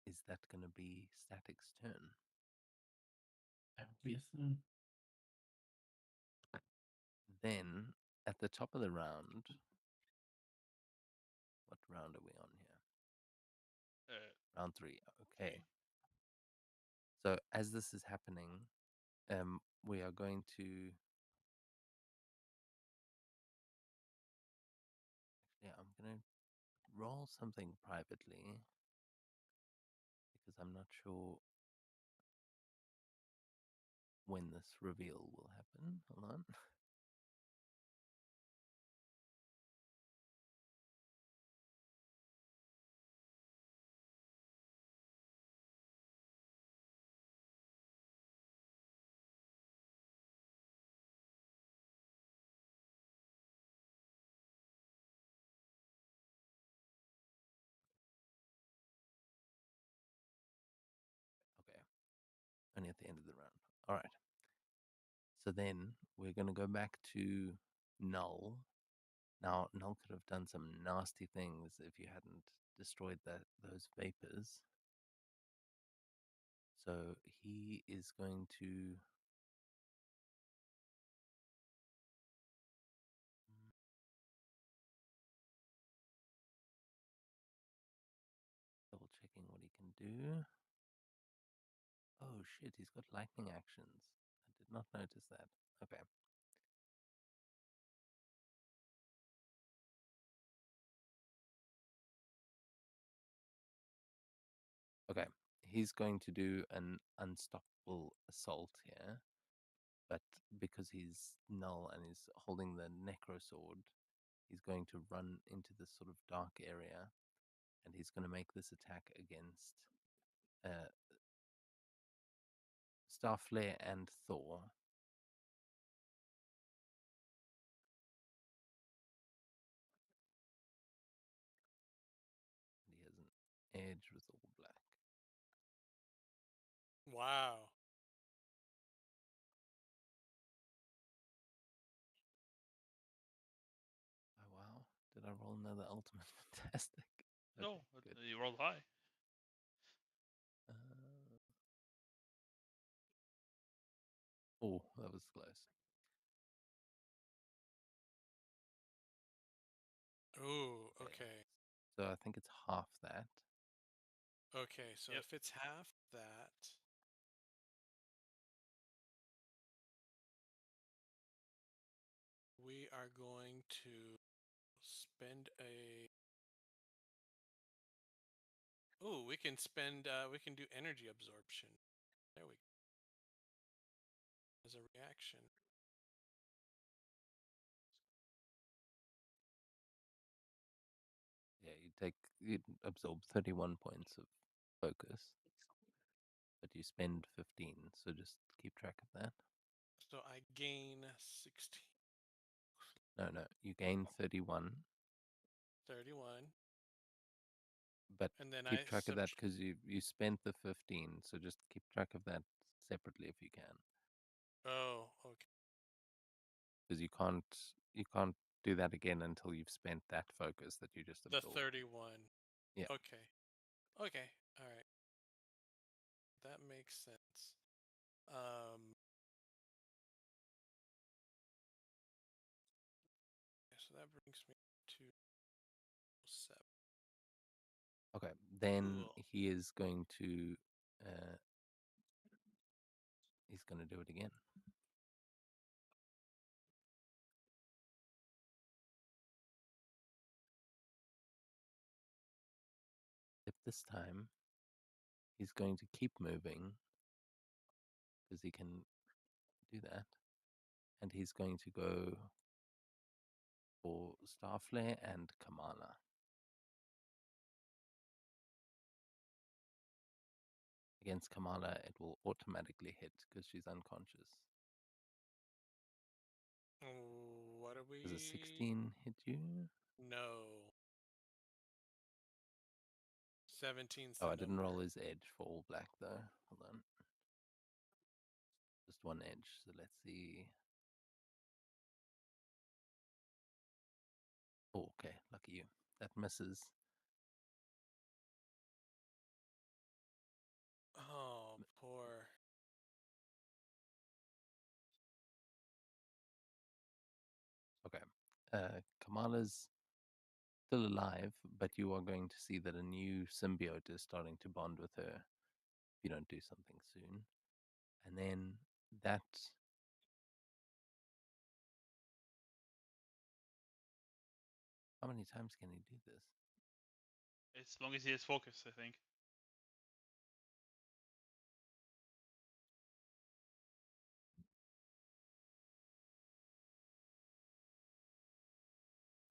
Is that going to be Static's turn? Obviously. Then at the top of the round, what round are we on here? Round 3. Okay. So as this is happening, we are going to. Actually, I'm going to roll something privately because I'm not sure when this reveal will happen. Hold on. Okay. Only at the end of the round. All right. So then we're going to go back to Null. Now, Null could have done some nasty things if you hadn't destroyed those vapors. So he is going to. Double checking what he can do. Oh shit, he's got lightning actions. I did not notice that. Okay. Okay. He's going to do an unstoppable assault here. But because he's Null and he's holding the Necro Sword, he's going to run into this sort of dark area and he's going to make this attack against Starflare and Thor. And he has an edge with all black. Wow. Oh wow! Did I roll another ultimate fantastic? Okay, No, but good. you rolled high. Oh, that was close. Ooh, Okay. okay. So I think it's half that. Okay, so Yep. if it's half that, we are going to spend a. Ooh, we can spend. We can do energy absorption. There we go. As a reaction. Yeah, you absorb 31 points of focus, but you spend 15. So just keep track of that. So I gain 16, No, you gain 31. 31. but And then keep track of that because you spent the 15, so just keep track of that separately if you can, Oh, okay. because you can't do that again until you've spent that focus that you just The absorbed. 31. Yeah. Okay. Okay. All right. That makes sense. So that brings me to 7. Okay, then Cool. he is going to he's going to do it again. If this time he's going to keep moving because he can do that, and he's going to go for Starflare and Kamala. Against Kamala, it will automatically hit because she's unconscious. What are we? Does a 16 hit you? No. 17's Oh, the I didn't roll number. his edge for all black though. Hold on. Just one edge. So let's see. Oh, okay. Lucky you. That misses. Oh, poor. Okay. Kamala's still alive, but you are going to see that a new symbiote is starting to bond with her if you don't do something soon. And then that. How many times can he do this? As long as he has focus, I think.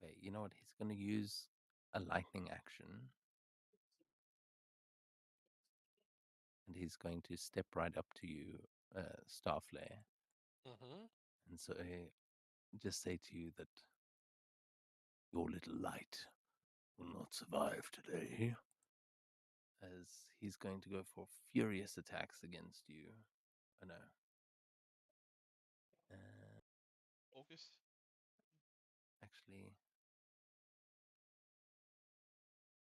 Wait, you know what? He's going to use a lightning action. And he's going to step right up to you, Starflare. Mm-hmm. And so just say to you that your little light will not survive today. As he's going to go for furious attacks against you. Oh no. Focus. Actually,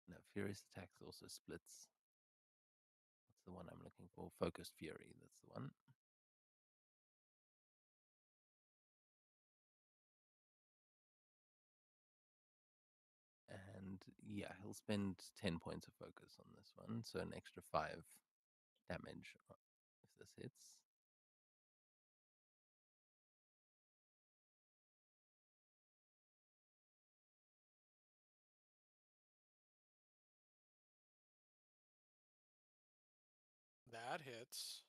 no, furious attacks also splits. What's the one I'm looking for? Focused Fury, that's the one. And yeah, he'll spend 10 points of focus on this one, so an extra 5 damage if this hits. That hits.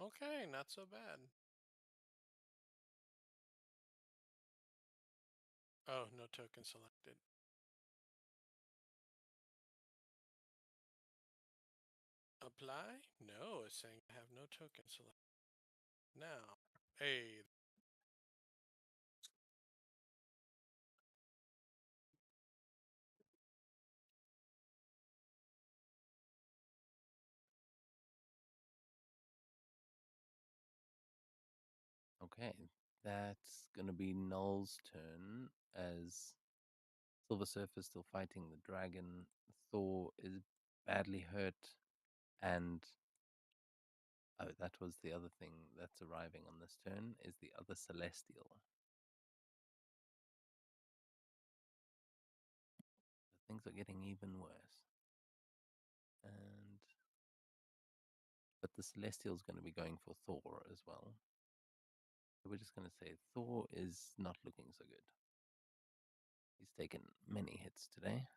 Okay, not so bad. Oh, no token selected. Apply? No, it's saying I have no token selected. Now, hey. Okay, that's going to be Null's turn as Silver Surfer is still fighting the dragon. Thor is badly hurt, and oh, that was the other thing that's arriving on this turn is the other Celestial. So things are getting even worse. But the Celestial is going to be going for Thor as well. So we're just going to say Thor is not looking so good. He's taken many hits today.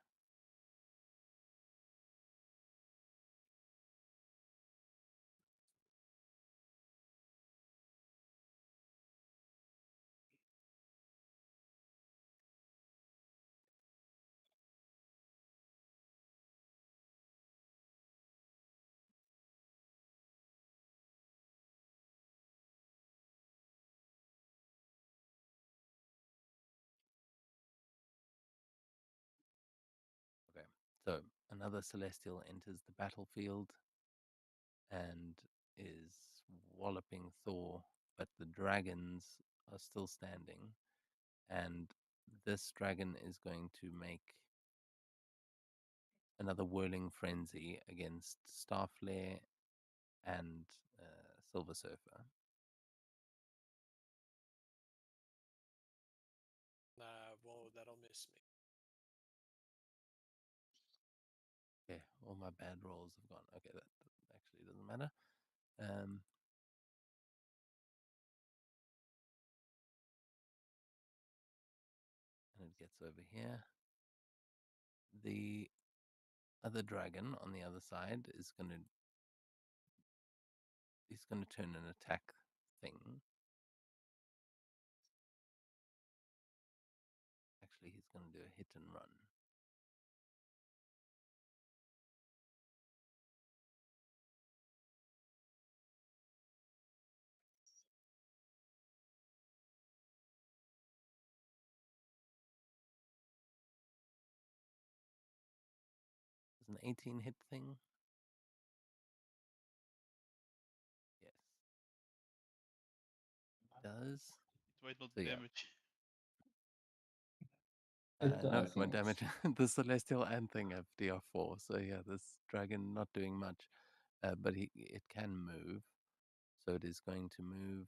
So another celestial enters the battlefield and is walloping Thor, but the dragons are still standing. And this dragon is going to make another whirling frenzy against Starflare and Silver Surfer. Whoa, that'll miss me. Okay, all my bad rolls have gone. Okay, that actually doesn't matter. And it gets over here. The other dragon on the other side is he's going to turn an attack thing. Actually, he's going to do a hit and run. Is an 18 hit thing? Yes. It does. It might not So, yeah. damage. No, does, it won't yes. damage. The Celestial and thing have DR4. So, yeah, this dragon not doing much. But it can move. So, it is going to move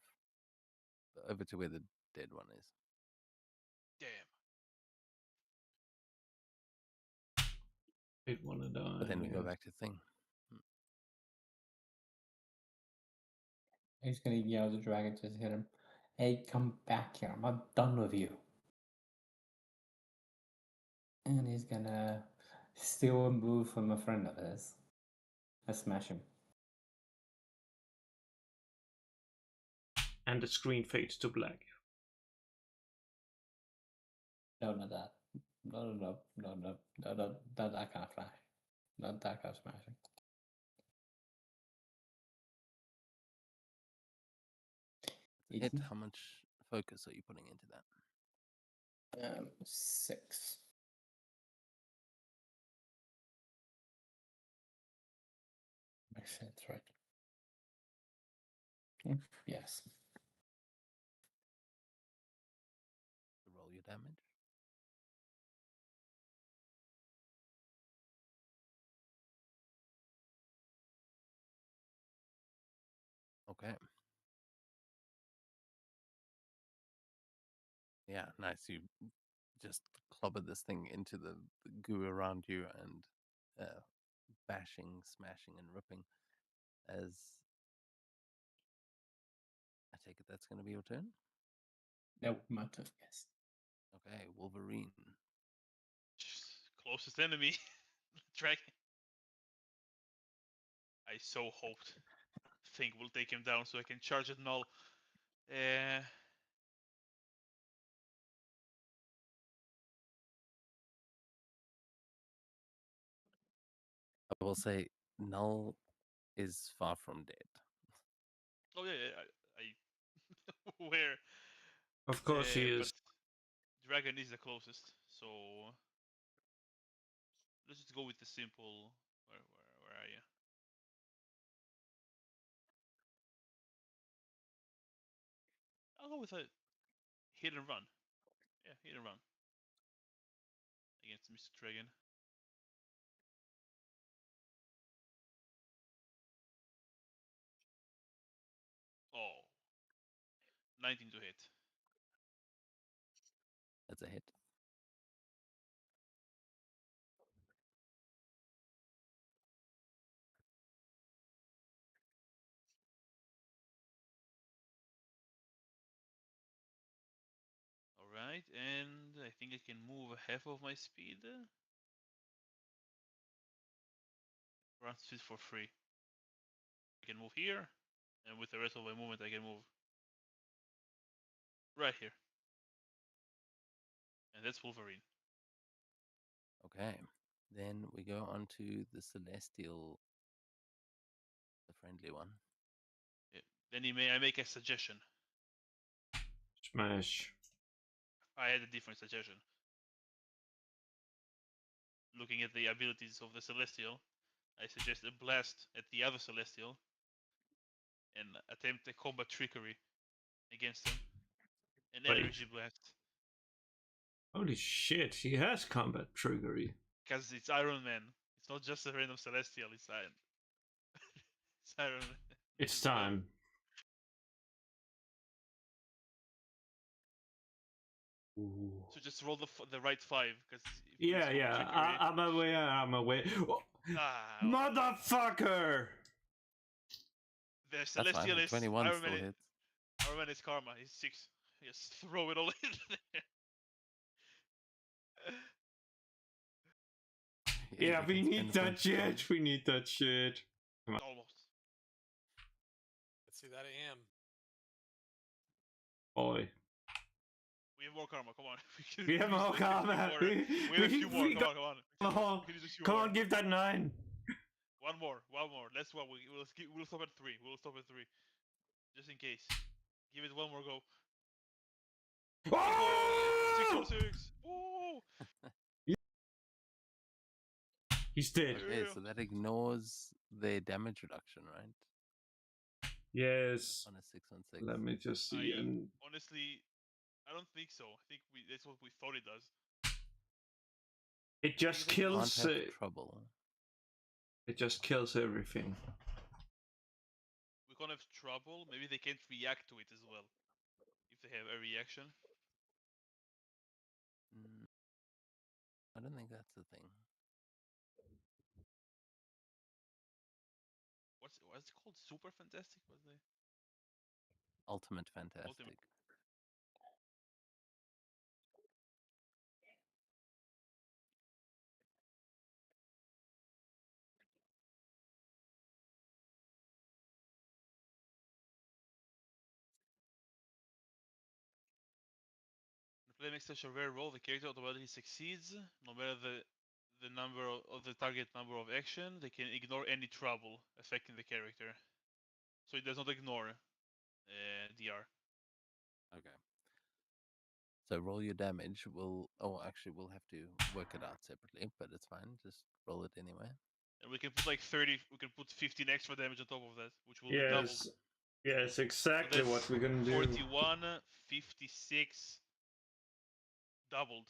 over to where the dead one is. Damn. It wanna die. But then we go yeah. back to thing. He's gonna yell the dragon to hit him. Hey, come back here. I'm not done with you. And he's gonna steal a move from a friend of his. And smash him. And the screen fades to black. No, not that. No, not that kind of flash. Not that kind of smashing. Hit, how much focus are you putting into that? 6. Makes sense, right? Yes. Roll your damage. Okay. Yeah, nice. You just clobber this thing into the goo around you and bashing, smashing, and ripping. As I take it, that's going to be your turn. No, my turn, yes. Okay, Wolverine. Closest enemy. Dragon. I so hoped Thing will take him down so I can charge it null. I will say Null is far from dead. Oh yeah, I where? Of course he But is. Dragon is the closest, so let's just go with the simple. Where are you? I'll go with a hit and run. Yeah, hit and run against Mr. Dragon. Oh, 19 to hit. That's a hit. Alright, and I think I can move half of my speed. Run speed for free. I can move here, and with the rest of my movement, I can move right here. And that's Wolverine. Okay. Then we go on to the Celestial, the friendly one. Yeah. Then I make a suggestion. Smash. I had a different suggestion. looking at the abilities of the Celestial, I suggest a blast at the other Celestial and attempt a combat trickery against him. An Wait. energy blast. Holy shit, he has combat trickery. Because it's Iron Man. It's not just a random Celestial, it's Iron. It's Iron Man. It's time. Ooh. So just roll the right 5, because Yeah, I'm aware. Oh, motherfucker! The That's Celestial fine. is 21 Iron still Man. hits. Iron Man is Karma. He's 6. Just throw it all in there. Yeah, he we gets need 10 that points of damage. shit. We need that shit. Almost. Let's see that AM. Boy. We have more Karma. Come on. We have use more a few karma. more. We have a few more. we Come on. Come on, We can use a few come more. on, give that 9. One more. Let's one. We'll stop at 3. We'll stop at 3, just in case. Give it one more go. Oh! 6 on 6. Oh! He's dead. Okay, Yeah. so that ignores their damage reduction, right? Yes. On a 6-on-6. Let me just see. And Honestly, I don't think so. I think that's what we thought it does. it just They Can't kills. have trouble. It just kills everything. We can't have trouble. Maybe they can't react to it as well. If they have a reaction. I don't think that's the thing. What's it called? Super Fantastic? Was they? Ultimate Fantastic. Ultimate. The player makes such a rare roll, the character automatically succeeds, no matter the number of the target number of action. They can ignore any trouble affecting the character, so it does not ignore DR. Okay. So roll your damage. We'll have to work it out separately, but it's fine. Just roll it anyway. And we can put like 30. We can put 15 extra damage on top of that, which will be double. Yes, exactly So what we're gonna do. 41, 56, doubled.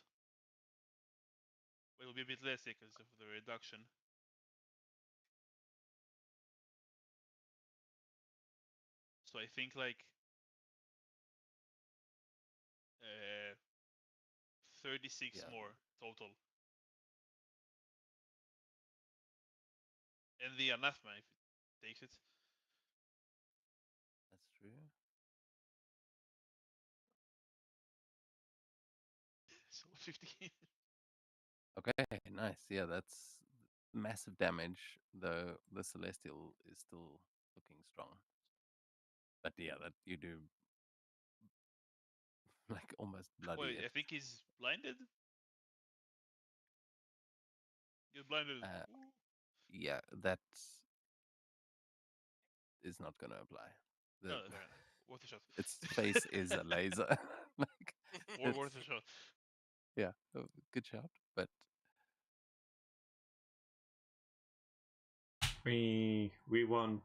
It will be a bit less because of the reduction. So I think like 36 more total. And the anathema if it takes it. That's true. So 50. Okay, nice. Yeah, that's massive damage, though the Celestial is still looking strong. But yeah, that you do like almost bloody Wait, it. I think he's blinded. He's blinded. Yeah, that is not going to apply. No, worth a shot. Its face is a laser. Like, Worth a shot. Yeah, good shot, but We won.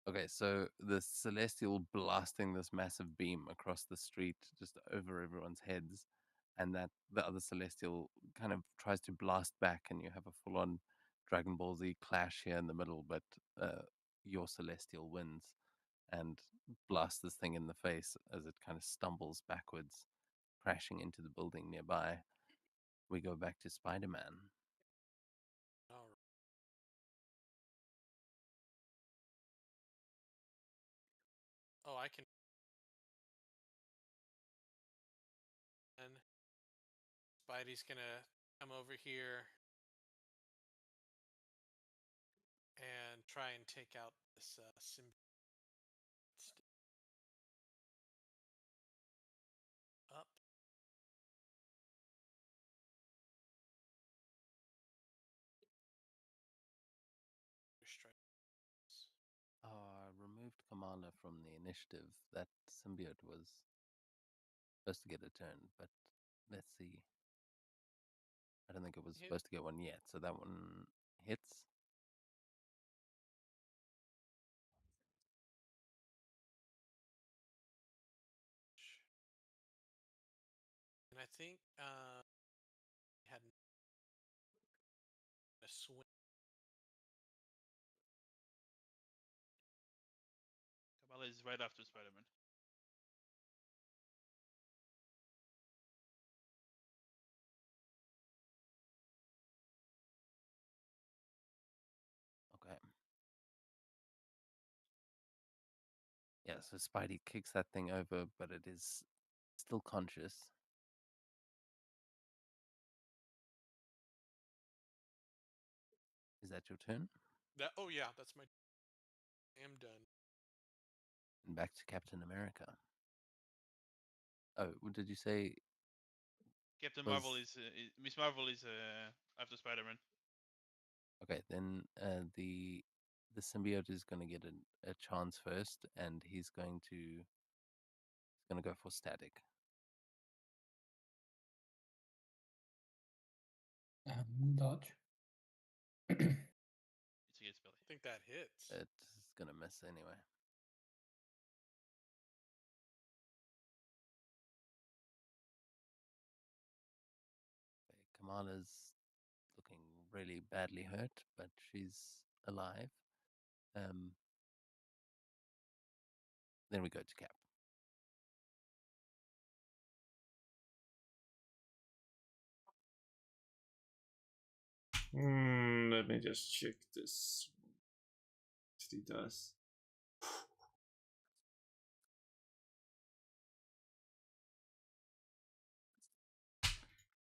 okay, so the Celestial blasting this massive beam across the street just over everyone's heads, and that the other Celestial kind of tries to blast back, and you have a full-on Dragon Ball Z clash here in the middle, but your Celestial wins and blasts this thing in the face as it kind of stumbles backwards, crashing into the building nearby. We go back to Spider-Man. Oh, I can. And Spidey's gonna come over here and try and take out this symbiote. Up. Removed Kamala from the initiative. That symbiote was supposed to get a turn, but let's see. I don't think it was Hit. supposed to get one yet, so that one hits. And I think had a swing. Kamala is right after Spider-Man. Okay. Yeah, so Spidey kicks that thing over, but it is still conscious. Is that your turn? That oh yeah, that's my. I am done. And back to Captain America. Oh, what did you say? Captain Was- Marvel is Miss Marvel is after Spider-Man. Okay, then the symbiote is going to get a chance first, and he's going to go for static. Dodge. It's against Billy. I think that hits. It's going to miss anyway. Okay, Kamala's looking really badly hurt, but she's alive. Then we go to Cap. Let me just check this. He does.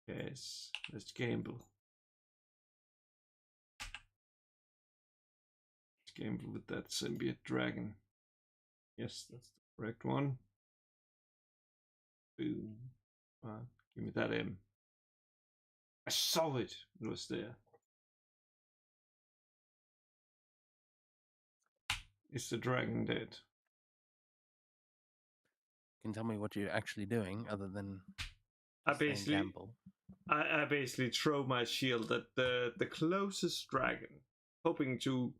Yes, let's gamble. Let's gamble with that symbiote dragon. Yes, that's the correct one. Boom. Give me that M. I saw it. It was there. Is the dragon dead? Can you tell me what you're actually doing other than I just saying basically, gamble? I basically throw my shield at the closest dragon, hoping to.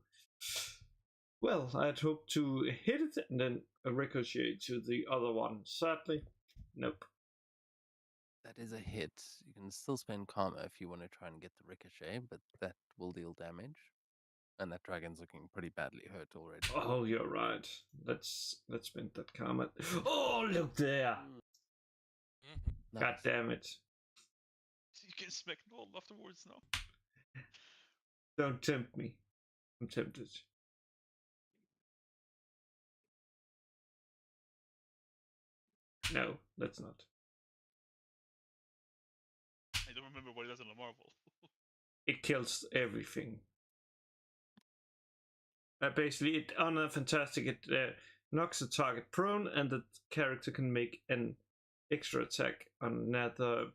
Well, I'd hope to hit it and then ricochet to the other one. Sadly, nope. That is a hit. You can still spend karma if you want to try and get the ricochet, but that will deal damage. And that dragon's looking pretty badly hurt already. Oh, you're right. Let's spend that karma. Oh, look there! Mm-hmm. God damn it! You can smack Noel afterwards now. Don't tempt me. I'm tempted. No, let's not. I don't remember what it does in the Marvel. It kills everything. Basically, on a fantastic, it knocks the target prone, and the character can make an extra attack on another.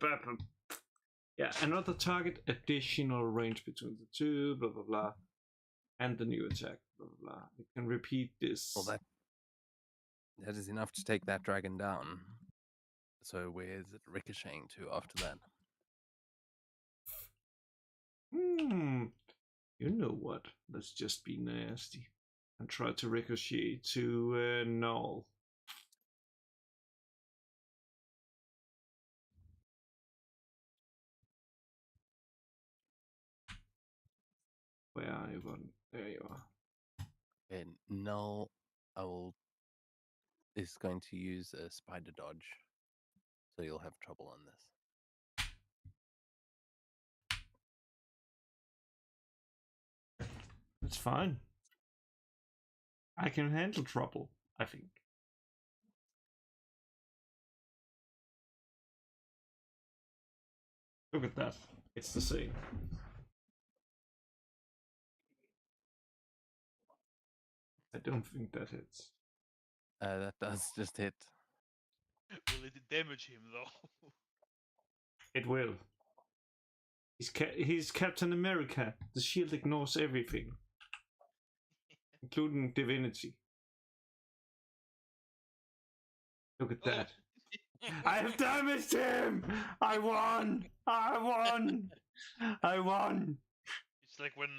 Yeah, another target, additional range between the two, blah blah blah, and the new attack, blah blah blah. It can repeat this. Well, that is enough to take that dragon down. So where is it ricocheting to after that? You know what? Let's just be nasty and try to ricochet to Null. Where are you, buddy? There you are. Okay, Null, is going to use a spider dodge, so you'll have trouble on this. It's fine. I can handle trouble, I think. Look at that. It's the same. I don't think that hits. That does just hit. Will it damage him though? It will. He's Captain America. The shield ignores everything, including divinity. Look at that. I have damaged him! I won! I won! I won. It's like when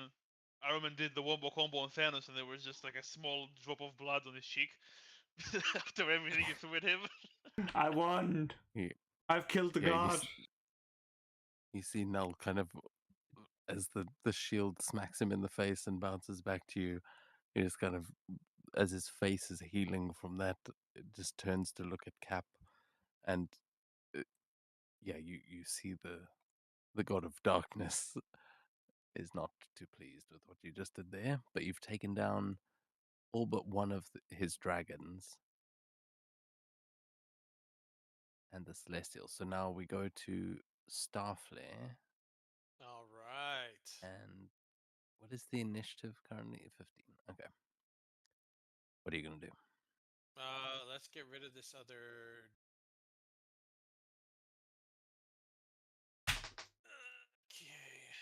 Iron Man did the wombo combo on Thanos, and there was just like a small drop of blood on his cheek after everything you threw at him. I won. Yeah. I've killed the Yeah, god. You see Null kind of, as the shield smacks him in the face and bounces back to you, he just kind of, as his face is healing from that, it just turns to look at Cap, and yeah, you see the god of darkness is not too pleased with what you just did there, but you've taken down all but one of his dragons and the celestial. So now we go to Starflare, All right. and what is the initiative currently? 15. Okay. What are you gonna do? Let's get rid of this other. Okay.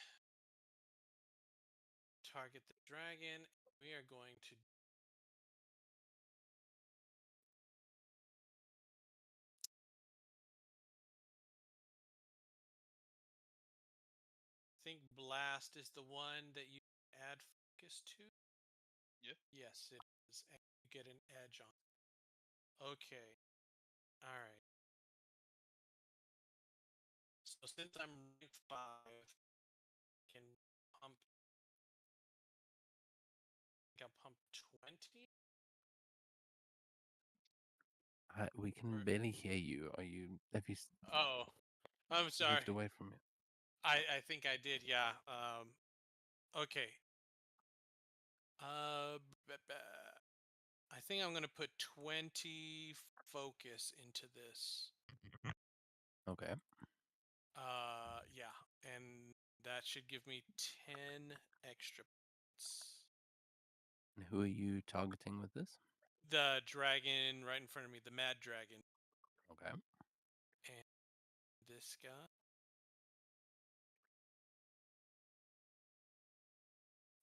Target the dragon. We are going to. I think blast is the one that you add focus to. Yeah. Yes, it is. And you get an edge on. Okay. All right. So since I'm rank 5, I can pump. I think I'll pump 20. We can Or- barely hear you. Have you Oh, I'm sorry. moved away from it? I think I did. Yeah. Okay. I think I'm gonna put 20 focus into this. Okay. Yeah, and that should give me 10 extra points. And who are you targeting with this? The dragon right in front of me, the mad dragon, Okay. and this guy.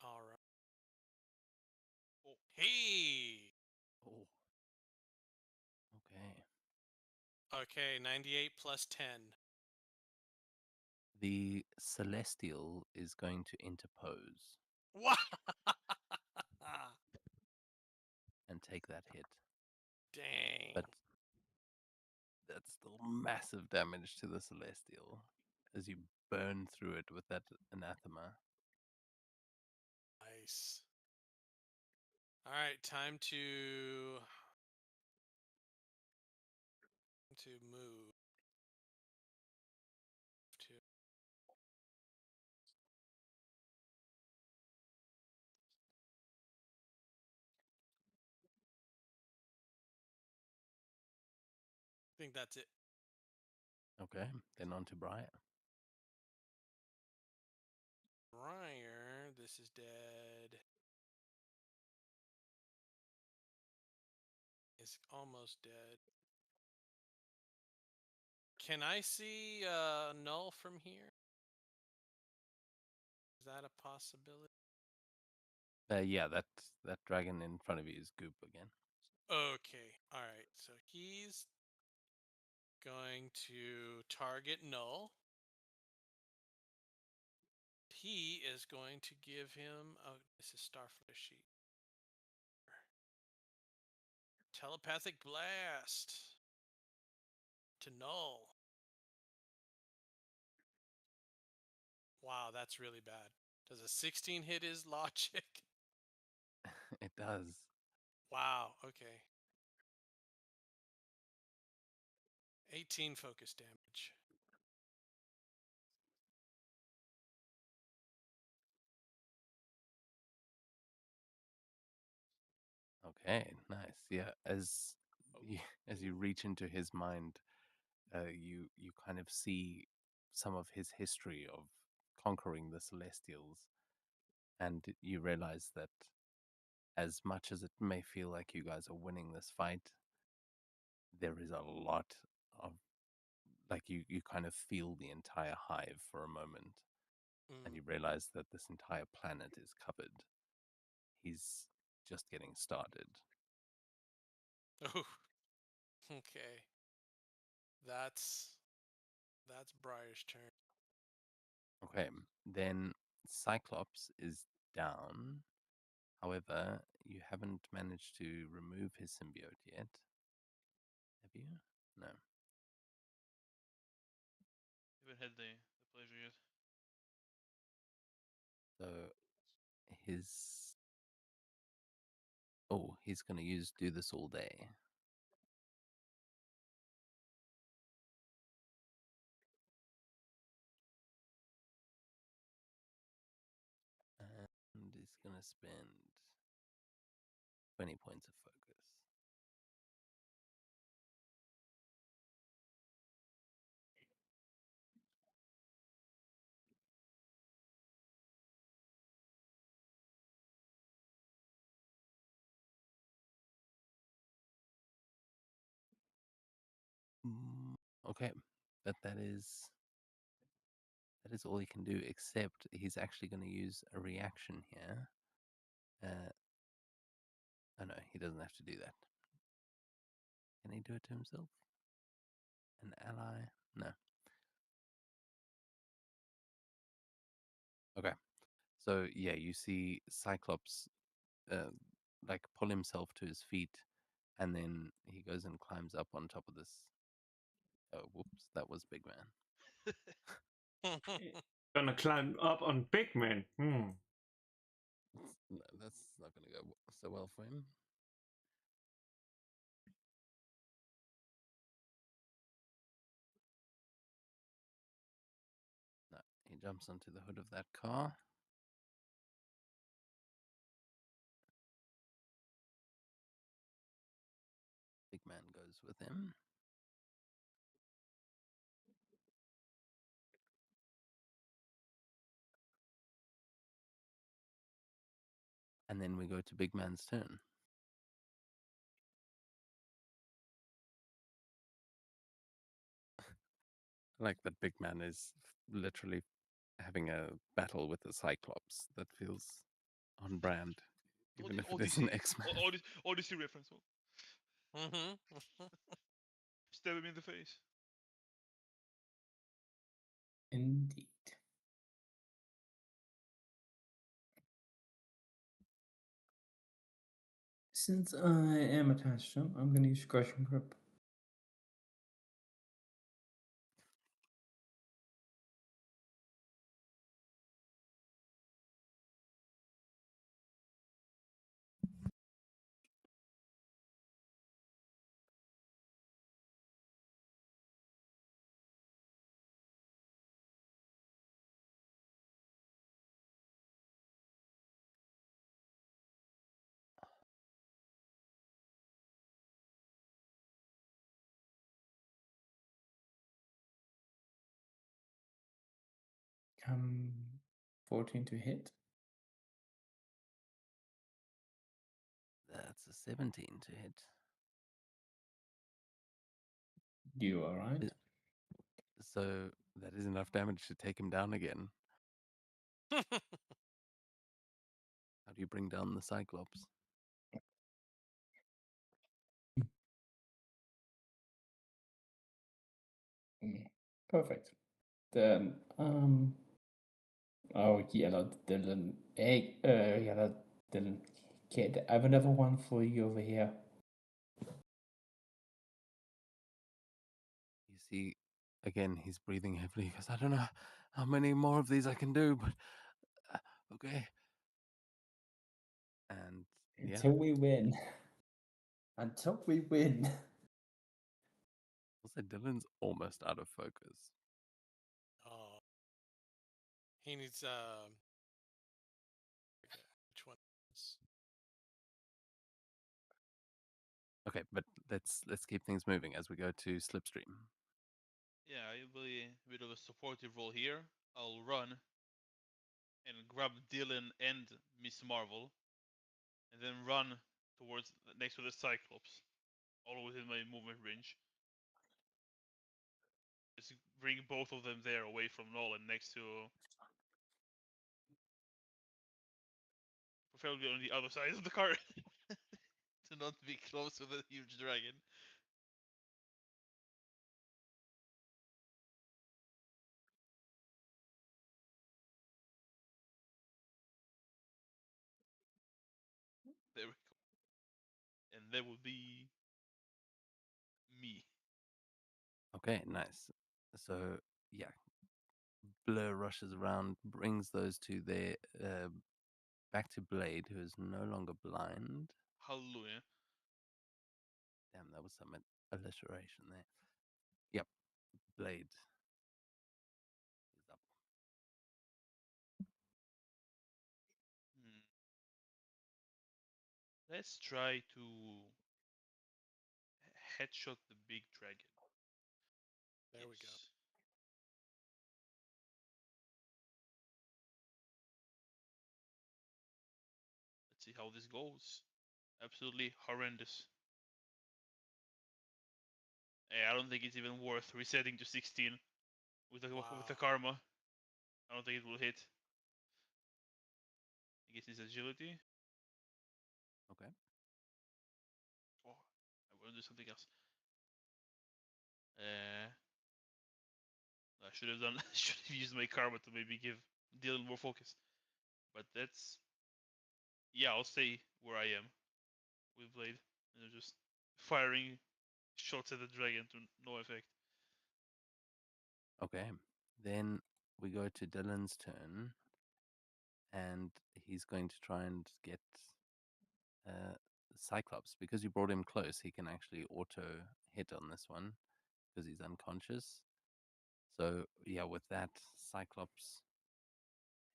All right. Oh. Hey. Oh. Okay. Okay, 98 plus 10. The celestial is going to interpose Wow. and take that hit, Dang. but that's still massive damage to the celestial as you burn through it with that anathema. Nice. All right, time to move to. I think that's it. Okay. Then on to Briar. Briar, this is dead. Is almost dead. Can I see Null from here? Is that a possibility? Yeah, that dragon in front of you is Goop again. Okay. All right. So he's going to target Null. He is going to give him. Oh, this is Starflare sheet. Telepathic blast to Null. Wow, that's really bad. Does a 16 hit his logic? It does. Wow. Okay. 18 focus damage. Okay, nice. Yeah, as Oh, you, as you reach into his mind, you kind of see some of his history of conquering the Celestials, and you realize that as much as it may feel like you guys are winning this fight, there is a lot of, like, you kind of feel the entire hive for a moment, and you realize that this entire planet is covered. He's just getting started. Oh, okay. That's Briar's turn. Okay, then Cyclops is down. However, you haven't managed to remove his symbiote yet. Have you? No. Haven't had the pleasure yet. So his. Oh, he's going to do this all day. And he's going to spend 20 points of focus. Okay, but that is all he can do, except he's actually going to use a reaction here. Oh no, he doesn't have to do that. Can he do it to himself? An ally? No. Okay. So yeah, you see Cyclops like pull himself to his feet, and then he goes and climbs up on top of this. Oh, whoops, that was Big Man. Gonna climb up on Big Man. No, that's not going to go so well for him. No, he jumps onto the hood of that car. Big Man goes with him. And then we go to Big Man's turn. I like that Big Man is literally having a battle with the Cyclops. That feels on brand, even if it is an X-Man. Odyssey reference. Mm-hmm. Stab him in the face. Indeed. Since I am attached to him, I'm going to use Crushing Grip. Come 14 to hit. That's a 17 to hit. You alright? So that is enough damage to take him down again. How do you bring down the Cyclops? Perfect. Then, oh, yellow Dylan. Hey, yellow Dylan. Kid, I have another one for you over here. You see, again, he's breathing heavily because I don't know how many more of these I can do, but okay. And yeah, Until we win. Until we win. also Dylan's almost out of focus. Oh, he needs which one? Okay, but let's keep things moving as we go to Slipstream. Yeah, I'll be a bit of a supportive role here. I'll run and grab Dylan and Miss Marvel, and then run towards next to the Cyclops, all within my movement range. Just bring both of them there, away from Nolan, next to, preferably on the other side of the car, to not be close to the huge dragon. and that would be me. Okay, nice. So yeah, Blur rushes around, brings those two there, back to Blade, who is no longer blind. Hallelujah. Damn, that was some alliteration there. Yep, Blade is up. Hmm. Let's try to headshot the big dragon. There we go. Yes. Let's see how this goes. Absolutely horrendous. I don't think it's even worth resetting to 16 with the Wow. karma. I don't think it will hit. I guess it's agility. Okay. Oh, I want to do something else. I should have done. Should have used my karma to maybe give Dylan more focus. But that's, yeah. I'll stay where I am with Blade, and just firing shots at the dragon to no effect. Okay. Then we go to Dylan's turn, and he's going to try and get Cyclops. Because you brought him close, he can actually auto hit on this one because he's unconscious. So yeah, with that, Cyclops,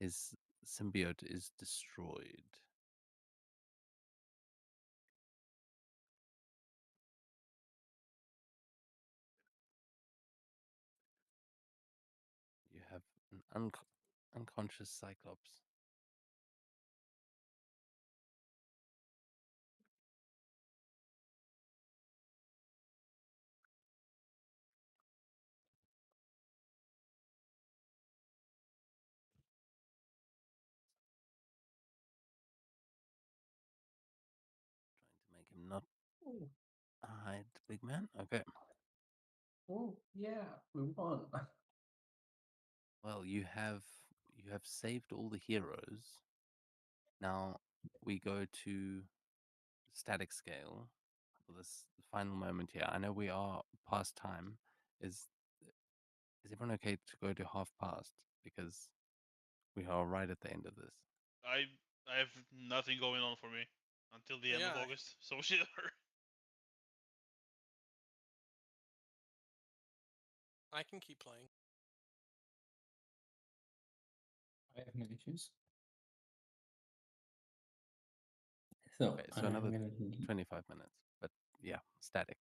his symbiote is destroyed. You have an unconscious Cyclops. Trying to make him not hide, big man. Okay. Oh yeah, we won. Well, you have saved all the heroes. Now we go to static scale for this final moment here. I know we are past time. Is is everyone okay to go to half past? Because we are right at the end of this. I have nothing going on for me until the end of Yeah, August. So shit. I can keep playing. I have no issues. So Okay, so I'm another gonna 25 minutes. But yeah, static.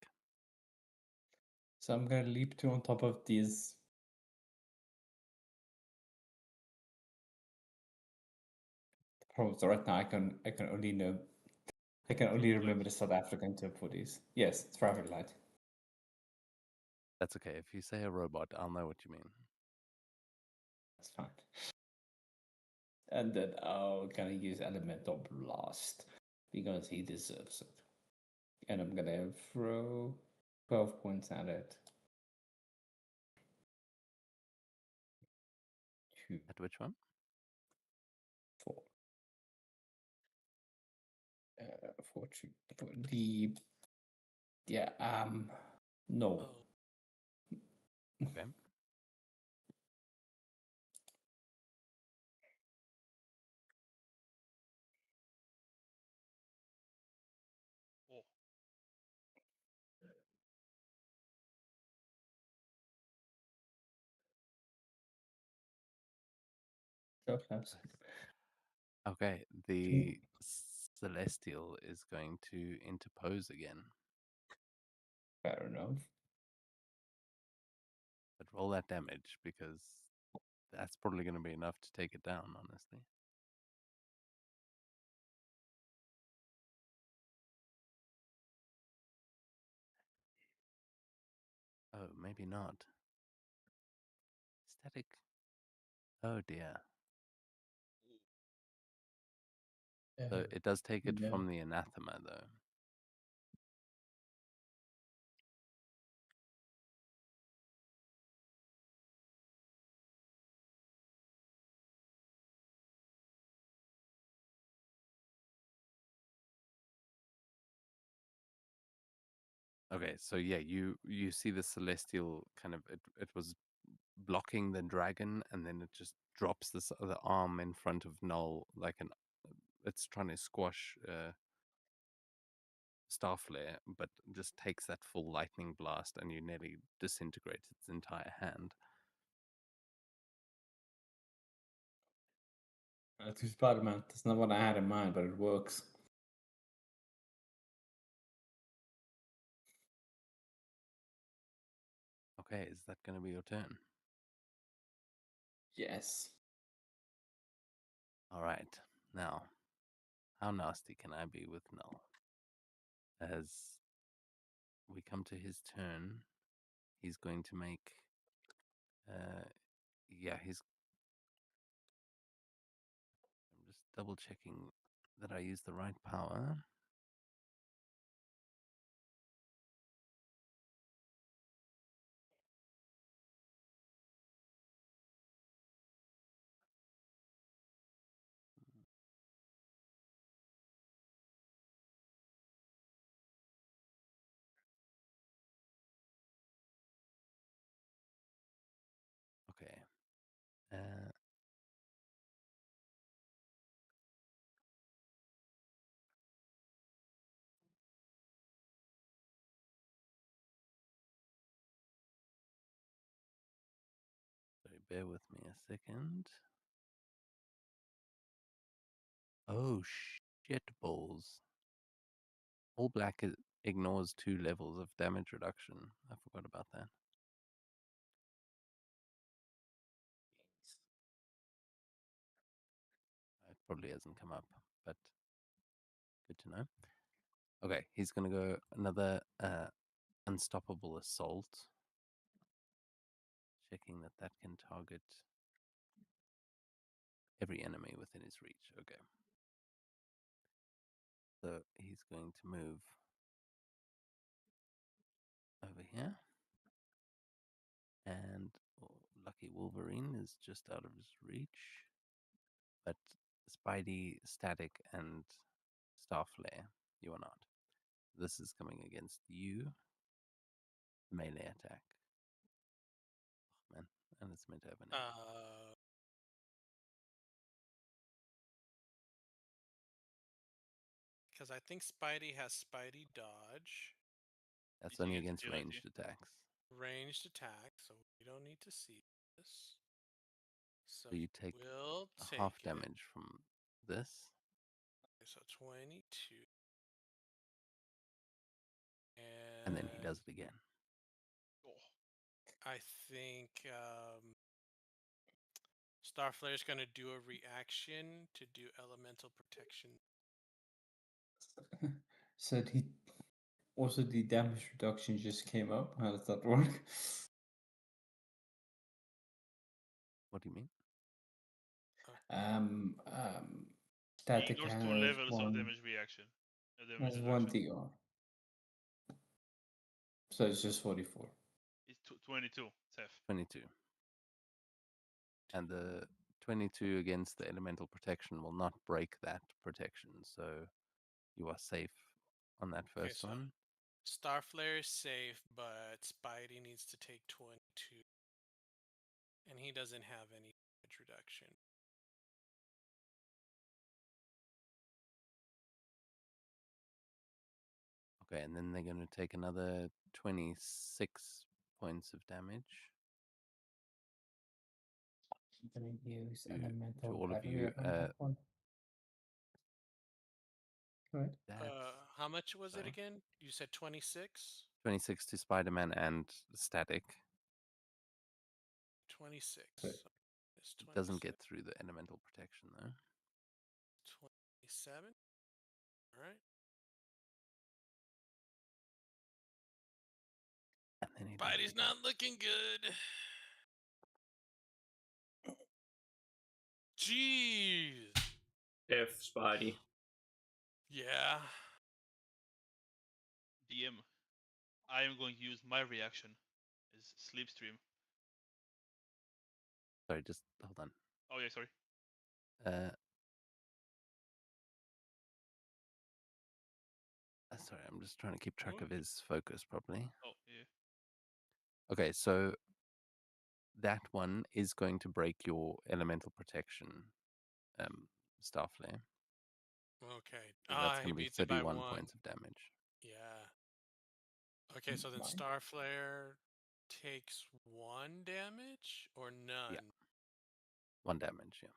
so I'm gonna leap to on top of these. Oh, so right now I can only Traffic remember the lights. South African term for these. Yes, traffic light. That's okay. If you say a robot, I'll know what you mean. That's fine. And then I'm gonna use Elemental Blast because he deserves it. And I'm gonna throw 12 points at it. 2, At which one? 4. 4, 2, for the yeah, no. Oh, Okay. Oh, So close. Okay, the Celestial is going to interpose again. Fair enough. But roll that damage because that's probably going to be enough to take it down, honestly. Oh, maybe not. Static. Oh dear. So it does take it no. from the anathema, though. Okay, so yeah, you see the celestial kind of it was blocking the dragon, and then it just drops this other arm in front of Null like an it's trying to squash Starflare, but just takes that full lightning blast, and you nearly disintegrate its entire hand. To Spider-Man. That's not what I had in mind, but it works. Okay, is that going to be your turn? Yes. All right. Now, how nasty can I be with Null? As we come to his turn, he's going to make. Yeah, he's. I'm just double checking that I use the right power. Okay. Sorry, bear with me a second. Oh, shit balls. All black ignores 2 levels of damage reduction. I forgot about that. It probably hasn't come up, but good to know. Okay, he's going to go another unstoppable assault. Checking that that can target every enemy within his reach. Okay. So he's going to move over here. And lucky Wolverine is just out of his reach. But Spidey, Static, and Starflare, you are not. This is coming against you. Melee attack. Oh, man. And it's meant to have an name. Because I think Spidey has Spidey dodge, That's It's only against against agility. ranged attacks. ranged attack, so we don't need to see this. So So you take we'll take half it. damage from this. So 22. And then he does it again. Oh, I think Starflare is going to do a reaction to do elemental protection. So the damage reduction just came up. How does that work? What do you mean? Um, he Static ignores 2 has levels of one damage reaction. Damage has one reduction. DR. So it's just 44. It's 22, Seth. 22. And the 22 against the elemental protection will not break that protection. So you are safe on that first so one. Starflare is safe, but Spidey needs to take 22. And he doesn't have any damage reduction. Okay, and then they're going to take another 26 points of damage. I'm gonna use To elemental all of battery you. on that one. Right. How much was it sorry. again? You said 26? 26 to Spider-Man and Static. 26. Right. So it's It doesn't 27. get through the elemental protection though. 27. All right. And then he does it Spidey's again. not looking good. Jeez. F Spidey. Yeah. DM. I am going to use my reaction as Sleepstream. Sorry, just hold on. Oh yeah, sorry. Sorry, I'm just trying to keep track Oh, of his focus properly. Oh yeah. Okay, so that one is going to break your elemental protection Starflare. okay. So that's He going to be beats it by 31 one. points of damage. Yeah. Okay, so then Mine. Starflare takes 1 damage or none? 1 damage, yeah.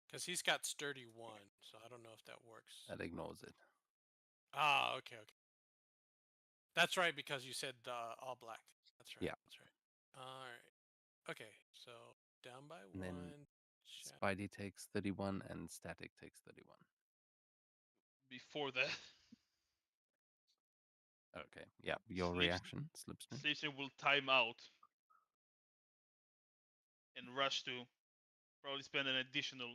Because he's got sturdy 1, so I don't know if that works. That ignores it. Ah, okay, okay. That's right, because you said all black. That's right. Yeah. That's right. All right. Okay, so down by And then 1. Chat. Spidey takes 31 and Static takes 31. Before that, Okay, yeah. Your Sleeps- reaction, Slipstream. Sleepstream will time out and rush to probably spend an additional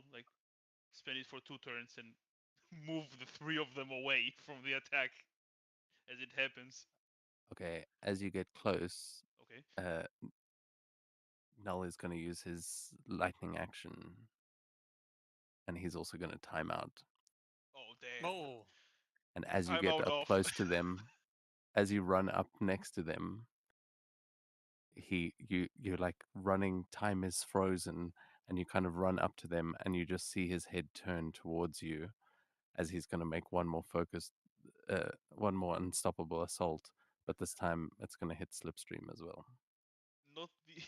spend it for 2 turns and move the 3 of them away from the attack as it happens. Okay, as you get close, Okay. Null is going to use his lightning action, and he's also going to time out. Oh damn. Oh, And as you Time get out up off. close to them, as you run up next to them, you're like running. Time is frozen, and you kind of run up to them, and you just see his head turn towards you, as he's going to make one more one more unstoppable assault. But this time, it's going to hit Slipstream as well. Not the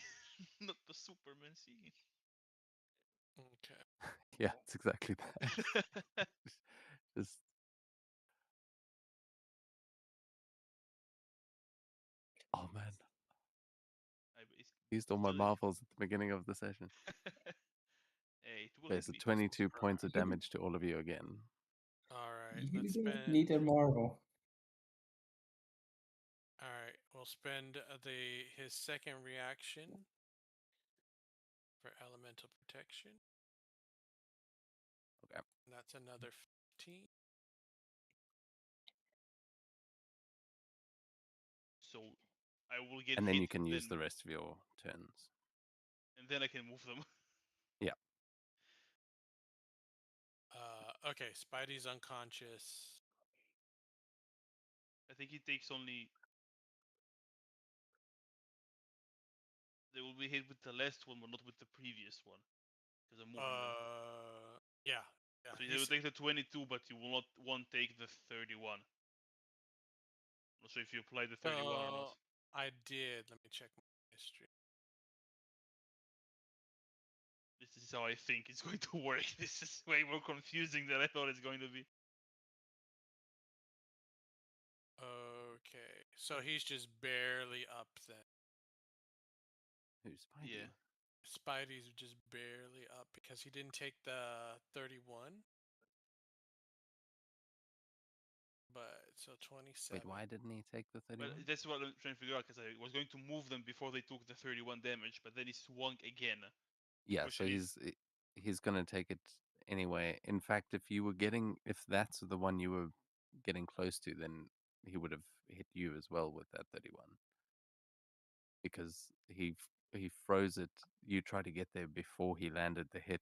not the Superman scene. okay. Yeah, it's exactly that. Just oh man, I basically used all my still- marvels at the beginning of the session. Hey, it will Okay, hit so me. 22 points of You- damage to all of you again. All right, You let's didn't spend. need a marvel. All right, we'll spend his second reaction for elemental protection. Okay. That's another 15. So I will get And then hit, you can use the rest of your turns. and then I can move them. Okay, Spidey's unconscious. I think he takes only. They will be hit with the last one, but not with the previous one, because I'm moving them. Yeah, yeah. So you will take the 22, but you will not won't take the 31. Not sure if you applied the 31 or not. I did. Let me check my history. This is how I think it's going to work. This is way more confusing than I thought it's going to be. Okay, so he's just barely up then. Who's Spidey? Yeah. Spidey's just barely up because he didn't take the 31. But so 27. Wait, why didn't he take the Well, 31? that's what I'm trying to figure out, because I was going to move them before they took the 31 damage, but then he swung again. Yeah, so pushing he's gonna take it anyway. In fact, if that's the one you were getting close to, then he would have hit you as well with that 31. Because he froze it. You tried to get there before he landed the hit,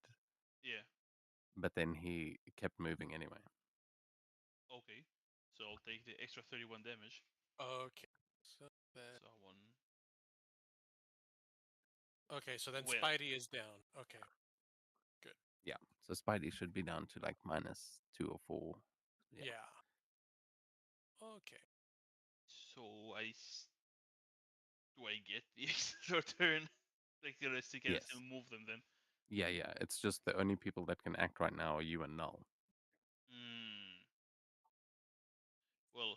Yeah. but then he kept moving anyway. Okay. So I'll take the extra 31 damage. Okay. So then. So one. Okay, so then Well. Spidey is down. Okay. Yeah, so Spidey should be down to like -2 or 4. Yeah. Yeah. Okay. So do I get the extra turn? Like the rest, you can Yes. still move them then. Yeah, yeah. It's just the only people that can act right now are you and Null. Hmm. Well,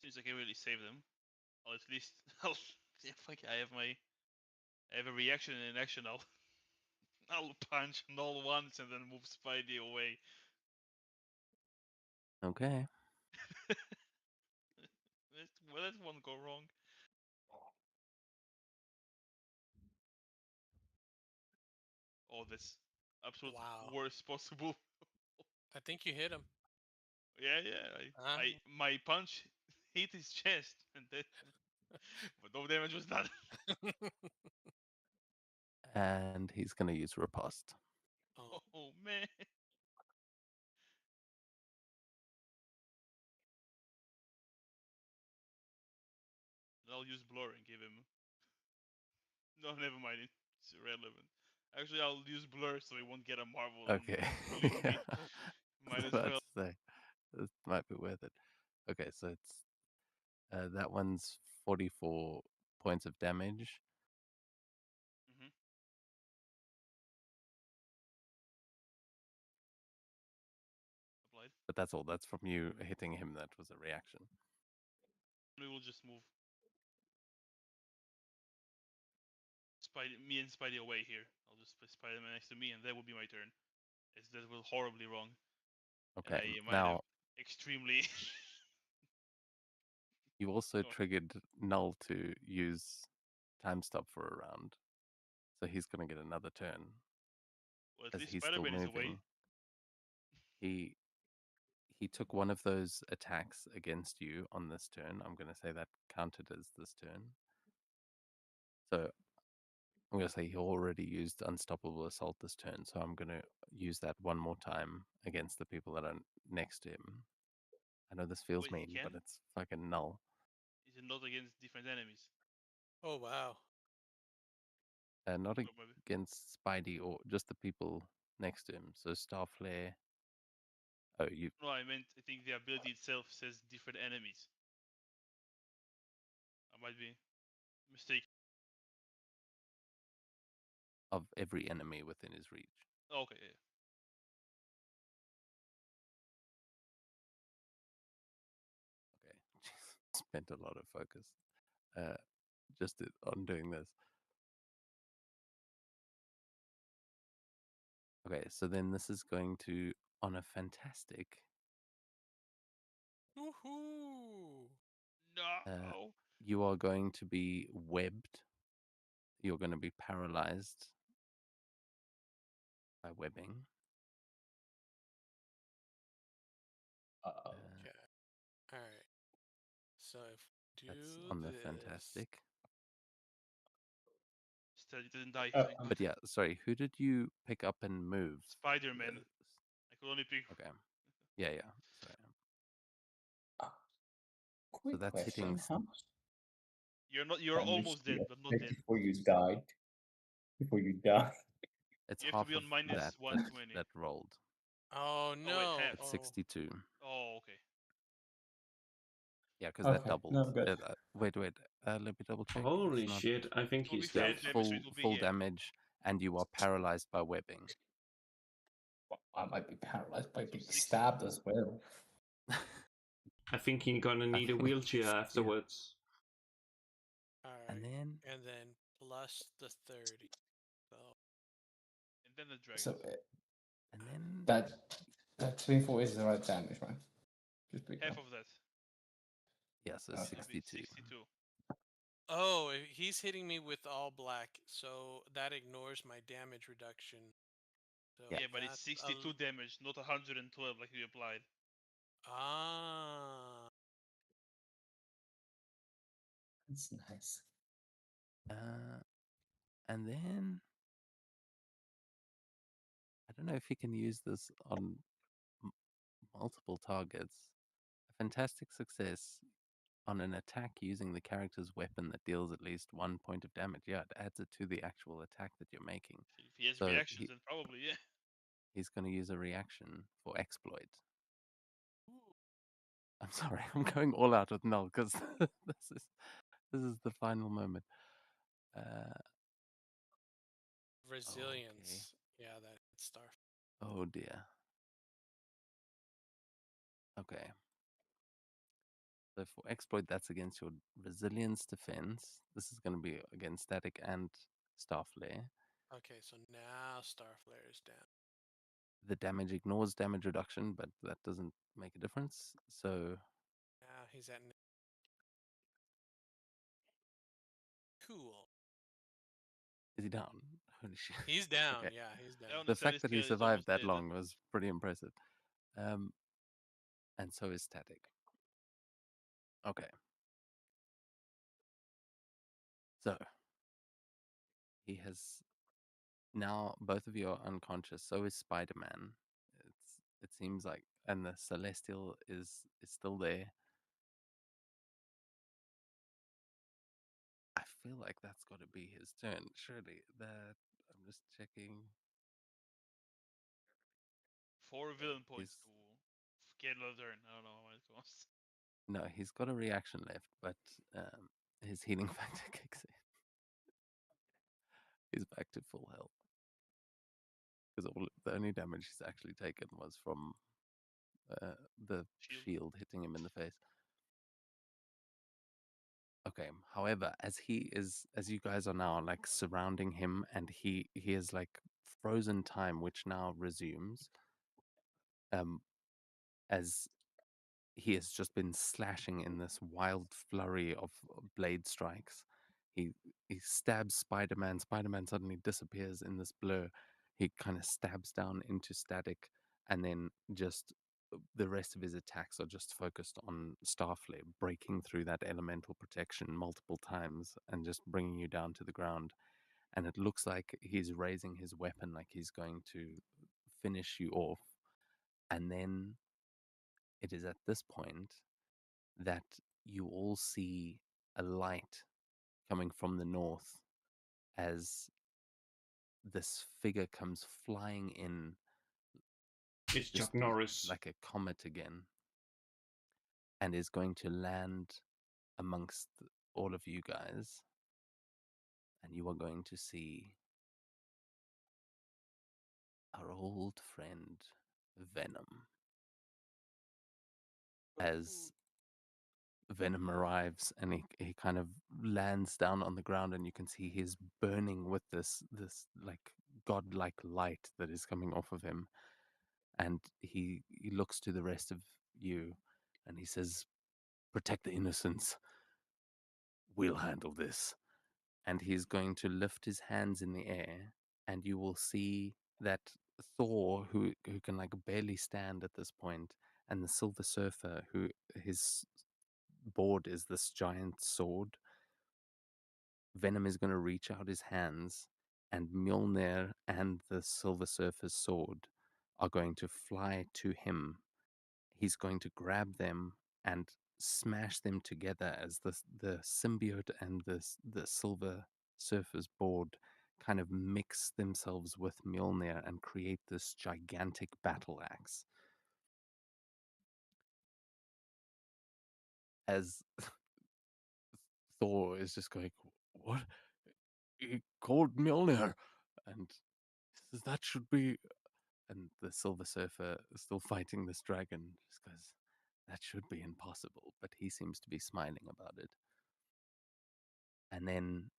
since I can really save them, I'll at least if I have a reaction and an action. I'll punch Null once and then move Spidey away. Okay. That won't go wrong. Oh, that's absolute Wow. worst possible. I think you hit him. Yeah, yeah. My punch hit his chest, and that, but no damage was done. And he's gonna use riposte. Oh, Oh man. I'll use blur and give him. No, never mind. It's irrelevant. Actually, I'll use blur so he won't get a marvel. Okay. And leave me. Yeah. Might as About well. to say, this might be worth it. Okay, so it's that one's 44 points of damage. Mm-hmm. Applied. But that's all. That's from you hitting him. That was a reaction. We will just move me and Spidey away here. I'll just put Spider-Man next to me, and that will be my turn. As that will horribly wrong. And Okay. I might Now have extremely. you also Go on. triggered Null to use time stop for a round, so he's gonna get another turn Well, at as least he's still Spider-Man is away. moving. He took one of those attacks against you on this turn. I'm gonna say that counted as this turn. So I'm gonna say he already used Unstoppable Assault this turn, so I'm gonna use that one more time against the people that are next to him. I know this feels Wait, he mean, but can? it's fucking Null. Is it not against different enemies? Oh wow. Not Or maybe. against Spidey or just the people next to him. So Starflare. Oh, you No, I meant I think the ability itself says different enemies. I might be mistaken. of every enemy within his reach. Oh, okay, yeah. Okay, spent a lot of focus just on doing this. Okay, so then this is going to, on a fantastic, Woohoo! No. you are going to be webbed. You're going to be paralyzed by webbing. Uh-oh. Okay. All right. So if we do That's on the this, fantastic. Still, it didn't die. Oh, Thank God. But yeah, sorry, who did you pick up and move? Spider-Man. I could only pick. Okay. Yeah. Sorry. quick that's question. hitting How much You're damage almost do dead, you but not expect dead. before you died? Before you die? It's You have to half be on of minus that 120. that rolled. oh wait, no! half. It's Oh, 62. Oh, okay. Yeah, because that Okay, doubled. no, good. Wait. Let me double check. Holy It's not shit! I think It will be he's full dead. damage, so full it will be full yeah. damage, and you are paralyzed by webbing. Well, I might be paralyzed by being 60. stabbed as well. I think he's gonna need a think wheelchair it's- yeah. afterwards. all right. And then And then plus the 30. So And then the dragon. So and then that 24 is the right damage, right? Just be Half clear. of that. yeah, so Okay. It'll be 62. 62. oh, he's hitting me with all black, so that ignores my damage reduction. So Yeah. Yeah, but it's that's 62 damage, not 112 like you applied. Ah. That's nice. And then I don't know if you can use this on multiple targets. A fantastic success on an attack using the character's weapon that deals at least 1 point of damage. Yeah, it adds it to the actual attack that you're making. If he has So reactions, then probably, yeah. he's going to use a reaction for exploit. I'm sorry, I'm going all out with Null because this is the final moment. Resilience. Yeah, that Star. Oh dear. Okay. So for exploit, that's against your resilience defense. This is going to be against static and star flare. Okay, so now Starflare is down. The damage ignores damage reduction, but that doesn't make a difference. So Now he's at cool. is he down? Holy shit. He's down. Okay. Yeah, he's down. On The steady fact that he scale, he's survived almost that dead. long was pretty impressive. And so is static. Okay. So he has now both of you are unconscious. So is Spider-Man. It seems like, and the Celestial is still there. feel like that's got to be his turn. Surely that. I'm just checking. 4 villain points He's to get another turn. I don't know how it goes. no, he's got a reaction left, but his healing factor kicks in. He's back to full health because the only damage he's actually taken was from the Shield. shield hitting him in the face. Okay. However, as you guys are now like surrounding him, and he is like frozen time, which now resumes. As he has just been slashing in this wild flurry of blade strikes. He stabs Spider-Man. Spider-Man suddenly disappears in this blur. He kind of stabs down into Static, and then just the rest of his attacks are just focused on Starflare, breaking through that elemental protection multiple times and just bringing you down to the ground. And it looks like he's raising his weapon, like he's going to finish you off. And then it is at this point that you all see a light coming from the north as this figure comes flying in, It's just Chuck Norris. like a comet again, and is going to land amongst all of you guys. And you are going to see our old friend Venom. As Venom arrives and he kind of lands down on the ground, and you can see he's burning with this like godlike light that is coming off of him. And he looks to the rest of you and he says, "Protect the innocents. We'll handle this." And he's going to lift his hands in the air, and you will see that Thor, who can like barely stand at this point, and the Silver Surfer, who his board is this giant sword. Venom is going to reach out his hands, and Mjolnir and the Silver Surfer's sword are going to fly to him. He's going to grab them and smash them together as the symbiote and the Silver Surfer's board kind of mix themselves with Mjolnir and create this gigantic battle axe. As Thor is just going, "What? He called Mjolnir," and he says, "That should be." And the Silver Surfer is still fighting this dragon, just goes, "That should be impossible," but he seems to be smiling about it. And then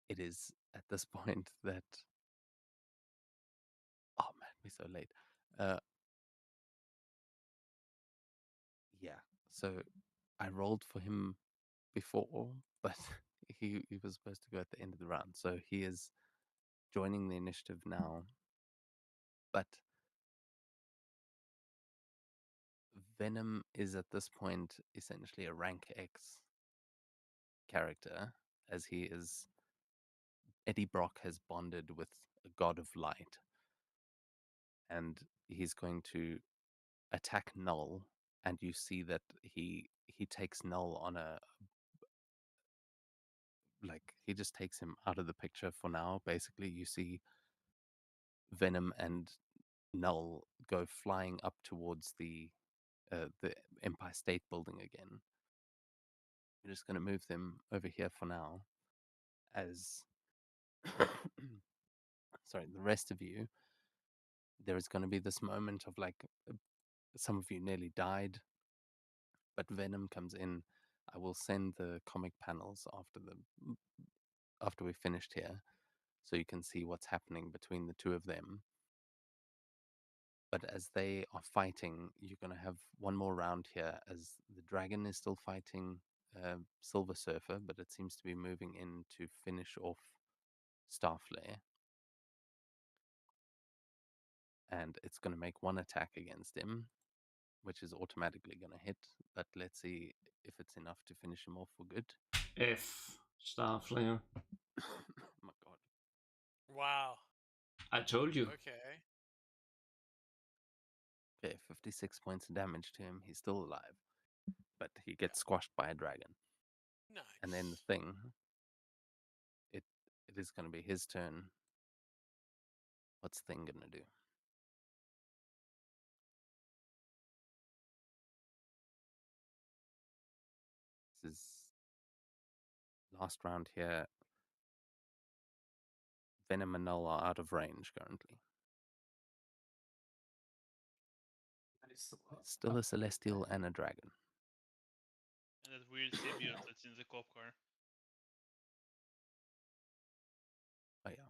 it is at this point that, oh man, we're so late. Yeah, so I rolled for him before, but he was supposed to go at the end of the round, so he is joining the initiative now. But Venom is at this point essentially a rank X character, as he is. Eddie Brock has bonded with a god of light, and he's going to attack Null. And you see that he takes Null on a, like, he just takes him out of the picture for now. Basically, you see Venom and Null go flying up towards the Empire State Building again. We're just going to move them over here for now. As sorry, the rest of you, there is going to be this moment of like, some of you nearly died, but Venom comes in. I will send the comic panels after we've finished here, so you can see what's happening between the two of them. But as they are fighting, you're going to have one more round here, as the dragon is still fighting Silver Surfer, but it seems to be moving in to finish off Starflare. And it's going to make one attack against him, which is automatically going to hit. But let's see if it's enough to finish him off for good. F. Starflare. Oh my god. Wow. I told you. Okay. Okay, 56 points of damage to him. He's still alive, but he gets squashed by a dragon. Nice. And then the thing it is going to be his turn. What's Thing going to do? This is last round here. Venom and Null are out of range currently. Still a Celestial and a Dragon. And that weird symbiote that's in the cop car. Oh yeah.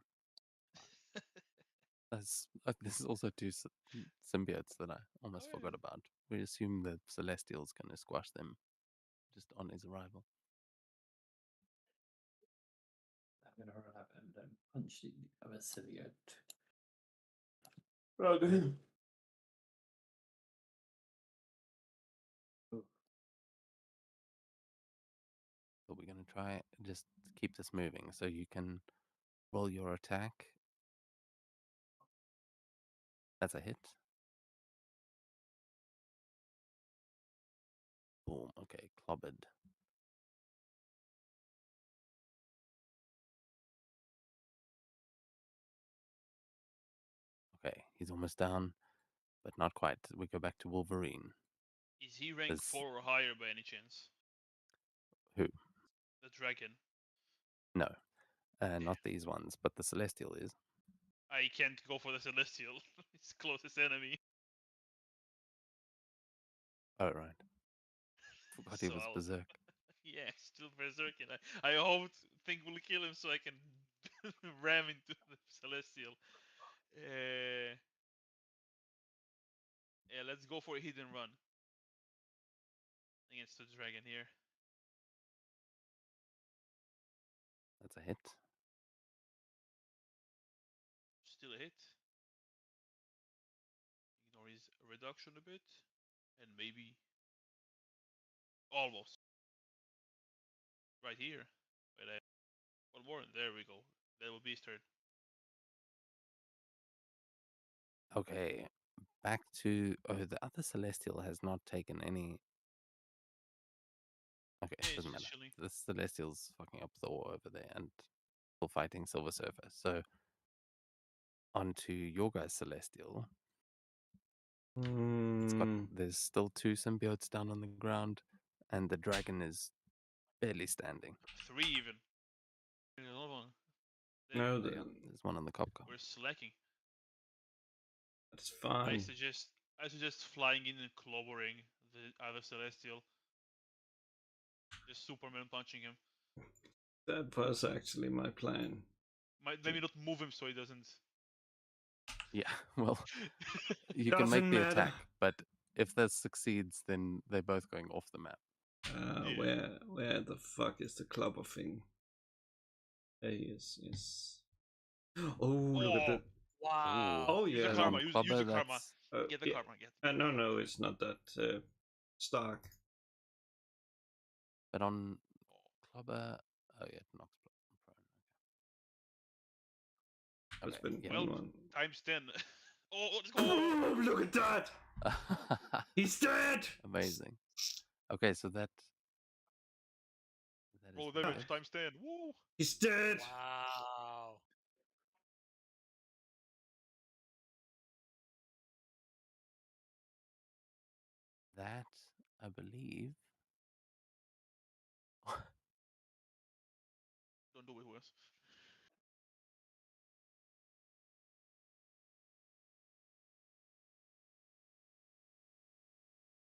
This is also two symbiotes that I almost Oh, yeah. forgot about. We assume the Celestial's going to squash them just on his arrival. I'm gonna run up and punch the other symbiote. But we're going to try just keep this moving so you can roll your attack. That's a hit. Boom. Okay, clobbered. Okay, he's almost down, but not quite. We go back to Wolverine. Is he rank There's- 4 or higher by any chance? Who? The dragon. No, not these ones, but the Celestial is. I can't go for the Celestial. It's closest enemy. Oh, right. Forgot he So was I'll- Berserk. Yeah, still Berserk, and I hope Thing will kill him so I can ram into the Celestial. Yeah, let's go for a hit and run against the dragon here. That's a hit. Still a hit. Ignore his reduction a bit, and maybe almost right here. But one more, and there we go. That will be his turn. Okay, back to... Oh, the other Celestial has not taken any... Okay, Yeah, it's doesn't just matter. chilling. The Celestial's fucking up Thor over there and still fighting Silver Surfer. So, onto your guys' Celestial. It's got, there's still two symbiotes down on the ground, and the dragon is barely standing. 3 even. There's another one. No, Oh, yeah, there's one on the cop car. We're slacking. that's I fine. suggest flying in and clobbering the other Celestial. Just Superman punching him. That was actually my plan. Maybe not move him so he doesn't. Yeah, well, you can make Doesn't the matter. attack, but if this succeeds, then they're both going off the map. Yeah. Where the fuck is the clubber thing? There he is. Yes. Oh, look at that. Wow. Oh Use yeah. the karma. One Use clubber, the karma. that's- Get the yeah. karma. Get. No, it's not that stark. But on clubber, oh yeah, it knocks prone. It's Okay, been yeah. Well, one. Times 10. Oh, let's go. Oh, look at that! He's dead. Amazing. Okay, so that is Roll damage five. times 10. Woo. He's dead. Wow. That, I believe. Don't do it, Wes.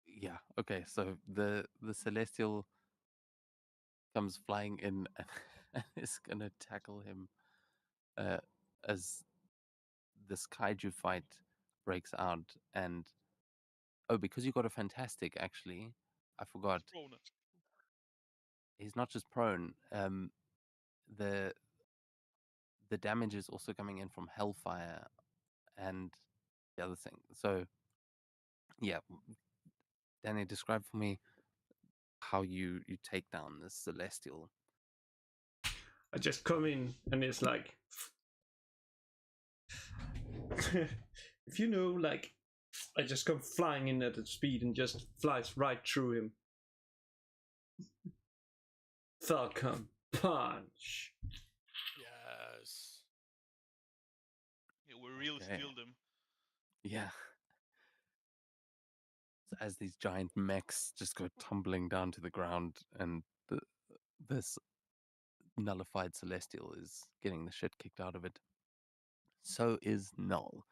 Yeah. Okay. So the Celestial comes flying in and is gonna tackle him as this kaiju fight breaks out. And oh, because you got a fantastic, actually, I forgot. Prone. He's not just prone. The damage is also coming in from Hellfire and the other thing. So yeah, Danny, describe for me how you take down this Celestial. I just come in and it's like, if you know, like, I just come flying in at a speed and just flies right through him. Falcon punch. really Okay. steal them. Yeah. So as these giant mechs just go tumbling down to the ground, and this nullified celestial is getting the shit kicked out of it, so is Null.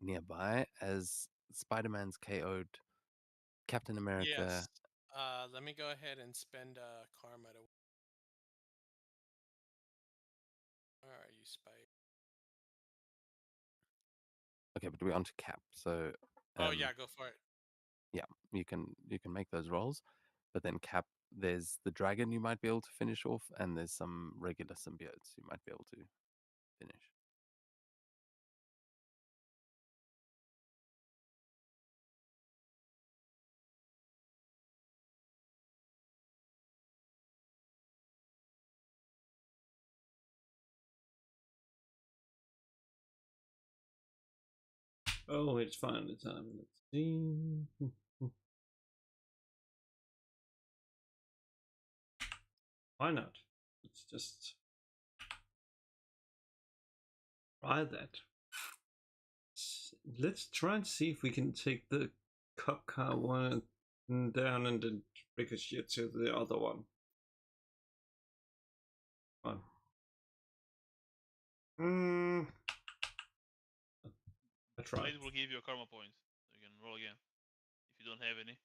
Nearby, as Spider-Man's KO'd Captain America. Yes. Let me go ahead and spend karma to. Where are you, Spike? Okay, but we're on to Cap. So Oh yeah, go for it. yeah, you can make those rolls, but then Cap, there's the dragon you might be able to finish off, and there's some regular symbiotes you might be able to finish. Oh, it's finally time. Let's see. Why not? Let's just try that. Let's try and see if we can take the cop car one down and then ricochet to the other one. Come on. I tried. Blade will give you a karma point. So you can roll again if you don't have any.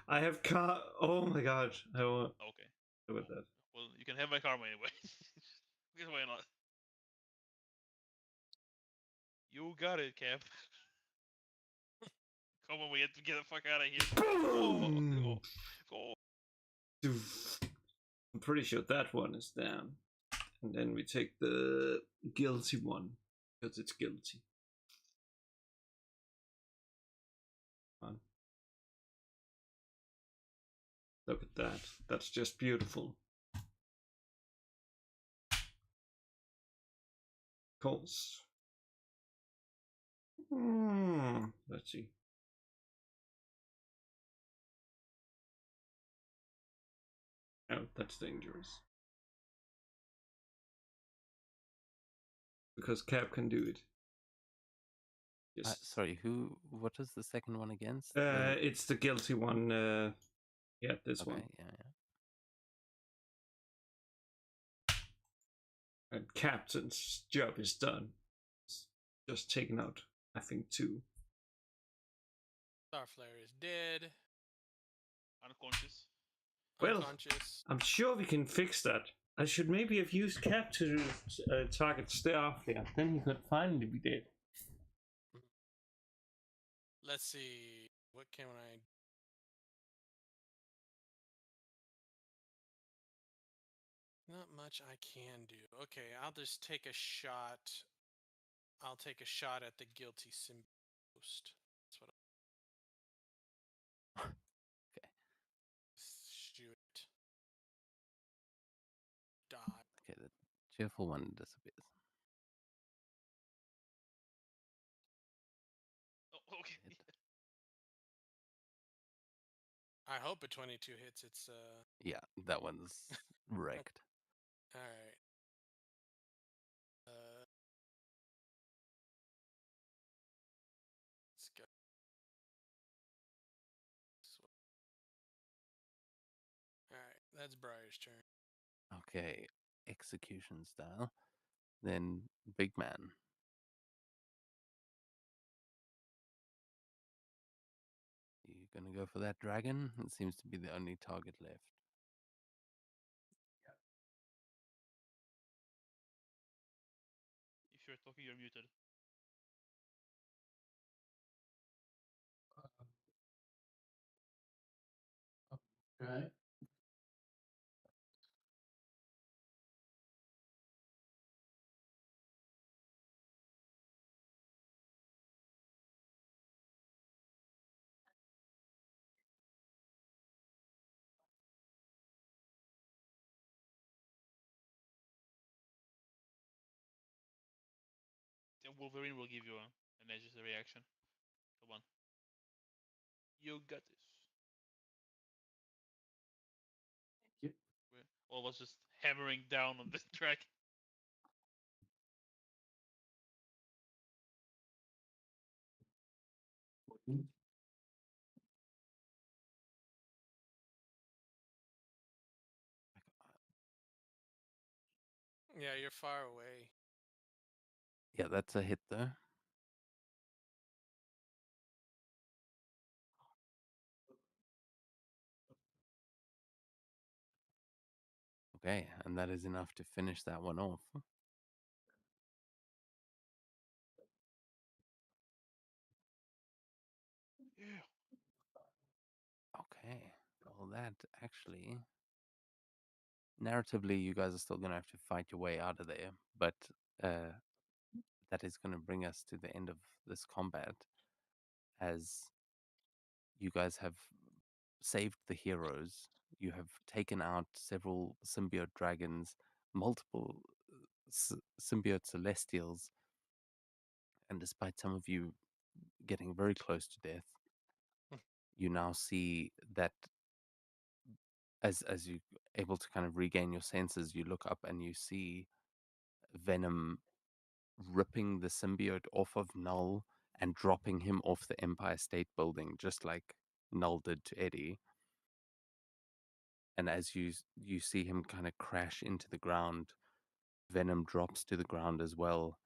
I have car. Oh my god! I won't Okay. do with that. Well, you can have my karma anyway. Because why not? You got it, Cap. Come on, we have to get the fuck out of here. Boom! Go. I'm pretty sure that one is down. And then we take the guilty one because it's guilty. Come on. Look at that. That's just beautiful. Course. Let's see. Oh, that's dangerous. Because Cap can do it. Yes. Sorry, what is the second one against? It's the guilty one. Yeah, this Okay, one. yeah. And Captain's job is done. It's just taken out, I think, 2. Starflare is dead. Unconscious. Well, Unconscious. I'm sure we can fix that. I should maybe have used Cap to target Starflare. Then he could finally be dead. Let's see. What can I? Not much I can do. Okay, I'll just take a shot. I'll take a shot at the guilty symbiote. That's what. Okay. Shoot. Die. Okay, the cheerful one disappears. Oh, okay. I hope a 22 hits. It's Yeah, that one's wrecked. all right. Let's go. All right, that's Briar's turn. Okay, execution style. Then Big Man. You gonna go for that dragon? It seems to be the only target left. If you're talking, you're muted. Okay. Then Wolverine will give you a necessary reaction. Come on. You got this. Thank you. All was just hammering down on this track. Yeah, you're far away. Yeah, that's a hit though. Okay, and that is enough to finish that one off. Yeah. Okay, well, that actually, narratively, you guys are still going to have to fight your way out of there, but uh, that is going to bring us to the end of this combat as you guys have saved the heroes. You have taken out several symbiote dragons, multiple symbiote celestials, and despite some of you getting very close to death, you now see that as you able to kind of regain your senses, you look up and you see Venom ripping the symbiote off of Null and dropping him off the Empire State Building, just like Null did to Eddie. And as you see him kind of crash into the ground, Venom drops to the ground as well,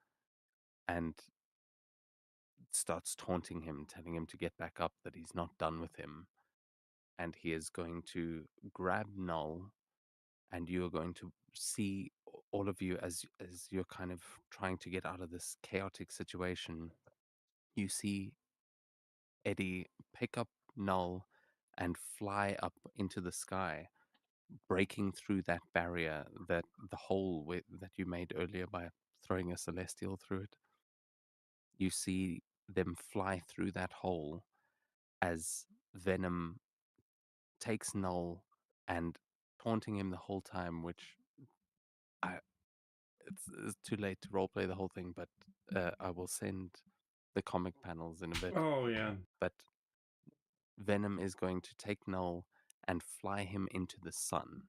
and starts taunting him, telling him to get back up, that he's not done with him, and he is going to grab Null, and you are going to see all of you as you're kind of trying to get out of this chaotic situation. You see Eddie pick up Null and fly up into the sky, breaking through that barrier, that the hole that you made earlier by throwing a celestial through it. You see them fly through that hole as Venom takes Null and taunting him the whole time, which I it's too late to roleplay the whole thing, but I will send the comic panels in a bit. Oh yeah. But Venom is going to take Null and fly him into the sun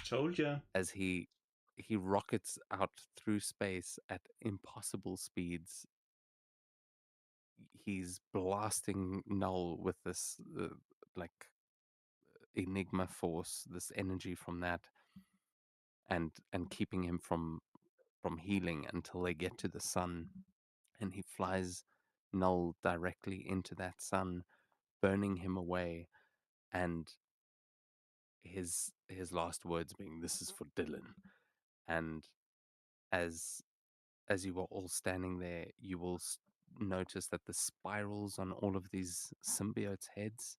Told ya. as he rockets out through space at impossible speeds. He's blasting Null with this like Enigma force, this energy from that, and keeping him from healing until they get to the sun, and he flies Null directly into that sun, burning him away, and his last words being, "This is for Dylan." And as as you are all standing there, you will notice that the spirals on all of these symbiotes' heads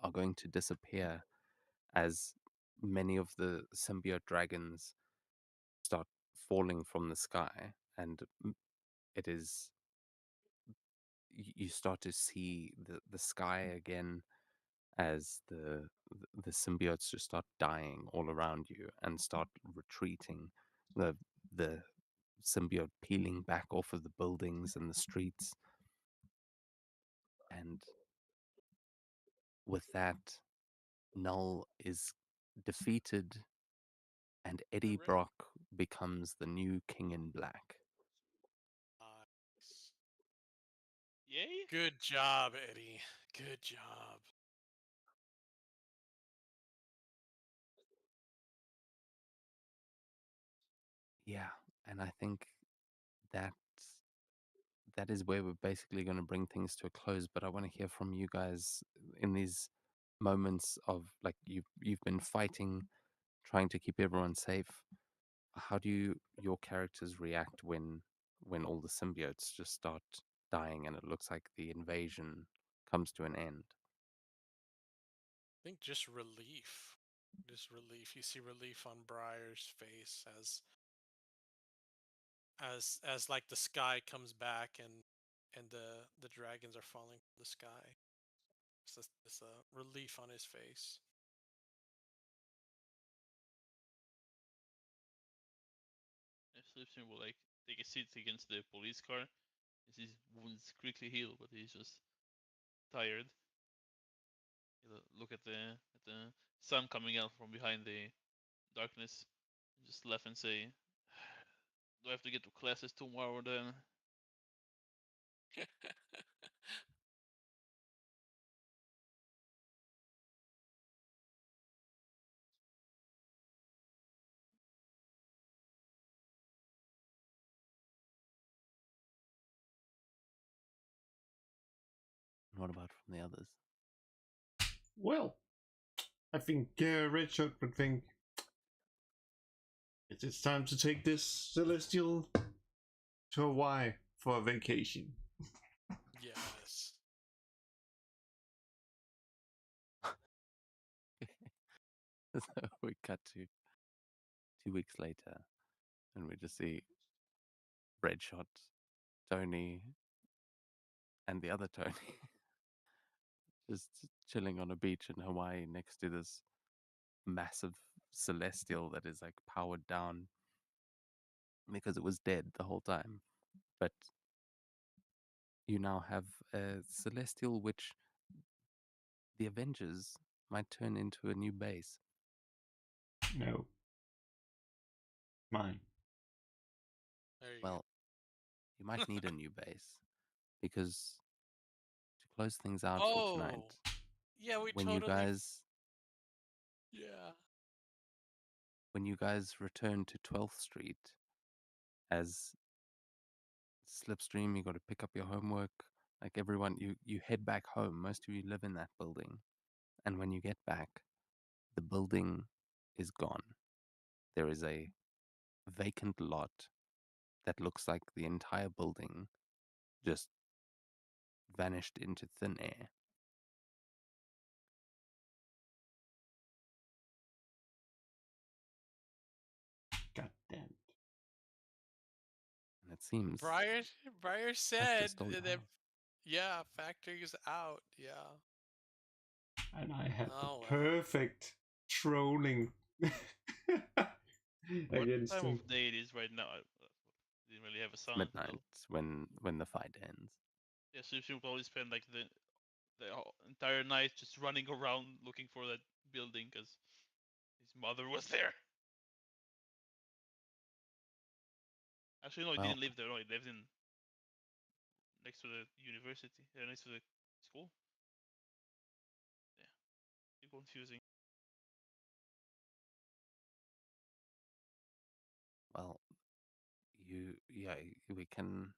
are going to disappear as many of the symbiote dragons start falling from the sky, and it is you start to see the sky again as the symbiotes just start dying all around you and start retreating. The symbiote peeling back off of the buildings and the streets, and with that, Null is defeated, and Eddie Alright. Brock becomes the new King in Black. Nice. Yay! Good job, Eddie. Good job. Yeah, and I think that that is where we're basically going to bring things to a close. But I want to hear from you guys in these moments of, like, you've been fighting, trying to keep everyone safe. How do your characters react when all the symbiotes just start dying and it looks like the invasion comes to an end? I think just relief. Just relief. You see relief on Briar's face as like the sky comes back and the dragons are falling from the sky. It's a relief on his face. If Slipstream will like take a seat against the police car, as his wounds quickly heal, but he's just tired. He'll look at the sun coming out from behind the darkness, just laugh and say, "Do I have to get to classes tomorrow then?" what about from the others? Well, I think Richard would think it's time to take this Celestial to Hawaii for a vacation. Yes. So we cut to 2 weeks later, and we just see Breadshot, Tony, and the other Tony just chilling on a beach in Hawaii next to this massive Celestial that is like powered down because it was dead the whole time. But you now have a Celestial which the Avengers might turn into a new base. No. Mine. There you go. Well, you might need a new base because to close things out for tonight, Oh, yeah, we when totally. you guys Yeah. when you guys return to 12th Street as Slipstream, you got to pick up your homework. Like everyone, you head back home. Most of you live in that building, and when you get back, the building is gone. There is a vacant lot that looks like the entire building just vanished into thin air. God damn it. And it seems Briar Hector said stole your that. house. Yeah, factory's out. Yeah. And I had Oh, the well. perfect trolling What against time him. of day it is right now? I didn't really have a It's sound. midnight when the fight ends. Yeah, so you probably spend like the entire night just running around looking for that building because his mother was there. Actually, no, he Well, didn't live there. No, he lived in next to the university, next to the school. Yeah, too confusing. well, yeah, we can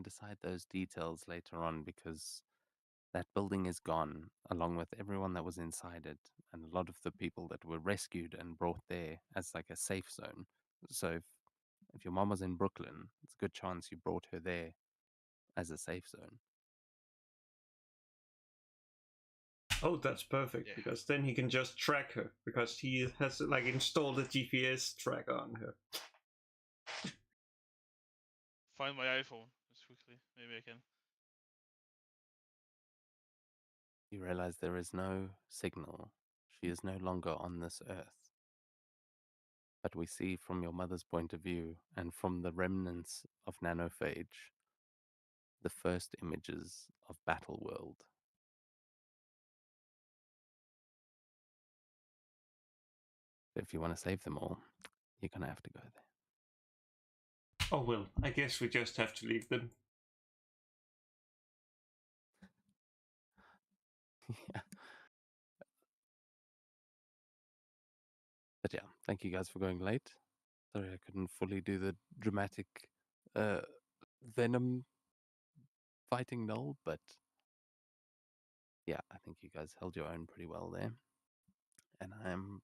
decide those details later on because that building is gone along with everyone that was inside it and a lot of the people that were rescued and brought there as like a safe zone. So if your mom was in Brooklyn, it's a good chance you brought her there as a safe zone. Oh, that's perfect, Yeah. because then he can just track her, because he has like installed a GPS tracker on her. Find my iPhone just quickly. Maybe I can. You realize there is no signal. She is no longer on this earth. But we see from your mother's point of view and from the remnants of Nanophage the first images of Battle World. If you want to save them all, you're going to have to go there. Oh well, I guess we just have to leave them. Yeah. But yeah, thank you guys for going late. Sorry I couldn't fully do the dramatic Venom fighting Null, but yeah, I think you guys held your own pretty well there. And I'm